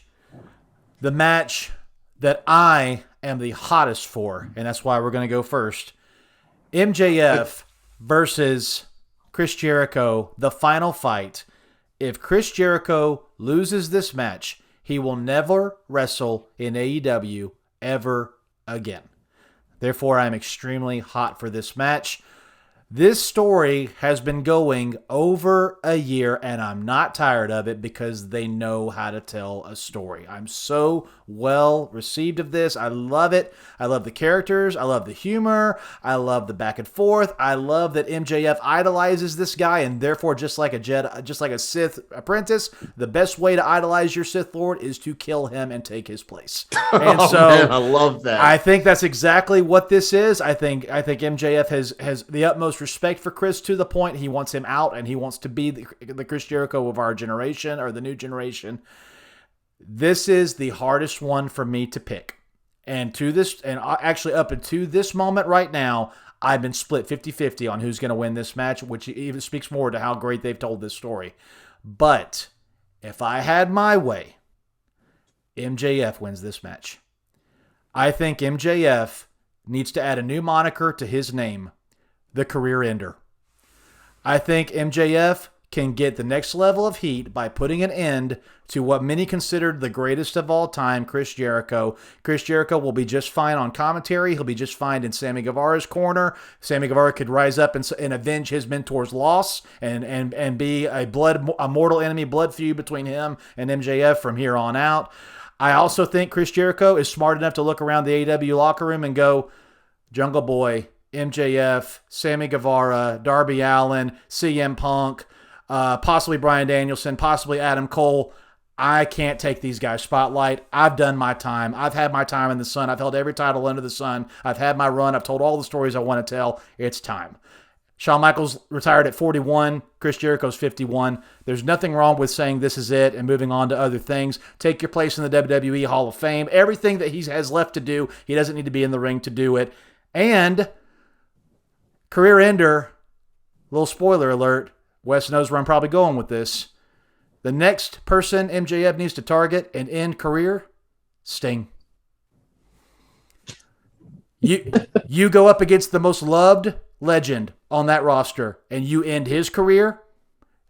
The match that I am the hottest for, and that's why we're going to go first. MJF versus Chris Jericho, the final fight. If Chris Jericho loses this match, he will never wrestle in AEW ever again. Therefore, I'm extremely hot for this match. This story has been going over a year, and I'm not tired of it because they know how to tell a story. I'm so well received of this. I love it. I love the characters. I love the humor. I love the back and forth. I love that MJF idolizes this guy, and therefore, just like a Sith apprentice, the best way to idolize your Sith Lord is to kill him and take his place. And man, I love that. I think that's exactly what this is. I think MJF has the utmost respect for Kris, to the point he wants him out and he wants to be the Chris Jericho of our generation, or the new generation. This is the hardest one for me to pick. And actually up until this moment right now, I've been split 50-50 on who's going to win this match, which even speaks more to how great they've told this story. But if I had my way, MJF wins this match. I think MJF needs to add a new moniker to his name, the Career Ender. I think MJF can get the next level of heat by putting an end to what many considered the greatest of all time, Chris Jericho. Chris Jericho will be just fine on commentary. He'll be just fine in Sammy Guevara's corner. Sammy Guevara could rise up and avenge his mentor's loss and be a mortal enemy blood feud between him and MJF from here on out. I also think Chris Jericho is smart enough to look around the AEW locker room and go, Jungle Boy, MJF, Sammy Guevara, Darby Allin, CM Punk, possibly Bryan Danielson, possibly Adam Cole. I can't take these guys' spotlight. I've done my time. I've had my time in the sun. I've held every title under the sun. I've had my run. I've told all the stories I want to tell. It's time. Shawn Michaels retired at 41. Chris Jericho's 51. There's nothing wrong with saying this is it and moving on to other things. Take your place in the WWE Hall of Fame. Everything that he has left to do, he doesn't need to be in the ring to do it. And career ender, little spoiler alert, Wes knows where I'm probably going with this. The next person MJF needs to target and end career, Sting. You go up against the most loved legend on that roster and you end his career,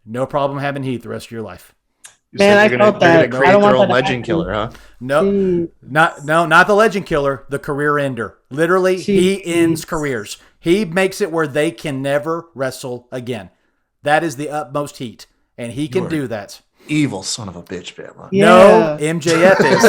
no problem having heat the rest of your life. Man, I felt that. You're gonna create their own legend killer, huh? No, not the legend killer, the career ender. Literally, he ends careers. He makes it where they can never wrestle again. That is the utmost heat, and he can do that. Evil son of a bitch, Bama. Yeah. No, MJF is.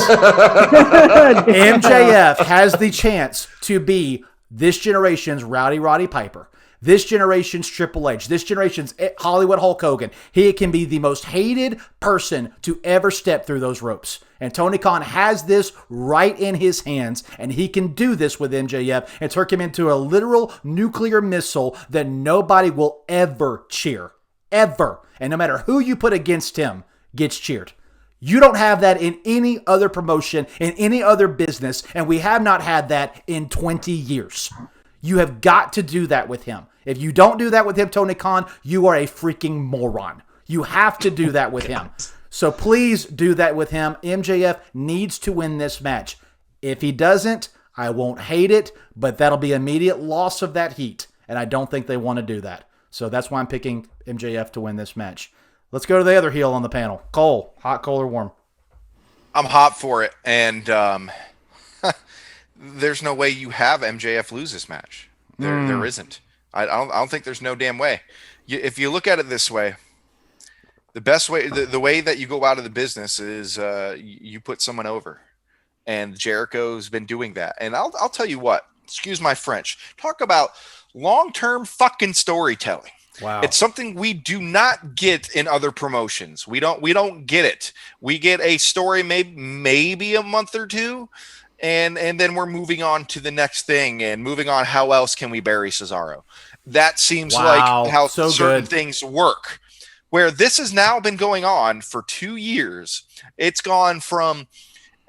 MJF has the chance to be this generation's Roddy Piper, this generation's Triple H, this generation's Hollywood Hulk Hogan. He can be the most hated person to ever step through those ropes. And Tony Khan has this right in his hands, and he can do this with MJF and turn him into a literal nuclear missile that nobody will ever cheer. Ever. And no matter who you put against him gets cheered. You don't have that in any other promotion, in any other business, and we have not had that in 20 years. You have got to do that with him. If you don't do that with him, Tony Khan, you are a freaking moron. You have to do that with him. So please do that with him. MJF needs to win this match. If he doesn't, I won't hate it, but that'll be immediate loss of that heat, and I don't think they want to do that. So that's why I'm picking MJF to win this match. Let's go to the other heel on the panel. Cole, hot, cold, or warm? I'm hot for it, and there's no way you have MJF lose this match. There isn't. I don't think there's no damn way. If you look at it this way, the best way, the way that you go out of the business is you put someone over, and Jericho's been doing that. And I'll tell you what. Excuse my French. Talk about long-term fucking storytelling. Wow. It's something we do not get in other promotions. We don't get it. We get a story maybe a month or two, and then we're moving on to the next thing and moving on. How else can we bury Cesaro? That seems like how certain things work. Where this has now been going on for 2 years. It's gone from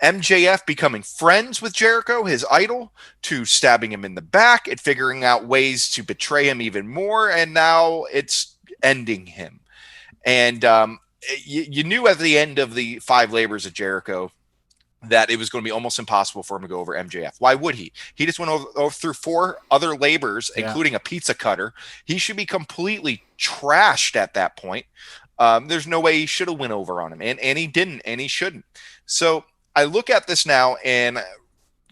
MJF becoming friends with Jericho, his idol, to stabbing him in the back and figuring out ways to betray him even more. And now it's ending him. And you knew at the end of the 5 labors of Jericho that it was going to be almost impossible for him to go over MJF. Why would he? He just went over through 4 other labors, including a pizza cutter. He should be completely trashed at that point. There's no way he should have went over on him. And he didn't, and he shouldn't. So I look at this now and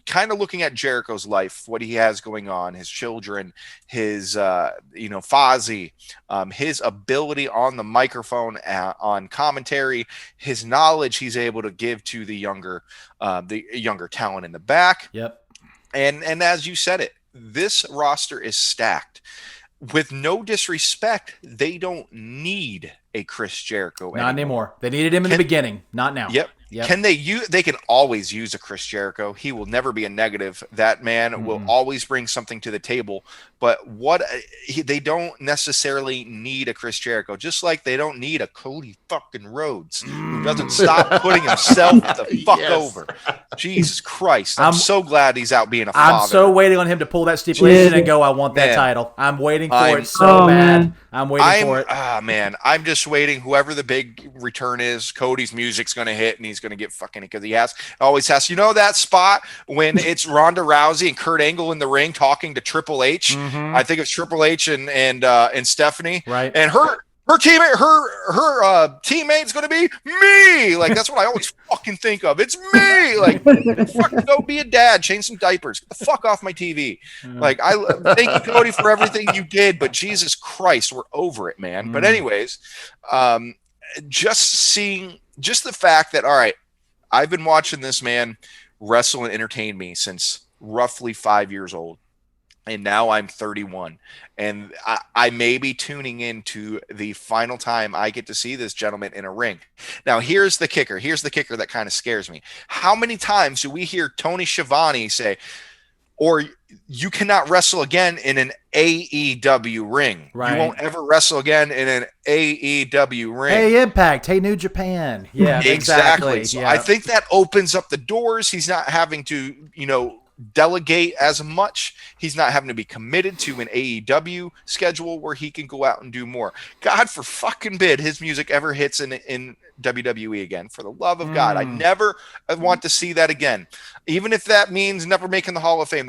kind of looking at Jericho's life, what he has going on, his children, his, Fozzy, his ability on the microphone, on commentary, his knowledge he's able to give to the younger talent in the back. Yep. And as you said it, this roster is stacked. With no disrespect, they don't need a Chris Jericho Not anymore. They needed him in the beginning, not now. Yep. Can they use? They can always use a Chris Jericho. He will never be a negative. That man will always bring something to the table. But they don't necessarily need a Chris Jericho, just like they don't need a Cody fucking Rhodes who doesn't stop putting himself the fuck over. Jesus Christ. I'm so glad he's out being a father. I'm so waiting on him to pull that stipulation and go, I want that title. I'm waiting for it so bad. Man. I'm waiting for it. Man, I'm just waiting. Whoever the big return is, Cody's music's going to hit and he's going to get fucking it because he always has. You know that spot when it's Ronda Rousey and Kurt Angle in the ring talking to Triple H? Mm-hmm. I think it's Triple H and Stephanie. Right. And her teammate, her teammate's going to be me. Like, that's what I always fucking think of. It's me. Like, fucking go be a dad, change some diapers. Get the fuck off my TV. Like, I thank you, Cody, for everything you did, but Jesus Christ, we're over it, man. But anyways, just the fact that, all right, I've been watching this man wrestle and entertain me since roughly 5 years old. And now I'm 31, and I may be tuning into the final time I get to see this gentleman in a ring. Now, here's the kicker. Here's the kicker that kind of scares me. How many times do we hear Tony Schiavone say, or you cannot wrestle again in an AEW ring. Right. You won't ever wrestle again in an AEW ring. Hey, Impact. Hey, New Japan. Yeah, exactly. So yeah. I think that opens up the doors. He's not having to, delegate as much. He's not having to be committed to an AEW schedule where he can go out and do more. God for fucking bid his music ever hits in WWE again. For the love of God, I never want to see that again. Even if that means never making the Hall of Fame.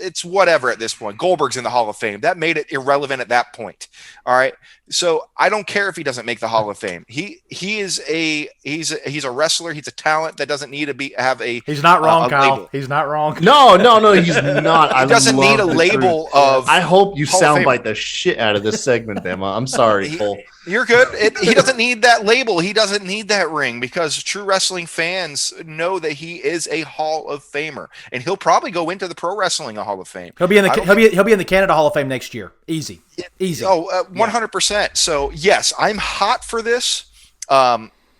It's whatever at this point. Goldberg's in the Hall of Fame. That made it irrelevant at that point. All right. So I don't care if he doesn't make the Hall of Fame. He's a wrestler. He's a talent that doesn't need to have a. He's not wrong, Kyle. Label. He's not wrong. No, he's not. He doesn't need a label of. I hope you soundbite the shit out of this segment, Bama. I'm sorry, Cole. You're good. He doesn't need that label. He doesn't need that ring because true wrestling fans know that he is a Hall of Famer, and he'll probably go into the Pro Wrestling Hall of Fame. He'll be in the Canada Hall of Fame next year. Easy. Oh, 100%. So yes, I'm hot for this.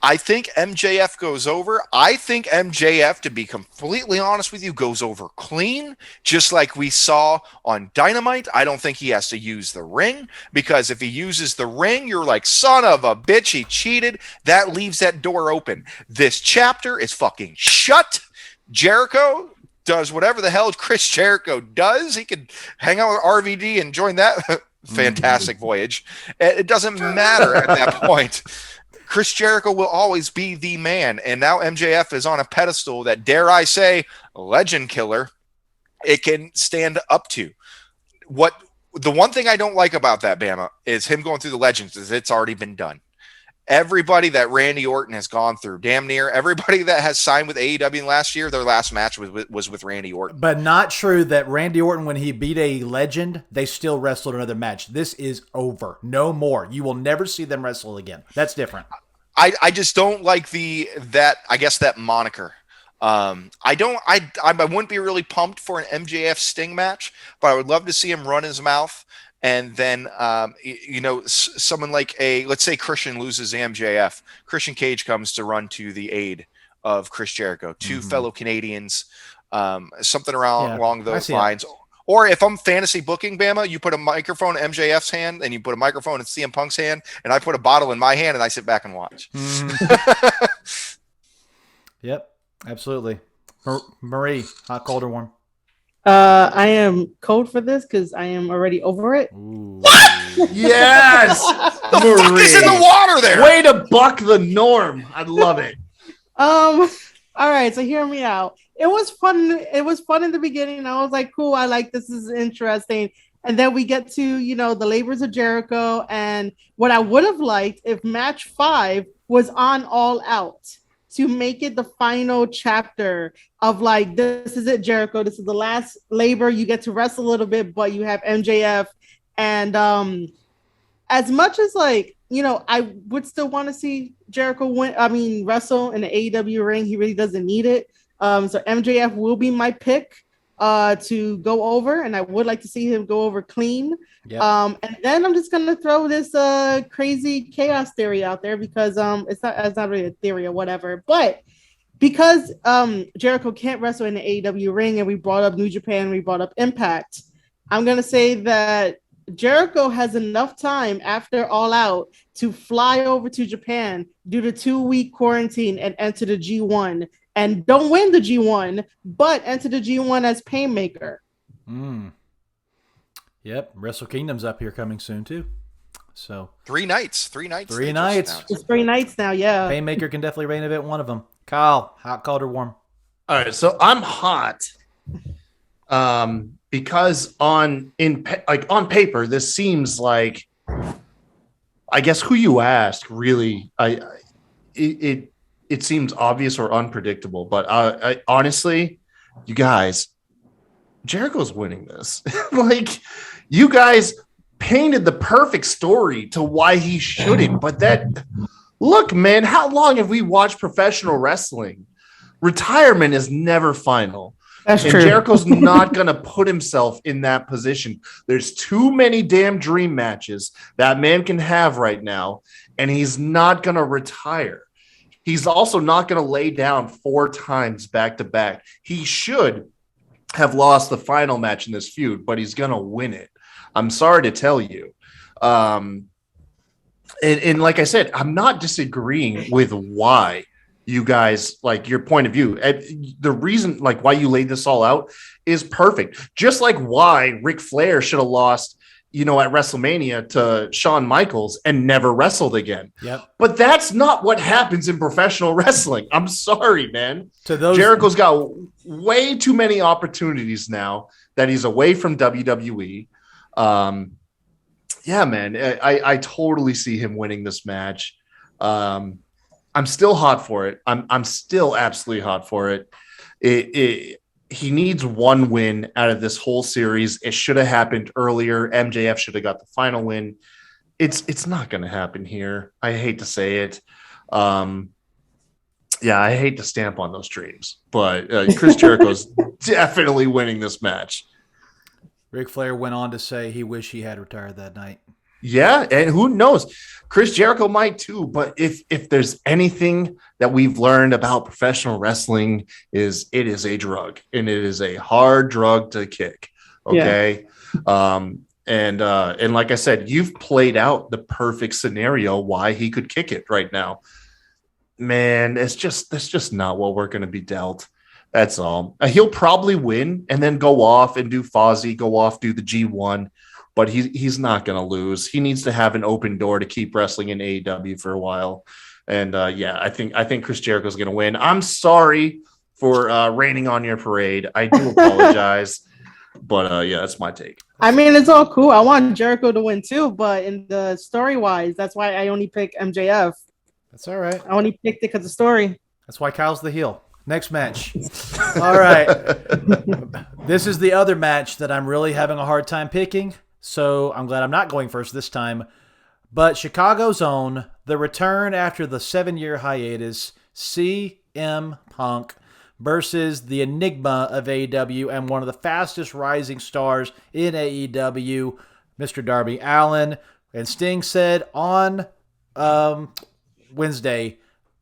I think MJF goes over. I think MJF, to be completely honest with you, goes over clean, just like we saw on Dynamite. I don't think he has to use the ring, because if he uses the ring, you're like, son of a bitch, he cheated. That leaves that door open. This chapter is fucking shut. Jericho does whatever the hell Chris Jericho does. He could hang out with RVD and join that fantastic voyage. It doesn't matter at that point. Chris Jericho will always be the man. And now MJF is on a pedestal that, dare I say, legend killer, it can stand up to. The one thing I don't like about that, Bama, is him going through the legends, is it's already been done. Everybody that Randy Orton has gone through, damn near everybody that has signed with AEW last year, their last match was with Randy Orton. But not true that Randy Orton, when he beat a legend, they still wrestled another match. This is over. No more. You will never see them wrestle again. That's different. I just don't like that moniker. I wouldn't be really pumped for an MJF Sting match, but I would love to see him run his mouth. And then, someone like let's say Christian loses MJF. Christian Cage comes to run to the aid of Chris Jericho. Two fellow Canadians, something along those lines. Or if I'm fantasy booking, Bama, you put a microphone in MJF's hand and you put a microphone in CM Punk's hand, and I put a bottle in my hand and I sit back and watch. Yep, absolutely. Marie, hot, cold, or warm? I am cold for this because I am already over it. What? Yes! The fuck is in the water there? Way to buck the norm. I love it. All right, so hear me out. It was fun. It was fun in the beginning. I was like, cool, I like this. This is interesting. And then we get to, the labors of Jericho. And what I would have liked if match 5 was on All Out, to make it the final chapter of like, this is it, Jericho. This is the last labor. You get to rest a little bit, but you have MJF. And as much as I would still want to see Jericho wrestle in the AEW ring. He really doesn't need it. So MJF will be my pick to go over, and I would like to see him go over clean. Yep. And then I'm just gonna throw this crazy chaos theory out there because it's not really a theory or whatever, but because Jericho can't wrestle in the AEW ring, and we brought up New Japan, we brought up Impact. I'm going to say that Jericho has enough time after All Out to fly over to Japan, do the 2-week quarantine, and enter the G1. And don't win the G1, but enter the G1 as Painmaker. Yep. Wrestle Kingdom's up here coming soon, too. So 3 nights. 3 nights. 3 nights. It's 3 nights now, yeah. Painmaker can definitely reign event one of them. Kyle, hot, cold, or warm? All right, so I'm hot. Because on paper, this seems like, I guess who you ask really, it seems obvious or unpredictable. But I honestly, you guys, Jericho's winning this. Like, you guys painted the perfect story to why he shouldn't. But look, man, how long have we watched professional wrestling? Retirement is never final. That's and true. Jericho's not going to put himself in that position. There's too many damn dream matches that man can have right now, and he's not going to retire. He's also not going to lay down 4 times back to back. He should have lost the final match in this feud, but he's going to win it. I'm sorry to tell you. And like I said, I'm not disagreeing with why you guys, like, your point of view. The reason, like, why you laid this all out is perfect. Just like why Ric Flair should have lost, at WrestleMania to Shawn Michaels and never wrestled again. Yep. But that's not what happens in professional wrestling. I'm sorry, man. Jericho's got way too many opportunities now that he's away from WWE. Yeah, man, I totally see him winning this match. I'm still hot for it. I'm still absolutely hot for it. He needs one win out of this whole series. It should have happened earlier. MJF should have got the final win. It's not going to happen here. I hate to say it. Yeah, I hate to stamp on those dreams, but Chris Jericho's definitely winning this match. Ric Flair went on to say he wished he had retired that night. Yeah, and who knows? Chris Jericho might too, but if there's anything that we've learned about professional wrestling is it is a drug, and it is a hard drug to kick. Okay. Yeah. And like I said, you've played out the perfect scenario why he could kick it right now. Man, that's just not what we're going to be dealt. That's all. He'll probably win and then go off and do Fozzy, go off, do the G1. But he's not going to lose. He needs to have an open door to keep wrestling in AEW for a while. And yeah, I think Chris Jericho is going to win. I'm sorry for raining on your parade. I do apologize. But yeah, that's my take. I mean, it's all cool. I want Jericho to win too, but in the story-wise, that's why I only pick MJF. That's all right. I only picked it because of story. That's why Kyle's the heel. Next match. All right. This is the other match that I'm really having a hard time picking. So I'm glad I'm not going first this time. But Chicago's own, the return after the 7-year hiatus, CM Punk versus the enigma of AEW and one of the fastest rising stars in AEW, Mr. Darby Allin. And Sting said on Wednesday,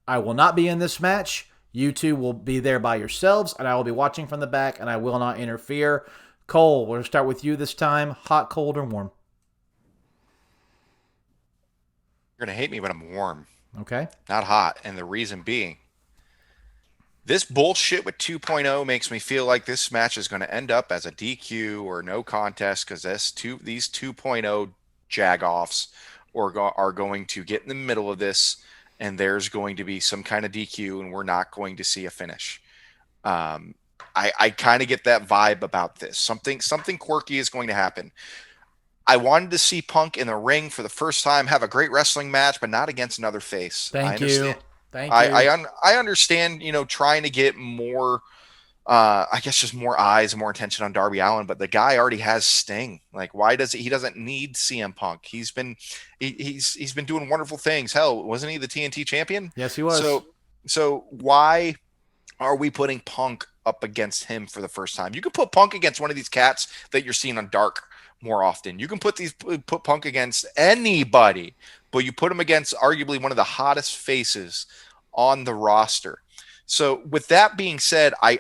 I will not be in this match. You two will be there by yourselves, and I will be watching from the back, and I will not interfere. Cole, we're going to start with you this time. Hot, cold, or warm? You're going to hate me, but I'm warm. Okay. Not hot. And the reason being, this bullshit with 2.0 makes me feel like this match is going to end up as a DQ or no contest because these 2.0 jagoffs are going to get in the middle of this, and there's going to be some kind of DQ, and we're not going to see a finish. I kind of get that vibe about this. Something quirky is going to happen. I wanted to see Punk in the ring for the first time, have a great wrestling match, but not against another face. Thank you. I understand, trying to get more, I guess just more eyes and more attention on Darby Allin, but the guy already has Sting. Like, why he doesn't need CM Punk. He's been doing wonderful things. Hell, wasn't he the TNT champion? Yes, he was. So why are we putting Punk up against him for the first time? You can put Punk against one of these cats that you're seeing on Dark more often. You can put Punk against anybody, but you put him against arguably one of the hottest faces on the roster. So with that being said, I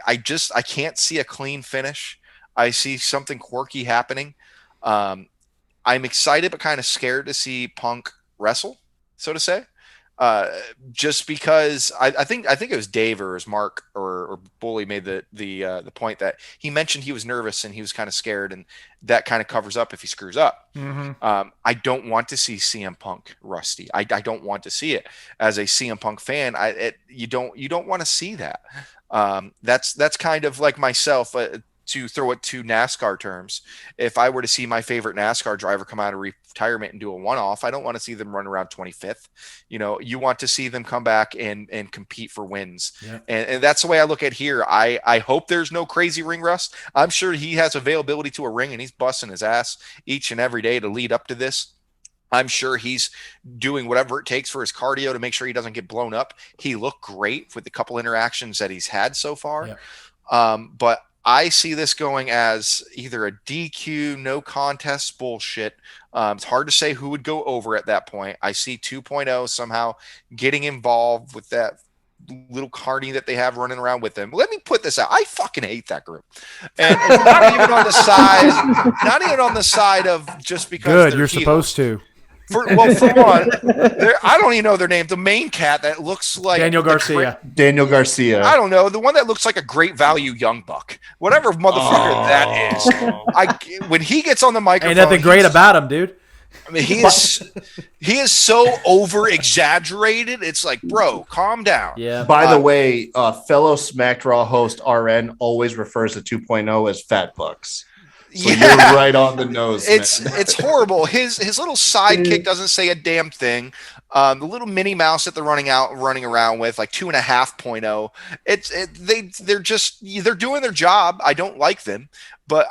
can't see a clean finish. I see something quirky happening. I'm excited but kind of scared to see Punk wrestle, so to say. Just because I think it was Dave or it was Mark or Bully made the point that he mentioned he was nervous and he was kind of scared, and that kind of covers up if he screws up. I don't want to see CM Punk rusty. I don't want to see it as a CM Punk fan. You don't want to see that. That's kind of like myself. To throw it to NASCAR terms, if I were to see my favorite NASCAR driver come out of retirement and do a one-off, I don't want to see them run around 25th. You want to see them come back and compete for wins. Yeah. And that's the way I look at here. I hope there's no crazy ring rust. I'm sure he has availability to a ring and he's busting his ass each and every day to lead up to this. I'm sure he's doing whatever it takes for his cardio to make sure he doesn't get blown up. He looked great with the couple interactions that he's had so far. Yeah. But I see this going as either a DQ, no contest bullshit. It's hard to say who would go over at that point. I see 2.0 somehow getting involved with that little carny that they have running around with them. Let me put this out. I fucking hate that group. And it's not even on the side of just because good, you're supposed to. For one, I don't even know their name. The main cat that looks like Daniel Garcia. I don't know. The one that looks like a great value young buck. Whatever motherfucker that is. When he gets on the microphone, ain't nothing great about him, dude. I mean, he is so over exaggerated. It's like, bro, calm down. Yeah. By the way, fellow Smacked Raw host RN always refers to 2.0 as fat bucks. So you're right on the nose. It's horrible. His little sidekick doesn't say a damn thing. The little Minnie Mouse that they're running around with, like 2.5.0. They're doing their job. I don't like them, but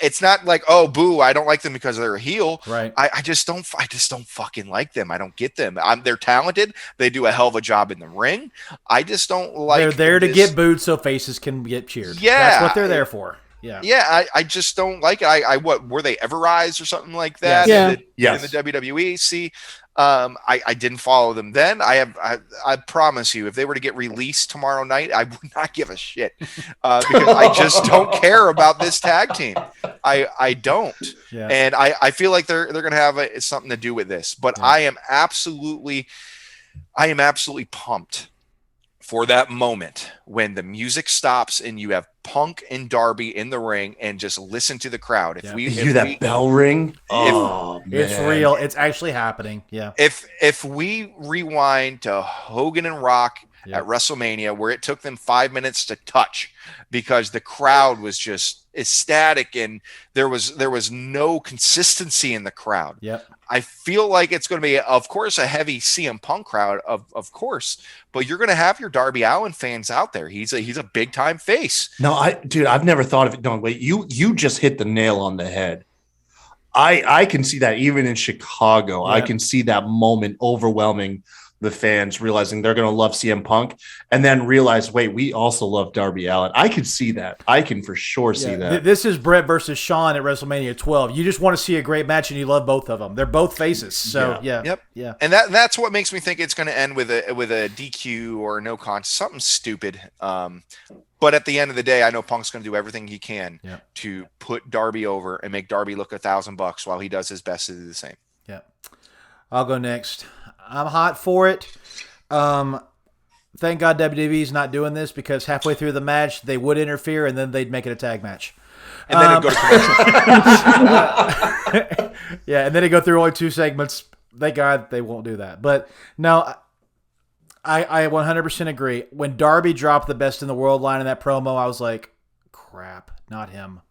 it's not like, oh boo, I don't like them because they're a heel. Right. I just don't fucking like them. I don't get them. They're talented. They do a hell of a job in the ring. I just don't like. They're there to get booed so faces can get cheered. Yeah, that's what they're there for. Yeah, I just don't like it. What were they Everized or something like that? Yeah. In the WWE. See, I didn't follow them then. I promise you, if they were to get released tomorrow night, I would not give a shit because I just don't care about this tag team. I don't, and I feel like they're gonna have something to do with this. But I am absolutely pumped for that moment when the music stops and you have Punk and Darby in the ring and just listen to the crowd. If we hear that bell ring, man. It's real. It's actually happening. Yeah. If we rewind to Hogan and Rock at WrestleMania, where it took them 5 minutes to touch because the crowd was just ecstatic and there was no consistency in the crowd. Yep. I feel like it's going to be, of course, a heavy CM Punk crowd, of course, but you're going to have your Darby Allin fans out there. He's a big time face. No, I've never thought of it. No, wait, you just hit the nail on the head. I can see that even in Chicago. I can see that moment overwhelming the fans, realizing they're going to love CM Punk and then realize, wait, we also love Darby Allin. I can see that. I can for sure see that. This is Britt versus Shawn at WrestleMania 12. You just want to see a great match and you love both of them. They're both faces. So yeah. And that's what makes me think it's going to end with a DQ or no contest, something stupid. But at the end of the day, I know Punk's going to do everything he can to put Darby over and make Darby look $1,000 while he does his best to do the same. Yeah. I'll go next. I'm hot for it. Thank God WWE's not doing this because halfway through the match, they would interfere and then they'd make it a tag match. And then it'd go to commercial. And then it'd go through only 2 segments. Thank God they won't do that. But no, I 100% agree. When Darby dropped the best in the world line in that promo, I was like, crap, not him.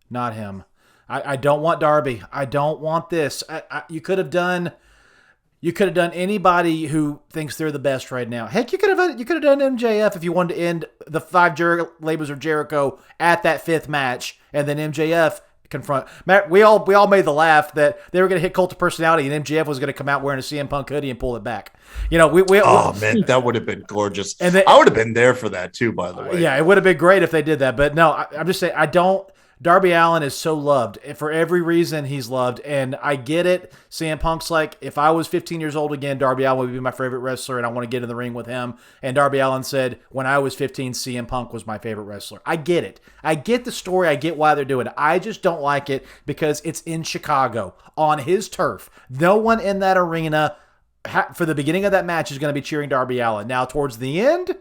Not him. I don't want Darby. I don't want this. You could have done anybody who thinks they're the best right now. Heck, you could have done MJF if you wanted to end the 5 labels of Jericho at that 5th match, and then MJF confront. Matt, we all made the laugh that they were going to hit Cult of Personality, and MJF was going to come out wearing a CM Punk hoodie and pull it back. Man, that would have been gorgeous. And I would have been there for that too, by the way. Yeah, it would have been great if they did that. But no, I'm just saying, Darby Allin is so loved. For every reason, he's loved. And I get it. CM Punk's like, if I was 15 years old again, Darby Allin would be my favorite wrestler, and I want to get in the ring with him. And Darby Allin said, when I was 15, CM Punk was my favorite wrestler. I get it. I get the story. I get why they're doing it. I just don't like it because it's in Chicago, on his turf. No one in that arena for the beginning of that match is going to be cheering Darby Allin. Now, towards the end,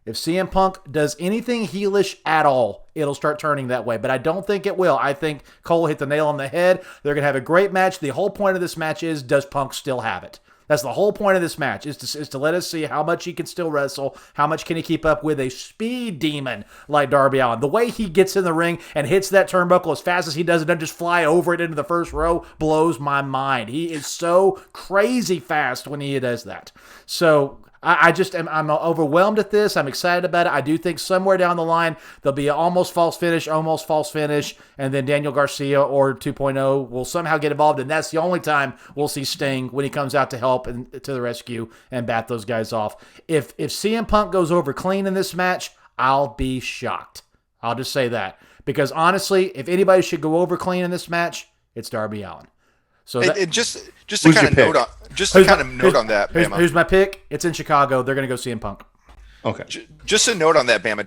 if CM Punk does anything heelish at all, it'll start turning that way. But I don't think it will. I think Cole hit the nail on the head. They're going to have a great match. The whole point of this match is, does Punk still have it? That's the whole point of this match, is to let us see how much he can still wrestle, how much can he keep up with a speed demon like Darby Allin. The way he gets in the ring and hits that turnbuckle as fast as he does it and just fly over it into the first row blows my mind. He is so crazy fast when he does that. So I'm overwhelmed at this. I'm excited about it. I do think somewhere down the line there'll be an almost false finish, and then Daniel Garcia or 2.0 will somehow get involved, and that's the only time we'll see Sting when he comes out to help and to the rescue and bat those guys off. If CM Punk goes over clean in this match, I'll be shocked. I'll just say that. Because honestly, if anybody should go over clean in this match, it's Darby Allin. So just to kind of note on that, Bama. Who's my pick? It's in Chicago. They're going to go CM Punk. Okay. Just a note on that, Bama.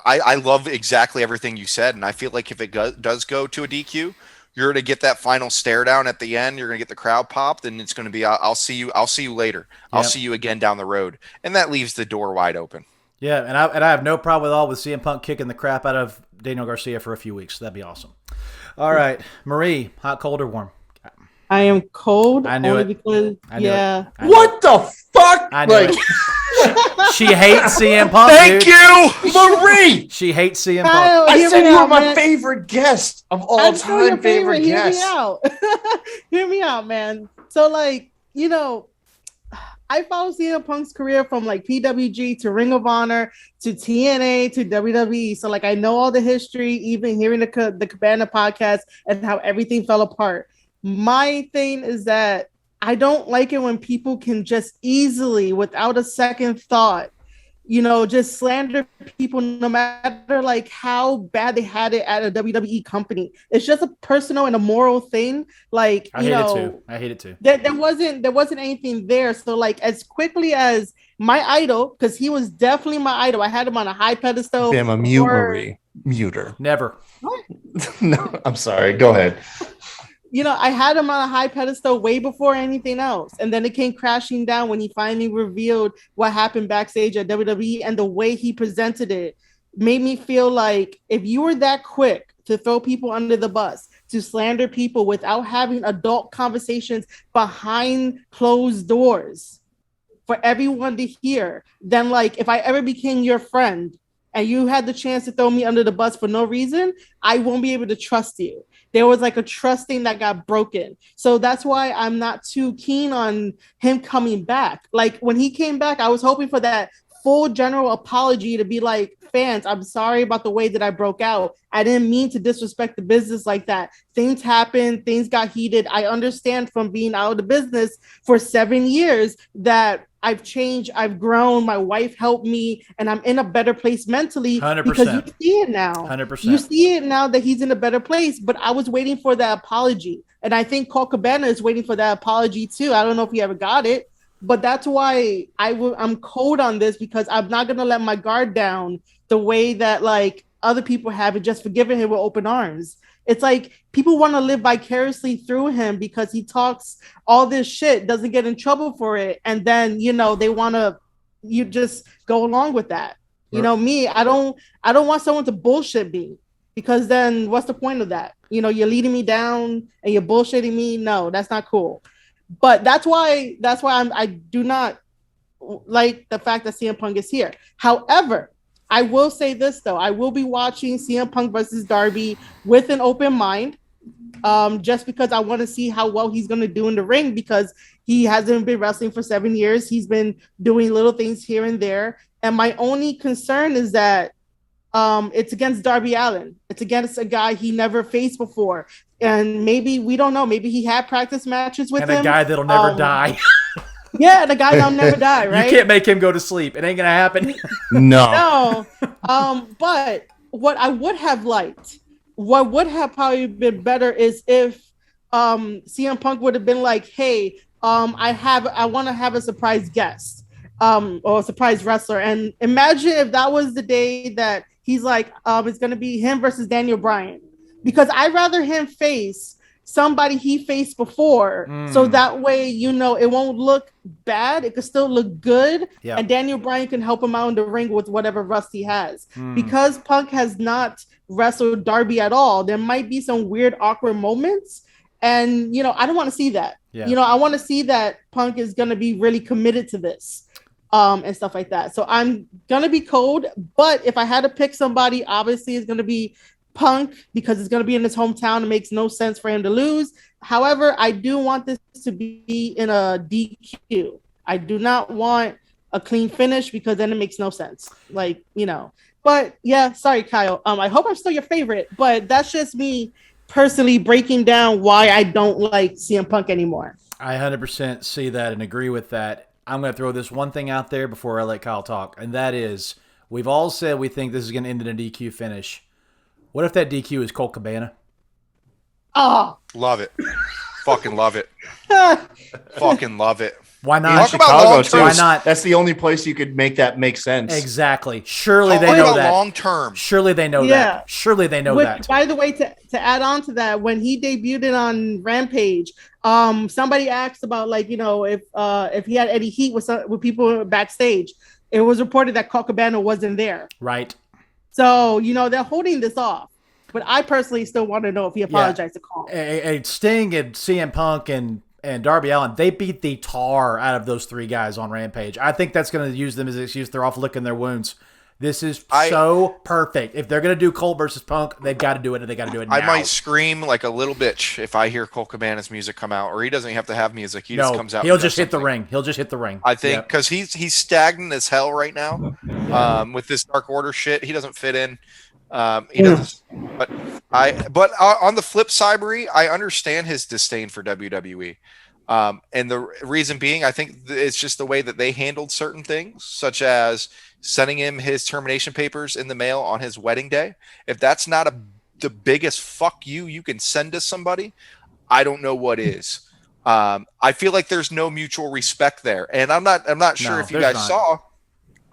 I love exactly everything you said, and I feel like if it does go to a DQ, you're going to get that final stare down at the end. You're going to get the crowd popped, and it's going to be, I'll see you later. I'll see you again down the road, and that leaves the door wide open. Yeah, and I have no problem at all with CM Punk kicking the crap out of Daniel Garcia for a few weeks. That'd be awesome. All right, Marie, hot, cold, or warm? I am cold. I knew it. Because, What the fuck? I knew it. She hates CM Punk. Thank you, Marie. She hates CM Punk. Kyle, I said you were my man. favorite guest of all time. Favorite guest. Hear me out. Hear me out, man. So, like, I follow CM Punk's career from like PWG to Ring of Honor to TNA to WWE. So, like, I know all the history, even hearing the Cabana podcast and how everything fell apart. My thing is that I don't like it when people can just easily, without a second thought, just slander people no matter like how bad they had it at a WWE company. It's just a personal and a moral thing. Like, I hate it too. There wasn't anything there. So like as quickly as my idol, because he was definitely my idol. I had him on a high pedestal. Damn, a mute Marie. Mute her. Never. No, I'm sorry. Go ahead. I had him on a high pedestal way before anything else. And then it came crashing down when he finally revealed what happened backstage at WWE, and the way he presented it made me feel like if you were that quick to throw people under the bus, to slander people without having adult conversations behind closed doors for everyone to hear, then like if I ever became your friend and you had the chance to throw me under the bus for no reason, I won't be able to trust you. There was like a trust thing that got broken. So that's why I'm not too keen on him coming back. Like when he came back, I was hoping for that full general apology to be like, fans, I'm sorry about the way that I broke out. I didn't mean to disrespect the business like that. Things happened. Things got heated. I understand from being out of the business for 7 years that I've changed. I've grown. My wife helped me, and I'm in a better place mentally 100%. Because you see it now. 100%. You see it now that he's in a better place, but I was waiting for that apology. And I think Colt Cabana is waiting for that apology too. I don't know if he ever got it, but that's why I'm cold on this, because I'm not going to let my guard down the way that like other people have it, just forgiving him with open arms. It's like people want to live vicariously through him because he talks all this shit, doesn't get in trouble for it. And then, they want to, you just go along with that. Me, I don't want someone to bullshit me, because then what's the point of that? You're leading me down and you're bullshitting me. No, that's not cool. But that's why I do not like the fact that CM Punk is here. However, I will say this though, I will be watching CM Punk versus Darby with an open mind, just because I want to see how well he's going to do in the ring, because he hasn't been wrestling for 7 years. He's been doing little things here and there. And my only concern is that it's against Darby Allin. It's against a guy he never faced before. And maybe, we don't know, maybe he had practice matches with him. And a guy that'll never die. Yeah, the guy that'll never die, right? You can't make him go to sleep. It ain't going to happen. No. But what I would have liked what would have probably been better is if CM Punk would have been like, hey, I want to have a surprise guest, or a surprise wrestler. And imagine if that was the day that he's like, it's going to be him versus Daniel Bryan, because I'd rather him face somebody he faced before. So that way, it won't look bad. It could still look good. Yeah. And Daniel Bryan can help him out in the ring with whatever rust he has. Because Punk has not wrestled Darby at all, there might be some weird, awkward moments. And, I don't want to see that. Yeah. I want to see that Punk is going to be really committed to this, and stuff like that. So I'm going to be cold. But if I had to pick somebody, obviously it's going to be Punk, because it's going to be in his hometown. It makes no sense for him to lose. However, I do want this to be in a DQ. I do not want a clean finish, because then it makes no sense. But yeah, sorry, Kyle. I hope I'm still your favorite, but that's just me personally breaking down why I don't like CM Punk anymore. I 100% see that and agree with that. I'm going to throw this one thing out there before I let Kyle talk, and that is, we've all said we think this is going to end in a DQ finish. What if that DQ is Colt Cabana? Oh, Love it. Fucking love it. Fucking love it. Why not? In Talk about Chicago, long too. term. Why not? That's the only place you could make that make sense. Exactly. Surely Talk they know about that. long term. Surely they know that. Surely they know that. By the way, to add on to that, when he debuted on Rampage, somebody asked about if he had any heat with people backstage. It was reported that Colt Cabana wasn't there. Right. So they're holding this off. But I personally still want to know if he apologized to Colt. Sting and CM Punk and Darby Allin, they beat the tar out of those three guys on Rampage. I think that's going to use them as an excuse. They're off licking their wounds. This is so perfect. If they're going to do Colt versus Punk, they've got to do it, and they got to do it now. I might scream like a little bitch if I hear Colt Cabana's music come out, or he doesn't have to have music. He just comes out. He'll just hit the ring. He'll just hit the ring. I think because he's stagnant as hell right now with this Dark Order shit. He doesn't fit in. He doesn't. But on the flip side, Marie, I understand his disdain for WWE. And the reason being, I think it's just the way that they handled certain things, such as sending him his termination papers in the mail on his wedding day. If that's not the biggest fuck you can send to somebody, I don't know what is. I feel like there's no mutual respect there. And I'm not sure if you guys saw.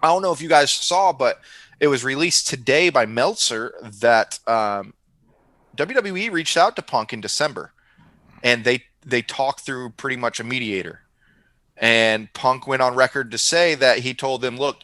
I don't know if you guys saw, but it was released today by Meltzer that WWE reached out to Punk in December, and they talked through pretty much a mediator. And Punk went on record to say that he told them, look,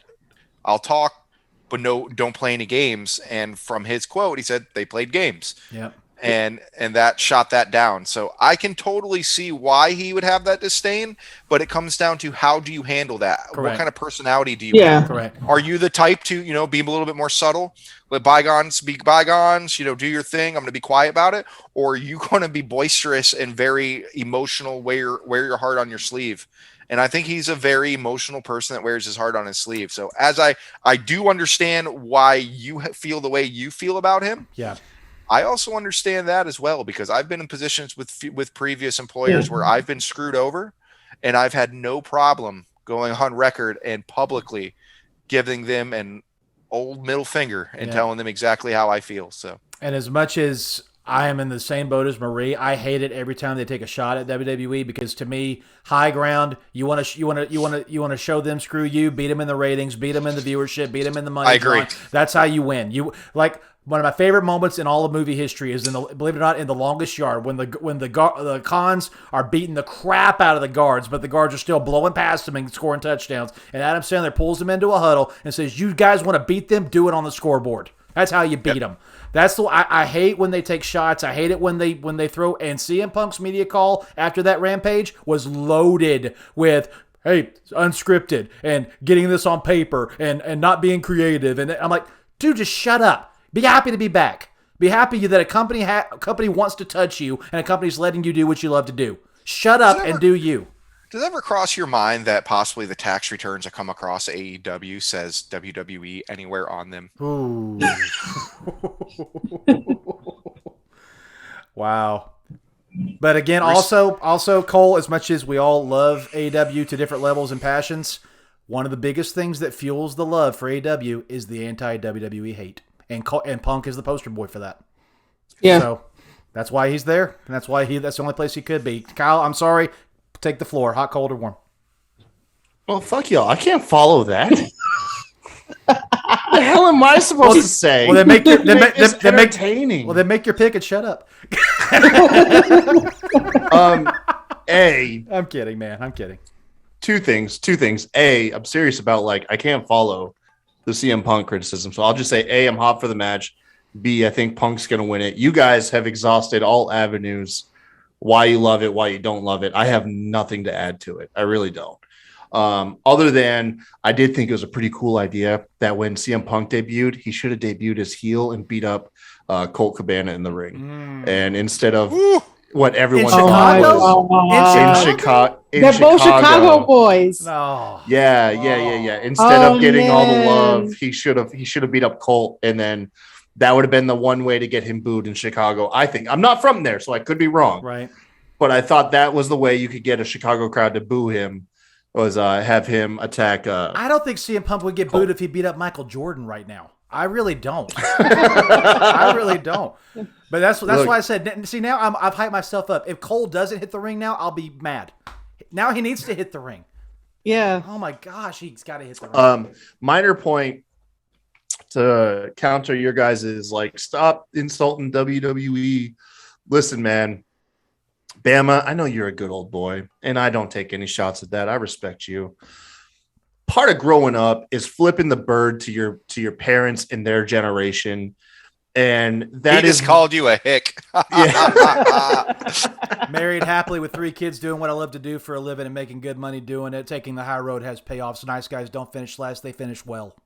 I'll talk, but no, don't play any games. And from his quote, he said they played games. Yeah. And that shot that down. So I can totally see why he would have that disdain, but it comes down to how do you handle that? Correct. What kind of personality do you have? Correct. Are you the type to, be a little bit more subtle, let bygones be bygones, do your thing, I'm going to be quiet about it? Or are you going to be boisterous and very emotional, wear your heart on your sleeve? And I think he's a very emotional person that wears his heart on his sleeve. So as I do understand why you feel the way you feel about him. Yeah. I also understand that as well, because I've been in positions with previous employers where I've been screwed over, and I've had no problem going on record and publicly giving them an old middle finger and telling them exactly how I feel. So, and as much as I am in the same boat as Marie, I hate it every time they take a shot at WWE, because to me, high ground, you want to show them screw you, beat them in the ratings, beat them in the viewership, beat them in the money. I agree. That's how you win. One of my favorite moments in all of movie history is believe it or not, in The Longest Yard, when the cons are beating the crap out of the guards, but the guards are still blowing past them and scoring touchdowns. And Adam Sandler pulls them into a huddle and says, "You guys want to beat them? Do it on the scoreboard. That's how you beat them." That's I hate when they take shots. I hate it when they throw. And CM Punk's media call after that Rampage was loaded with, "Hey, unscripted and getting this on paper and not being creative." And I'm like, dude, just shut up. Be happy to be back. Be happy that a company wants to touch you and a company's letting you do what you love to do. Shut up and do you. Does it ever cross your mind that possibly the tax returns that come across AEW says WWE anywhere on them? Ooh. Wow. But again, also Cole, as much as we all love AEW to different levels and passions, one of the biggest things that fuels the love for AEW is the anti-WWE hate. And Punk is the poster boy for that. Yeah. So that's why he's there, and that's the only place he could be. Kyle, I'm sorry. Take the floor. Hot, cold, or warm? Well, fuck y'all. I can't follow that. The hell am I supposed to say? Well, then make your entertaining. Well, then make your pick and shut up. I'm kidding, man. I'm kidding. Two things. A, I'm serious about, like, I can't follow the CM Punk criticism. So I'll just say, A, I'm hot for the match. B, I think Punk's going to win it. You guys have exhausted all avenues, why you love it, why you don't love it. I have nothing to add to it. I really don't. Other than I did think it was a pretty cool idea that when CM Punk debuted, he should have debuted as heel and beat up Colt Cabana in the ring. And instead of what everyone thought was in Chicago. They're both Chicago boys. No. Yeah. Instead of getting all the love, he should have beat up Colt, and then that would have been the one way to get him booed in Chicago. I think. I'm not from there, so I could be wrong. Right. But I thought that was the way you could get a Chicago crowd to boo him, was have him attack. I don't think CM Punk would get booed if he beat up Michael Jordan right now. I really don't. I really don't. But that's why I said. See, now I've hyped myself up. If Cole doesn't hit the ring now, I'll be mad. Now he needs to hit the ring. Yeah. Oh my gosh, he's got to hit the ring. Minor point to counter your guys is like, stop insulting WWE. Listen, man, Bama, I know you're a good old boy, and I don't take any shots at that. I respect you. Part of growing up is flipping the bird to your parents in their generation, and that is called you a hick. Married happily with 3 kids, doing what I love to do for a living and making good money doing it. Taking the high road has payoffs. Nice guys don't finish last; they finish well.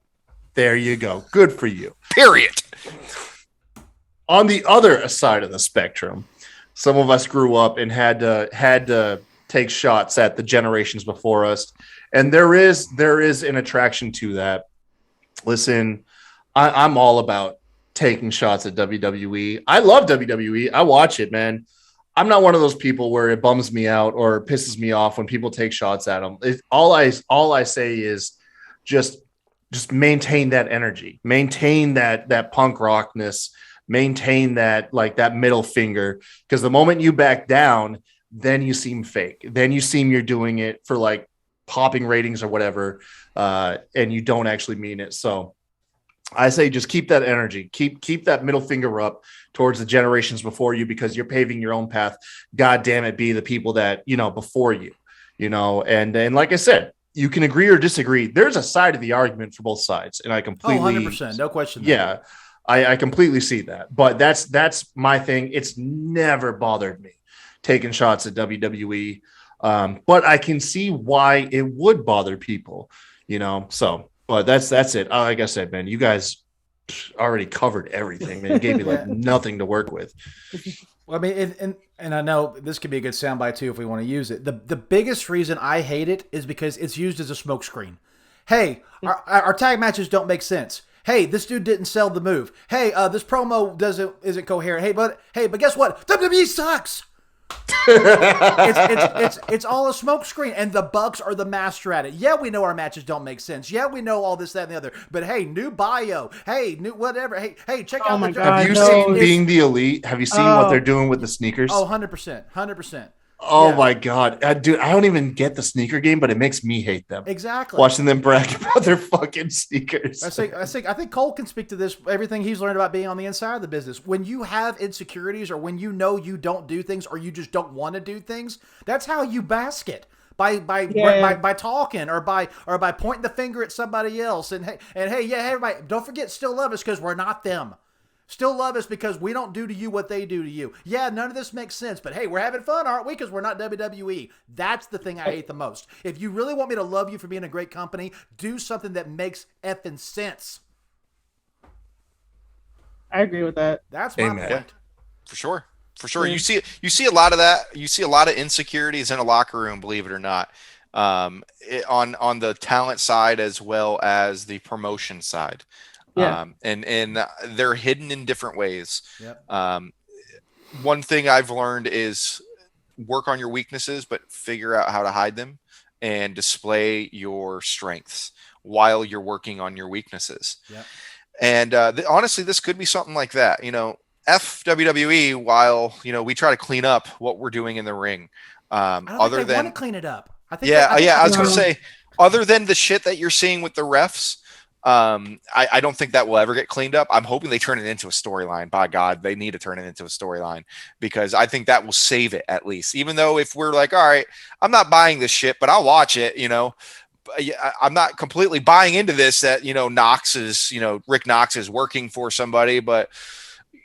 There you go. Good for you. Period. On the other side of the spectrum, some of us grew up and had to take shots at the generations before us. And there is an attraction to that. Listen, I'm all about taking shots at WWE. I love WWE. I watch it, man. I'm not one of those people where it bums me out or pisses me off when people take shots at them. All I say is just maintain that energy, maintain that punk rockness, maintain that, like, that middle finger. Because the moment you back down, then you seem fake. Then you seem you're doing it for, like, popping ratings or whatever, and you don't actually mean it. So I say just keep that energy, keep that middle finger up towards the generations before you, because you're paving your own path. God damn it, be the people that, before you, and like I said, you can agree or disagree. There's a side of the argument for both sides, and I completely 100%, no question. Yeah, I completely see that, but that's my thing. It's never bothered me taking shots at WWE. But I can see why it would bother people, so, but that's it. Like I said, man, you guys already covered everything, man. You gave me like nothing to work with. Well, I mean, and I know this could be a good soundbite too if we want to use it. The biggest reason I hate it is because it's used as a smokescreen. Hey, our tag matches don't make sense. Hey, this dude didn't sell the move. Hey, this promo isn't coherent. Hey, but guess what? WWE sucks. it's all a smoke screen, and the Bucks are the master at it. Yeah, we know our matches don't make sense. Yeah, we know all this, that, and the other. But hey, new bio. Hey, new whatever. Hey, check out the. Have you seen Being the Elite? Have you seen what they're doing with the sneakers? Oh, 100%. Oh, yeah. My God. Dude, I don't even get the sneaker game, but it makes me hate them. Exactly. Watching them brag about their fucking sneakers. I think Cole can speak to this, everything he's learned about being on the inside of the business. When you have insecurities, or when you know you don't do things, or you just don't want to do things, that's how you mask it. By talking, or by pointing the finger at somebody else. And hey, everybody, don't forget, still love us because we're not them. Still love us because we don't do to you what they do to you. Yeah, none of this makes sense, but hey, we're having fun, aren't we? Because we're not WWE. That's the thing I hate the most. If you really want me to love you for being a great company, do something that makes effing sense. I agree with that. That's my point. Yeah, for sure. Yeah. You see a lot of that. You see a lot of insecurities in a locker room, believe it or not, on the talent side as well as the promotion side. Yeah. And they're hidden in different ways. Yep. One thing I've learned is work on your weaknesses, but figure out how to hide them and display your strengths while you're working on your weaknesses. Yep. And honestly, this could be something like that. FWWE, while we try to clean up what we're doing in the ring, I don't think they want to clean it up. I think I was going to say, other than the shit that you're seeing with the refs, I don't think that will ever get cleaned up. I'm hoping they turn it into a storyline. By God, they need to turn it into a storyline, because I think that will save it at least. Even though if we're like, all right, I'm not buying this shit, but I'll watch it, I'm not completely buying into this, that, Rick Knox is working for somebody, but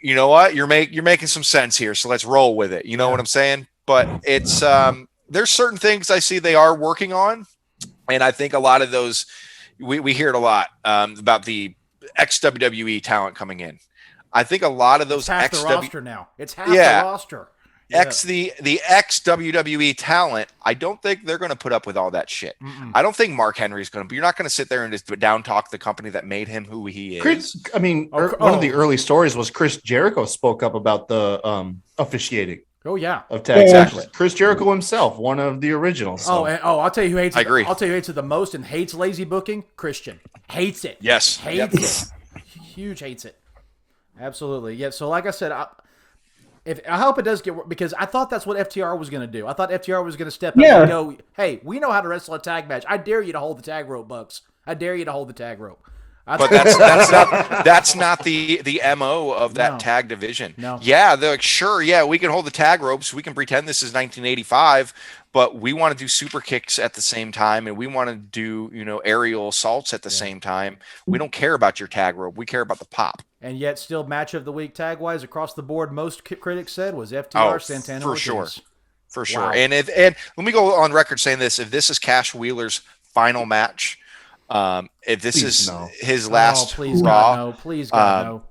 you know what? You're making some sense here. So let's roll with it. You know what I'm saying? But it's, there's certain things I see they are working on. And I think a lot of those, we hear it a lot about the ex-WWE talent coming in. I think a lot of those half the roster now. It's half the roster. The ex-WWE talent, I don't think they're going to put up with all that shit. I don't think Mark Henry's going to, but you're not going to sit there and just down talk the company that made him who he is. One of the early stories was Chris Jericho spoke up about the officiating. Oh yeah, of tag. Exactly. Chris Jericho himself, one of the originals. So. I'll tell you who hates it. I agree. I'll tell you who hates it the most and hates lazy booking. Christian hates it. Yes, hates it. Huge hates it. Absolutely. Yeah. So like I said, I hope it does get, because I thought that's what FTR was going to do. I thought FTR was going to step up and go, hey, we know how to wrestle a tag match. I dare you to hold the tag rope, Bucks. I dare you to hold the tag rope. But that's not the MO of that tag division. No. Yeah, they're like, sure, yeah, we can hold the tag ropes. We can pretend this is 1985, but we want to do super kicks at the same time, and we want to do, aerial assaults at the same time. We don't care about your tag rope. We care about the pop. And yet still match of the week tag-wise across the board, most critics said was FTR, Santana. For sure. For sure. Wow. And let me go on record saying this. If this is Cash Wheeler's final match, if this is his last please Raw, God, no. Please God, no.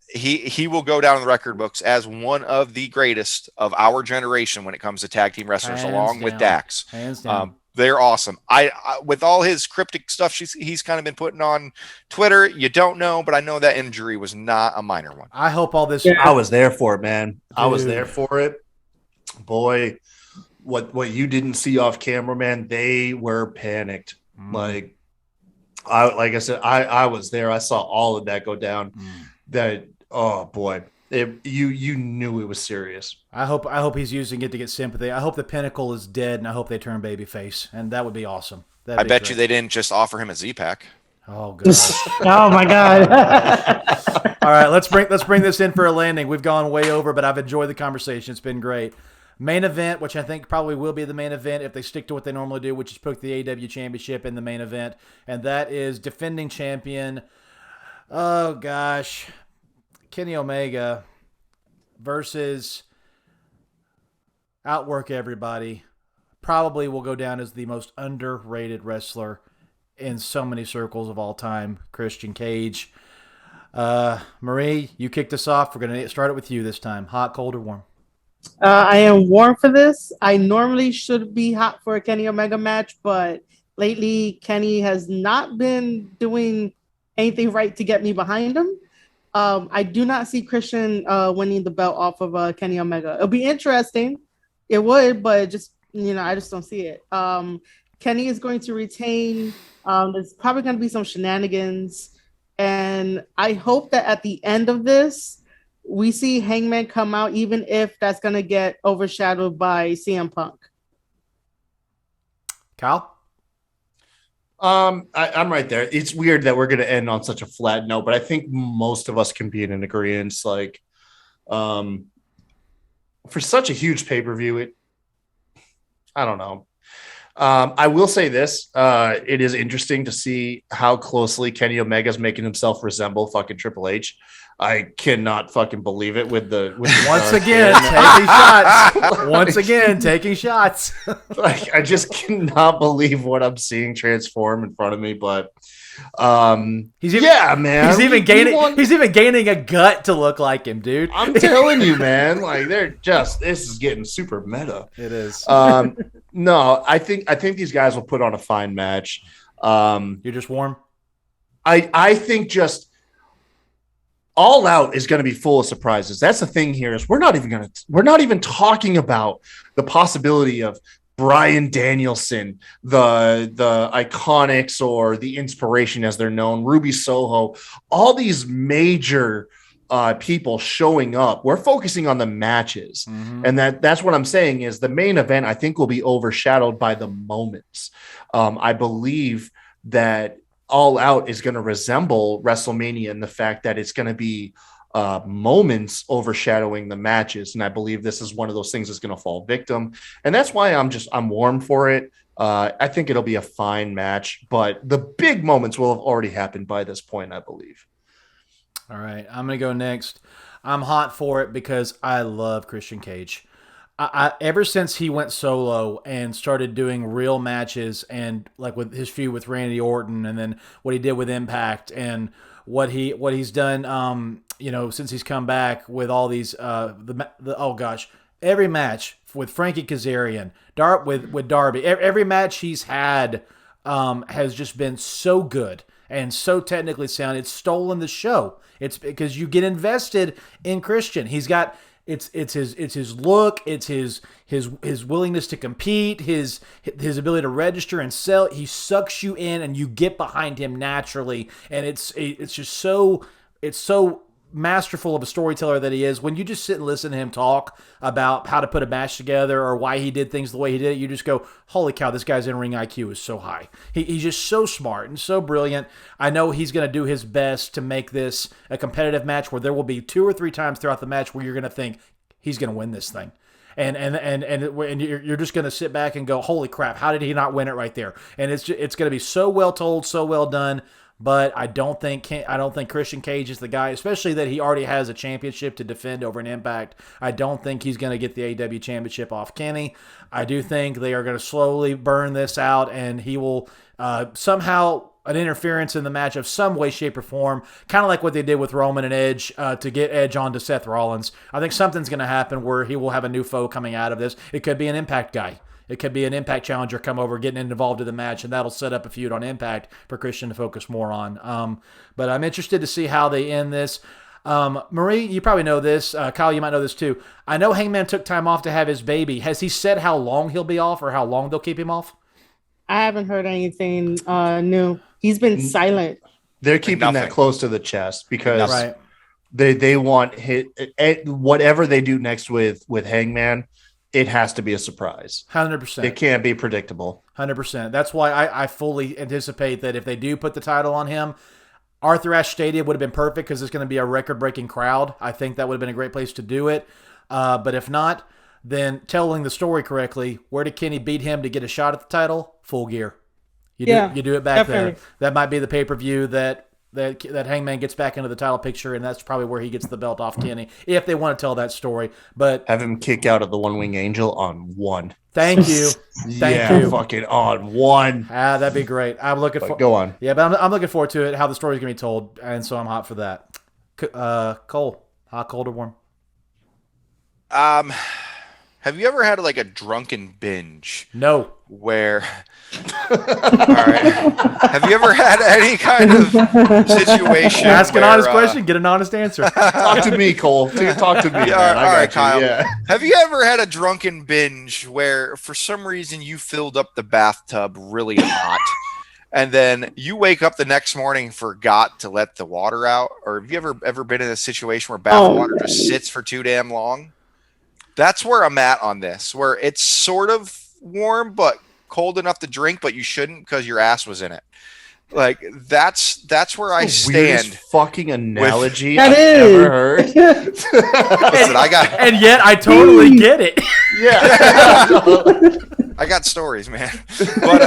He will go down in the record books as one of the greatest of our generation when it comes to tag team wrestlers, along with Dax. Hands down. They're awesome. I with all his cryptic stuff he's kind of been putting on Twitter, you don't know, but I know that injury was not a minor one. I hope all this. I was there for it, man. Dude. I was there for it. Boy, what you didn't see off camera, man, they were panicked. Like I said, I was there. I saw all of that go down. That, oh boy, you knew it was serious. I hope he's using it to get sympathy. I hope the Pinnacle is dead, and I hope they turn babyface, and that would be awesome. I bet you they didn't just offer him a Z-Pack. Oh gosh. Oh my God. All right, let's bring this in for a landing. We've gone way over, but I've enjoyed the conversation. It's been great. Main event, which I think probably will be the main event if they stick to what they normally do, which is put the AEW Championship in the main event, and that is defending champion, oh gosh, Kenny Omega versus Outwork Everybody. Probably will go down as the most underrated wrestler in so many circles of all time, Christian Cage. Marie, you kicked us off. We're going to start it with you this time. Hot, cold, or warm? I am warm for this. I normally should be hot for a Kenny Omega match, but lately Kenny has not been doing anything right to get me behind him. I do not see Christian winning the belt off of Kenny Omega. It'll be interesting. It would, but just, I just don't see it. Kenny is going to retain. There's probably going to be some shenanigans. And I hope that at the end of this, we see Hangman come out, even if that's going to get overshadowed by CM Punk. Kyle? I'm right there. It's weird that we're going to end on such a flat note, but I think most of us can be in agreement. Like, for such a huge pay-per-view, I don't know. I will say this. It is interesting to see how closely Kenny Omega is making himself resemble fucking Triple H. I cannot fucking believe it with the once again taking shots. Once again taking shots. Like, I just cannot believe what I'm seeing transform in front of me. But man, he's even gaining a gut to look like him, dude. I'm telling you, man. Like, this is getting super meta. It is. No, I think these guys will put on a fine match. You're just warm. I think just All Out is going to be full of surprises. That's the thing here is we're not even talking about the possibility of Bryan Danielson, the Iconics, or the Inspiration as they're known, Ruby Soho, all these major people showing up. We're focusing on the matches. And that's what I'm saying is the main event, I think, will be overshadowed by the moments. I believe that All Out is going to resemble WrestleMania in the fact that it's going to be moments overshadowing the matches. And I believe this is one of those things that's going to fall victim. And that's why I'm warm for it. I think it'll be a fine match, but the big moments will have already happened by this point, I believe. All right, I'm going to go next. I'm hot for it because I love Christian Cage. Ever since he went solo and started doing real matches, and like with his feud with Randy Orton, and then what he did with Impact, and what he's done, since he's come back with all these every match with Frankie Kazarian, with Darby, every match he's had has just been so good and so technically sound. It's stolen the show. It's because you get invested in Christian. He's got it's his look, it's his willingness to compete, his ability to register and sell. He sucks you in, and you get behind him naturally. And it's just so masterful of a storyteller that he is. When you just sit and listen to him talk about how to put a match together or why he did things the way he did it, you just go, holy cow, this guy's in-ring IQ is so high. He's just so smart and so brilliant. I know he's going to do his best to make this a competitive match where there will be 2 or 3 times throughout the match where you're going to think he's going to win this thing. And you're just going to sit back and go, holy crap, how did he not win it right there? And it's going to be so well told, so well done. But I don't think Christian Cage is the guy, especially that he already has a championship to defend over an Impact. I don't think he's going to get the AEW championship off Kenny. I do think they are going to slowly burn this out, and he will somehow an interference in the match of some way, shape, or form, kind of like what they did with Roman and Edge to get Edge onto Seth Rollins. I think something's going to happen where he will have a new foe coming out of this. It could be an Impact guy. It could be an Impact challenger come over, getting involved in the match, and that'll set up a feud on Impact for Christian to focus more on. But I'm interested to see how they end this. Marie, you probably know this. Kyle, you might know this too. I know Hangman took time off to have his baby. Has he said how long he'll be off or how long they'll keep him off? I haven't heard anything new. He's been silent. They're keeping that close to the chest because they want whatever they do next with Hangman. It has to be a surprise. 100%. It can't be predictable. 100%. That's why I fully anticipate that if they do put the title on him, Arthur Ashe Stadium would have been perfect because it's going to be a record-breaking crowd. I think that would have been a great place to do it. But if not, then telling the story correctly, where did Kenny beat him to get a shot at the title? Full Gear. You do it back definitely. There. That might be the pay-per-view that Hangman gets back into the title picture, and that's probably where he gets the belt off Kenny, if they want to tell that story. But have him kick out of the One Wing Angel on 1. Thank you. Thank you. Fucking on 1. That'd be great. I'm looking for. Go on. Yeah, but I'm looking forward to it. How the story's gonna be told, and so I'm hot for that. Cole, hot, cold, or warm? Have you ever had like a drunken binge? No. Where? All right. Have you ever had any kind of situation? Ask an honest question, get an honest answer. Talk to me, Cole. Talk to me. All right, Kyle. Yeah. Have you ever had a drunken binge where, for some reason, you filled up the bathtub really hot, and then you wake up the next morning and forgot to let the water out? Or have you ever been in a situation where bath water just sits for too damn long? That's where I'm at on this, where it's sort of warm but cold enough to drink, but you shouldn't because your ass was in it. Like that's where I stand. Fucking analogy I've ever heard. Listen, and yet I totally get it. Yeah, I got stories, man. But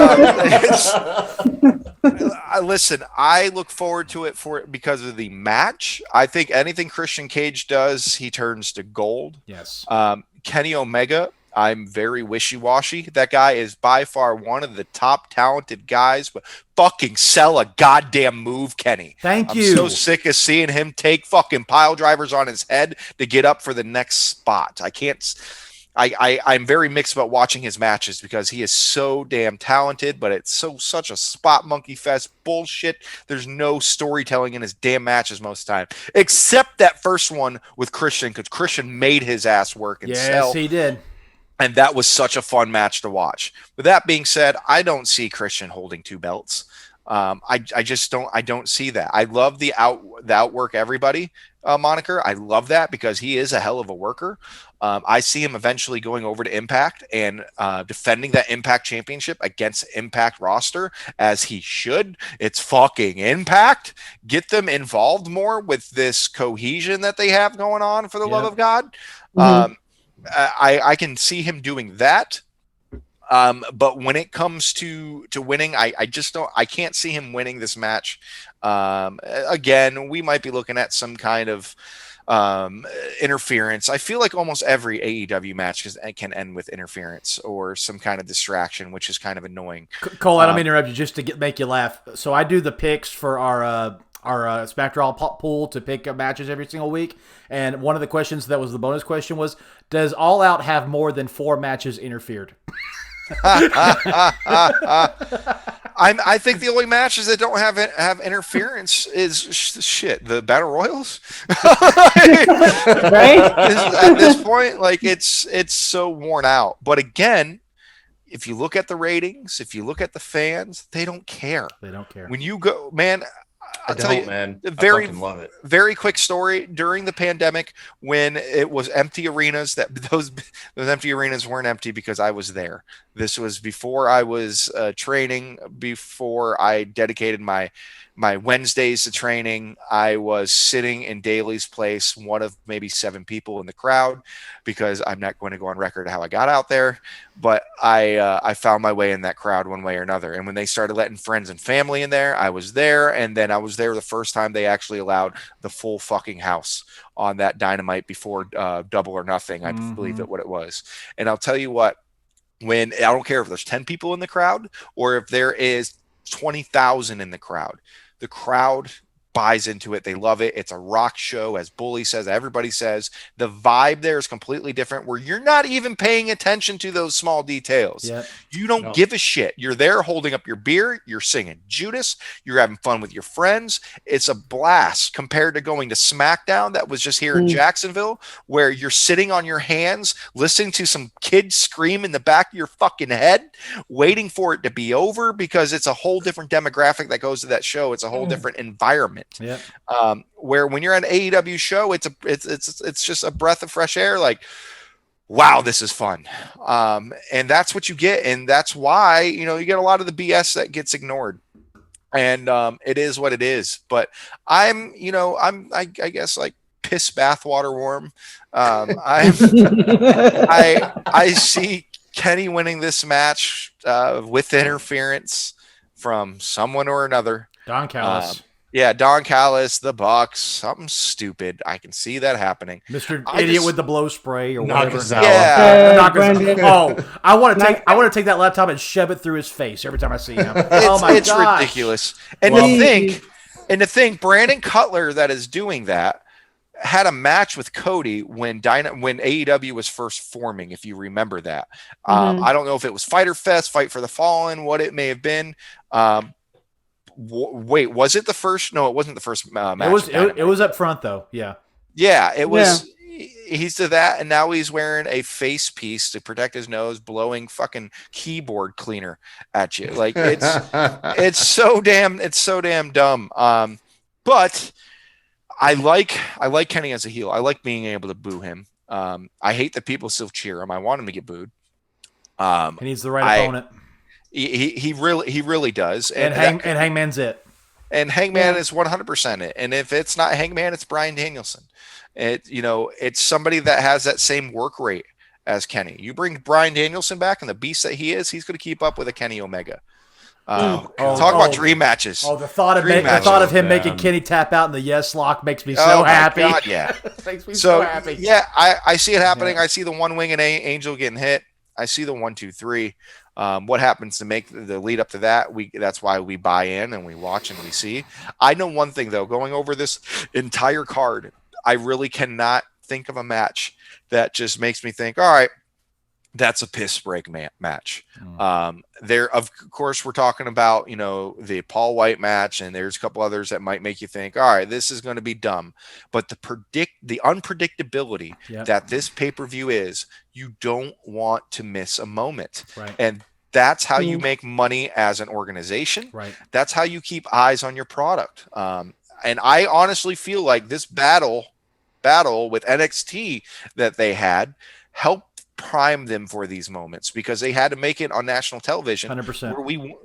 listen, I look forward to it because of the match. I think anything Christian Cage does, he turns to gold. Yes. Kenny Omega, I'm very wishy-washy. That guy is by far one of the top talented guys, but fucking sell a goddamn move, Kenny. Thank you. I'm so sick of seeing him take fucking pile drivers on his head to get up for the next spot. I'm very mixed about watching his matches because he is so damn talented, but it's such a spot monkey fest bullshit. There's no storytelling in his damn matches most of the time, except that first one with Christian, because Christian made his ass work and sell. Yes, he did. And that was such a fun match to watch. With that being said, I don't see Christian holding 2 belts. I just don't see that. I love the outwork everybody moniker. I love that because he is a hell of a worker. I see him eventually going over to Impact and defending that Impact championship against Impact roster as he should. It's fucking Impact. Get them involved more with this cohesion that they have going on, for the love of God. I can see him doing that. But when it comes to winning, I just don't. I can't see him winning this match. Again, we might be looking at some kind of interference. I feel like almost every AEW match can end with interference or some kind of distraction, which is kind of annoying. Cole, I don't mean to interrupt you, just to make you laugh. So I do the picks for our SmackDown pool to pick up matches every single week, and one of the questions that was the bonus question was, does All Out have more than 4 matches interfered? I think the only matches that don't have interference is the Battle Royals. Right? At this point, like it's so worn out. But again, if you look at the ratings, if you look at the fans, they don't care. They don't care. When you go, man. I'll tell you, man. Very, I fucking love it. Very quick story. During the pandemic, when it was empty arenas, that those empty arenas weren't empty because I was there. This was before I was training, before I dedicated my Wednesdays to training. I was sitting in Daly's place, one of maybe 7 people in the crowd, because I'm not going to go on record how I got out there, but I found my way in that crowd one way or another. And when they started letting friends and family in there, I was there. And then I was there the first time they actually allowed the full fucking house on that Dynamite before Double or Nothing, I believe that what it was. And I'll tell you what, when I don't care if there's 10 people in the crowd or if there is 20,000 in the crowd buys into it. They love it. It's a rock show, as Bully says, everybody says. The vibe there is completely different, where you're not even paying attention to those small details. Yep. You don't give a shit. You're there holding up your beer. You're singing Judas. You're having fun with your friends. It's a blast compared to going to SmackDown that was just here in Jacksonville, where you're sitting on your hands, listening to some kid scream in the back of your fucking head, waiting for it to be over, because it's a whole different demographic that goes to that show. It's a whole different environment. Yeah. Where when you're at an AEW show, it's just a breath of fresh air. Like, wow, this is fun. And that's what you get. And that's why, you get a lot of the BS that gets ignored. And it is what it is. But I guess like piss bathwater warm. I see Kenny winning this match with interference from someone or another. Don Callis. Yeah, Don Callis, the Bucks, something stupid. I can see that happening. Mr. Idiot with the blow spray or whatever. Nakazawa. Yeah. I want to take that laptop and shove it through his face every time I see him. It's ridiculous. And to think, Brandon Cutler that is doing that had a match with Cody when AEW was first forming, if you remember that. I don't know if it was Fyter Fest, Fight for the Fallen, what it may have been. Wait, was it the first? No, it wasn't the first match. It was up front though. Yeah, it was. Yeah. He's to that, and now he's wearing a face piece to protect his nose, blowing fucking keyboard cleaner at you. Like it's so damn dumb. But I like Kenny as a heel. I like being able to boo him. I hate that people still cheer him. I want him to get booed. He needs the right opponent. He really does. And Hangman's it. And Hangman is 100% it. And if it's not Hangman, it's Bryan Danielson. It's somebody that has that same work rate as Kenny. You bring Bryan Danielson back, and the beast that he is, he's going to keep up with a Kenny Omega. Talk about dream matches. Oh, the thought of him making Kenny tap out in the yes lock makes me so happy. God, yeah. Makes me so happy. Yeah, I see it happening. Yeah. I see the one wing and Angel getting hit. I see the 1, 2, 3. What happens to make the lead up to that? That's why we buy in and we watch and we see. I know one thing though, going over this entire card, I really cannot think of a match that just makes me think, all right, that's a piss break match. There, of course, we're talking about, the Paul Wight match, and there's a couple others that might make you think, all right, this is going to be dumb. But the unpredictability that this pay-per-view is, you don't want to miss a moment. Right. And That's how you make money as an organization. Right. That's how you keep eyes on your product. And I honestly feel like this battle with NXT that they had helped prime them for these moments, because they had to make it on national television 100%.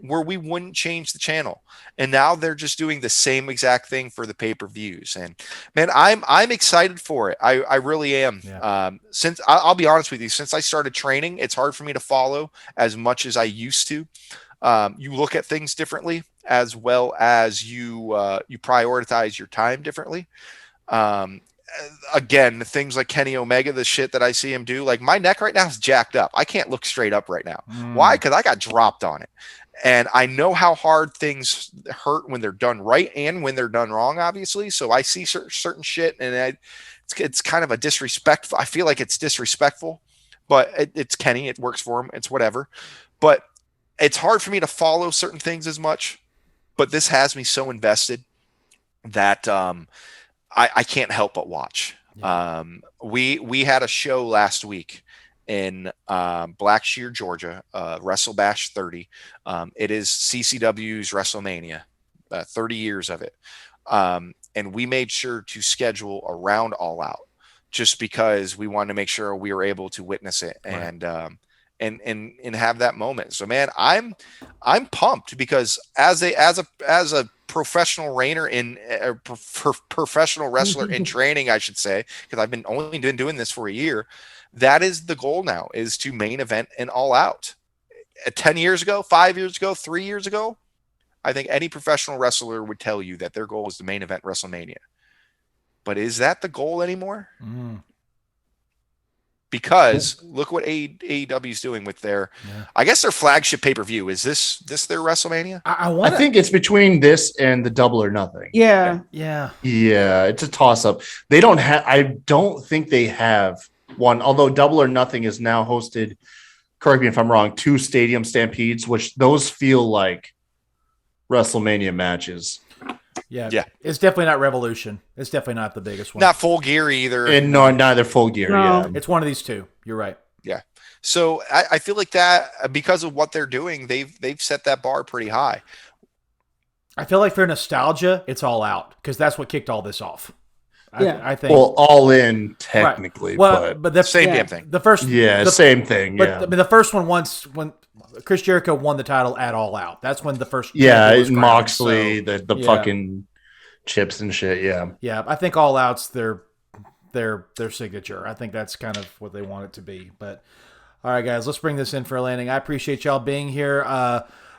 where we wouldn't change the channel. And now they're just doing the same exact thing for the pay-per-views. And man, I'm excited for it. I really am. Yeah. Since I'll be honest with you, since I started training, it's hard for me to follow as much as I used to. You look at things differently, as well as you prioritize your time differently. Again, things like Kenny Omega, the shit that I see him do, like my neck right now is jacked up. I can't look straight up right now. Why? Because I got dropped on it. And I know how hard things hurt when they're done right and when they're done wrong, obviously. So I see certain shit, and it's kind of a disrespectful. I feel like it's disrespectful, but it's Kenny. It works for him. It's whatever. But it's hard for me to follow certain things as much. But this has me so invested that I can't help but watch. Yeah. We had a show last week in Blackshear, Georgia, WrestleBash 30. It is CCW's WrestleMania, 30 years of it. And we made sure to schedule around All Out, just because we wanted to make sure we were able to witness it and have that moment. So man, I'm pumped, because as a professional professional wrestler in training, I should say, because I've only been doing this for a year. That is the goal now, is to main event and All Out. 10 years ago, 5 years ago, 3 years ago, I think any professional wrestler would tell you that their goal is to main event WrestleMania. But is that the goal anymore? Because look what AEW is doing with their, I guess their flagship pay-per-view. Is this their WrestleMania? I think it's between this and the Double or Nothing. Yeah. It's a toss-up. They don't have. I don't think they have one. Although Double or Nothing is now hosted. Correct me if I'm wrong. 2 Stadium Stampedes, which those feel like WrestleMania matches. Yeah. It's definitely not Revolution. It's definitely not the biggest one. Not Full Gear either. And no, neither Full Gear. No. Yeah, it's one of these two. You're right. Yeah. So I feel like that, because of what they're doing, they've set that bar pretty high. I feel like for nostalgia, it's All Out, because that's what kicked all this off. I think. Well, All In technically, right. Well, but the same damn thing. The first, same thing. But the first one, when Chris Jericho won the title at All Out, that's when the first. Moxley, so, the fucking chips and shit. Yeah. I think All Out's their signature. I think that's kind of what they want it to be. But all right, guys, let's bring this in for a landing. I appreciate y'all being here.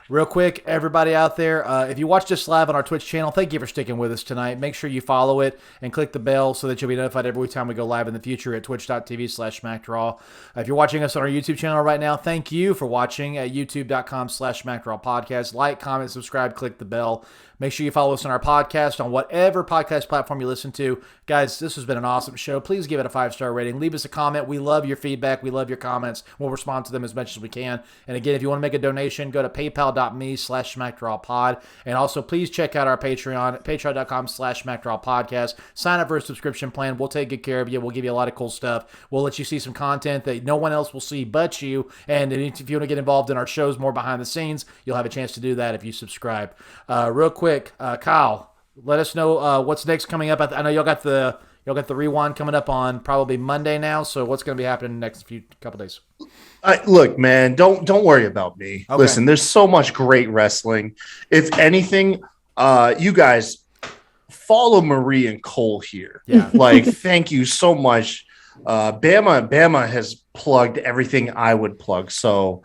Real quick, everybody out there, if you watch this live on our Twitch channel, thank you for sticking with us tonight. Make sure you follow it and click the bell so that you'll be notified every time we go live in the future at twitch.tv/SmackDraw. If you're watching us on our YouTube channel right now, thank you for watching at youtube.com/SmackDraw Podcast. Like, comment, subscribe, click the bell. Make sure you follow us on our podcast on whatever podcast platform you listen to. Guys, this has been an awesome show. Please give it a 5-star rating. Leave us a comment. We love your feedback. We love your comments. We'll respond to them as much as we can. And again, if you want to make a donation, go to paypal.me/SmackDrawPod. And also, please check out our Patreon, patreon.com/SmackDrawPodcast. Sign up for a subscription plan. We'll take good care of you. We'll give you a lot of cool stuff. We'll let you see some content that no one else will see but you. And if you want to get involved in our shows more behind the scenes, you'll have a chance to do that if you subscribe. Real quick, Kyle, let us know what's next coming up. I know y'all got the rewind coming up on probably Monday now. So what's going to be happening in the next couple days? Look, man, don't worry about me. Okay. Listen, there's so much great wrestling. If anything, you guys follow Marie and Cole here. Yeah, thank you so much. Bama has plugged everything I would plug. So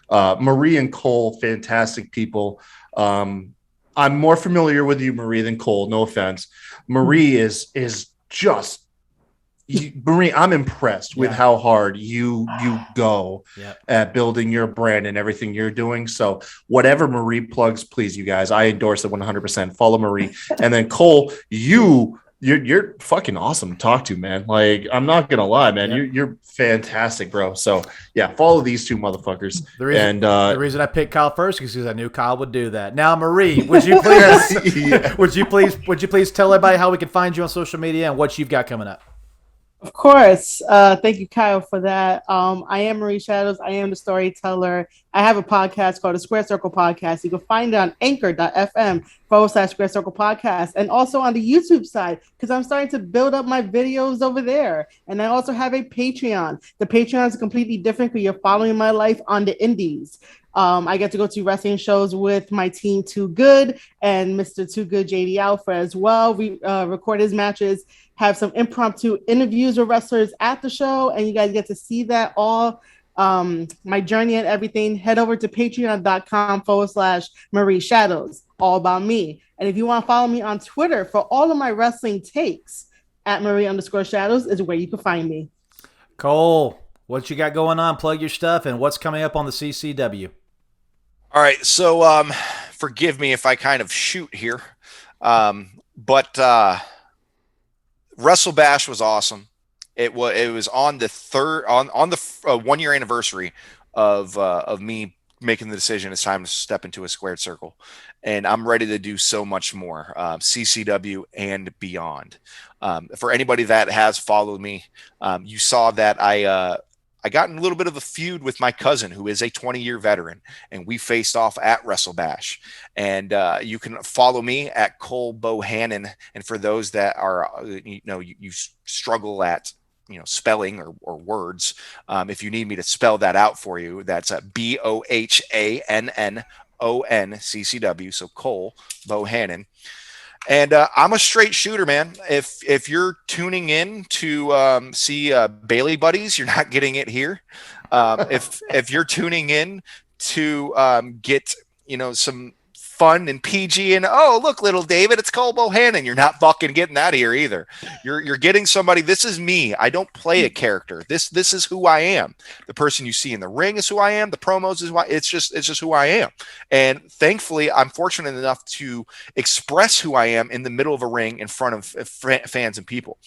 Marie and Cole, fantastic people. I'm more familiar with you, Marie, than Cole. No offense. Marie is just Marie. I'm impressed with how hard you go at building your brand and everything you're doing. So whatever Marie plugs, please, you guys, I endorse it 100%. Follow Marie, and then Cole, you're fucking awesome to talk to, man. I'm not gonna lie, man. You're fantastic, bro. So yeah, follow these two motherfuckers. The reason I picked Kyle first is because I knew Kyle would do that. Now, Marie, would you please would you please tell everybody how we can find you on social media and what you've got coming up? Of course. Thank you, Kyle, for that. I am Marie Shadows. I am the storyteller. I have a podcast called the Square Circle Podcast. You can find it on anchor.fm/Square Circle Podcast and also on the YouTube side because I'm starting to build up my videos over there. And I also have a Patreon. The Patreon is completely different because you're following my life on the indies. I get to go to wrestling shows with my team Too Good and Mr. Too Good JD Alpha as well. We record his matches, have some impromptu interviews with wrestlers at the show, and you guys get to see that all. My journey and everything. Head over to patreon.com/Marie Shadows, all about me. And if you want to follow me on Twitter for all of my wrestling takes, at Marie_Shadows is where you can find me. Cole, what you got going on? Plug your stuff and what's coming up on the CCW. All right, so forgive me if I kind of shoot here, but Wrestle Bash was awesome. It was on the on the 1 year anniversary of me making the decision it's time to step into a squared circle, and I'm ready to do so much more, CCW and beyond. For anybody that has followed me, you saw that I got in a little bit of a feud with my cousin, who is a 20-year veteran, and we faced off at Wrestle Bash. And you can follow me at Cole Bohannon. And for those that are, you struggle at, spelling or words, if you need me to spell that out for you, that's BOHANNONCCW. So Cole Bohannon. And I'm a straight shooter, man. If you're tuning in to see Bailey Buddies, you're not getting it here. If you're tuning in to get some fun and PG and oh look, little David, it's Cole Bohannon, you're not fucking getting that here either. You're getting somebody. This is me. I don't play a character. This is who I am. The person you see in the ring is who I am. The promos is why it's just who I am. And thankfully, I'm fortunate enough to express who I am in the middle of a ring in front of fans and people.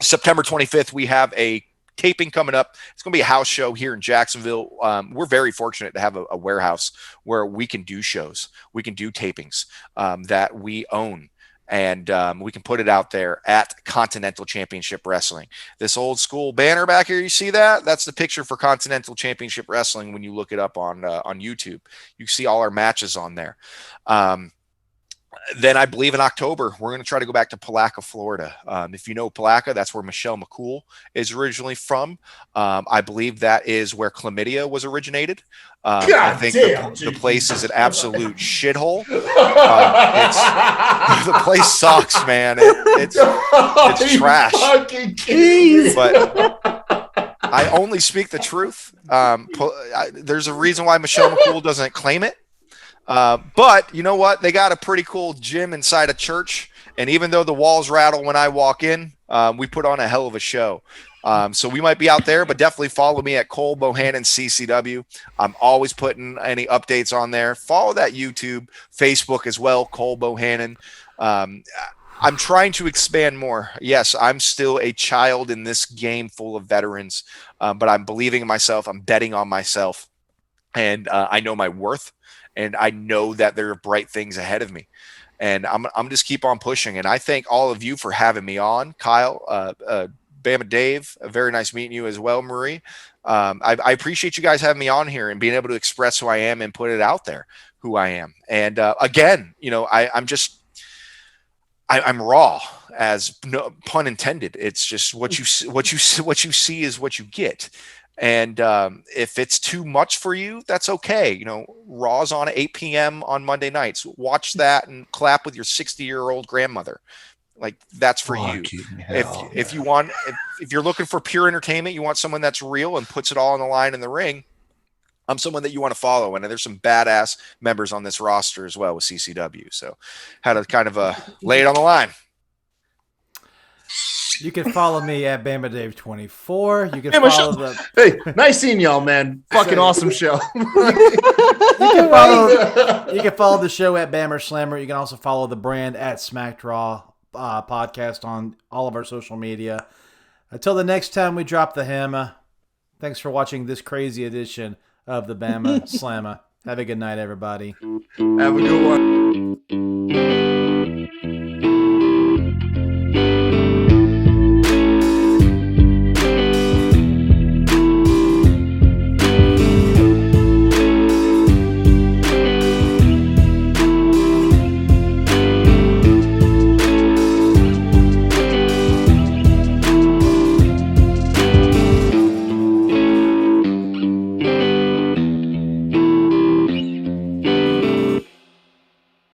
September 25th, we have a taping coming up. It's going to be a house show here in Jacksonville. We're very fortunate to have a warehouse where we can do shows. We can do tapings that we own. And we can put it out there at Continental Championship Wrestling. This old school banner back here, you see that? That's the picture for Continental Championship Wrestling. When you look it up on YouTube, you see all our matches on there. Then I believe in October, we're going to try to go back to Palaca, Florida. If you know Palaca, that's where Michelle McCool is originally from. I believe that is where chlamydia was originated. I think the place is an absolute shithole. The place sucks, man. It's trash. But I only speak the truth. There's a reason why Michelle McCool doesn't claim it. But you know what? They got a pretty cool gym inside a church. And even though the walls rattle when I walk in, we put on a hell of a show. So we might be out there, but definitely follow me at Cole Bohannon CCW. I'm always putting any updates on there. Follow that YouTube, Facebook as well, Cole Bohannon. I'm trying to expand more. Yes, I'm still a child in this game full of veterans, but I'm believing in myself. I'm betting on myself. And I know my worth. And I know that there are bright things ahead of me, and I'm just keep on pushing. And I thank all of you for having me on, Kyle, BamaDave. Very nice meeting you as well, Marie. I appreciate you guys having me on here and being able to express who I am and put it out there, who I am. And again, I'm raw, as no pun intended. It's just what you see is what you get. And if it's too much for you, that's okay. Raw's on at 8 p.m. on Monday nights. Watch that and clap with your 60-year-old grandmother. Like, that's for you. If you want, if you're looking for pure entertainment, you want someone that's real and puts it all on the line in the ring, I'm someone that you want to follow. And there's some badass members on this roster as well with CCW. So had to kind of lay it on the line. You can follow me at BamaDave24. You can follow Hey, nice seeing y'all, man. Fucking awesome show. You can follow the show at Bammer Slammer. You can also follow the brand at SmackDraw Podcast on all of our social media. Until the next time we drop the hammer, thanks for watching this crazy edition of the Bama Slammer. Have a good night, everybody. Have a good one.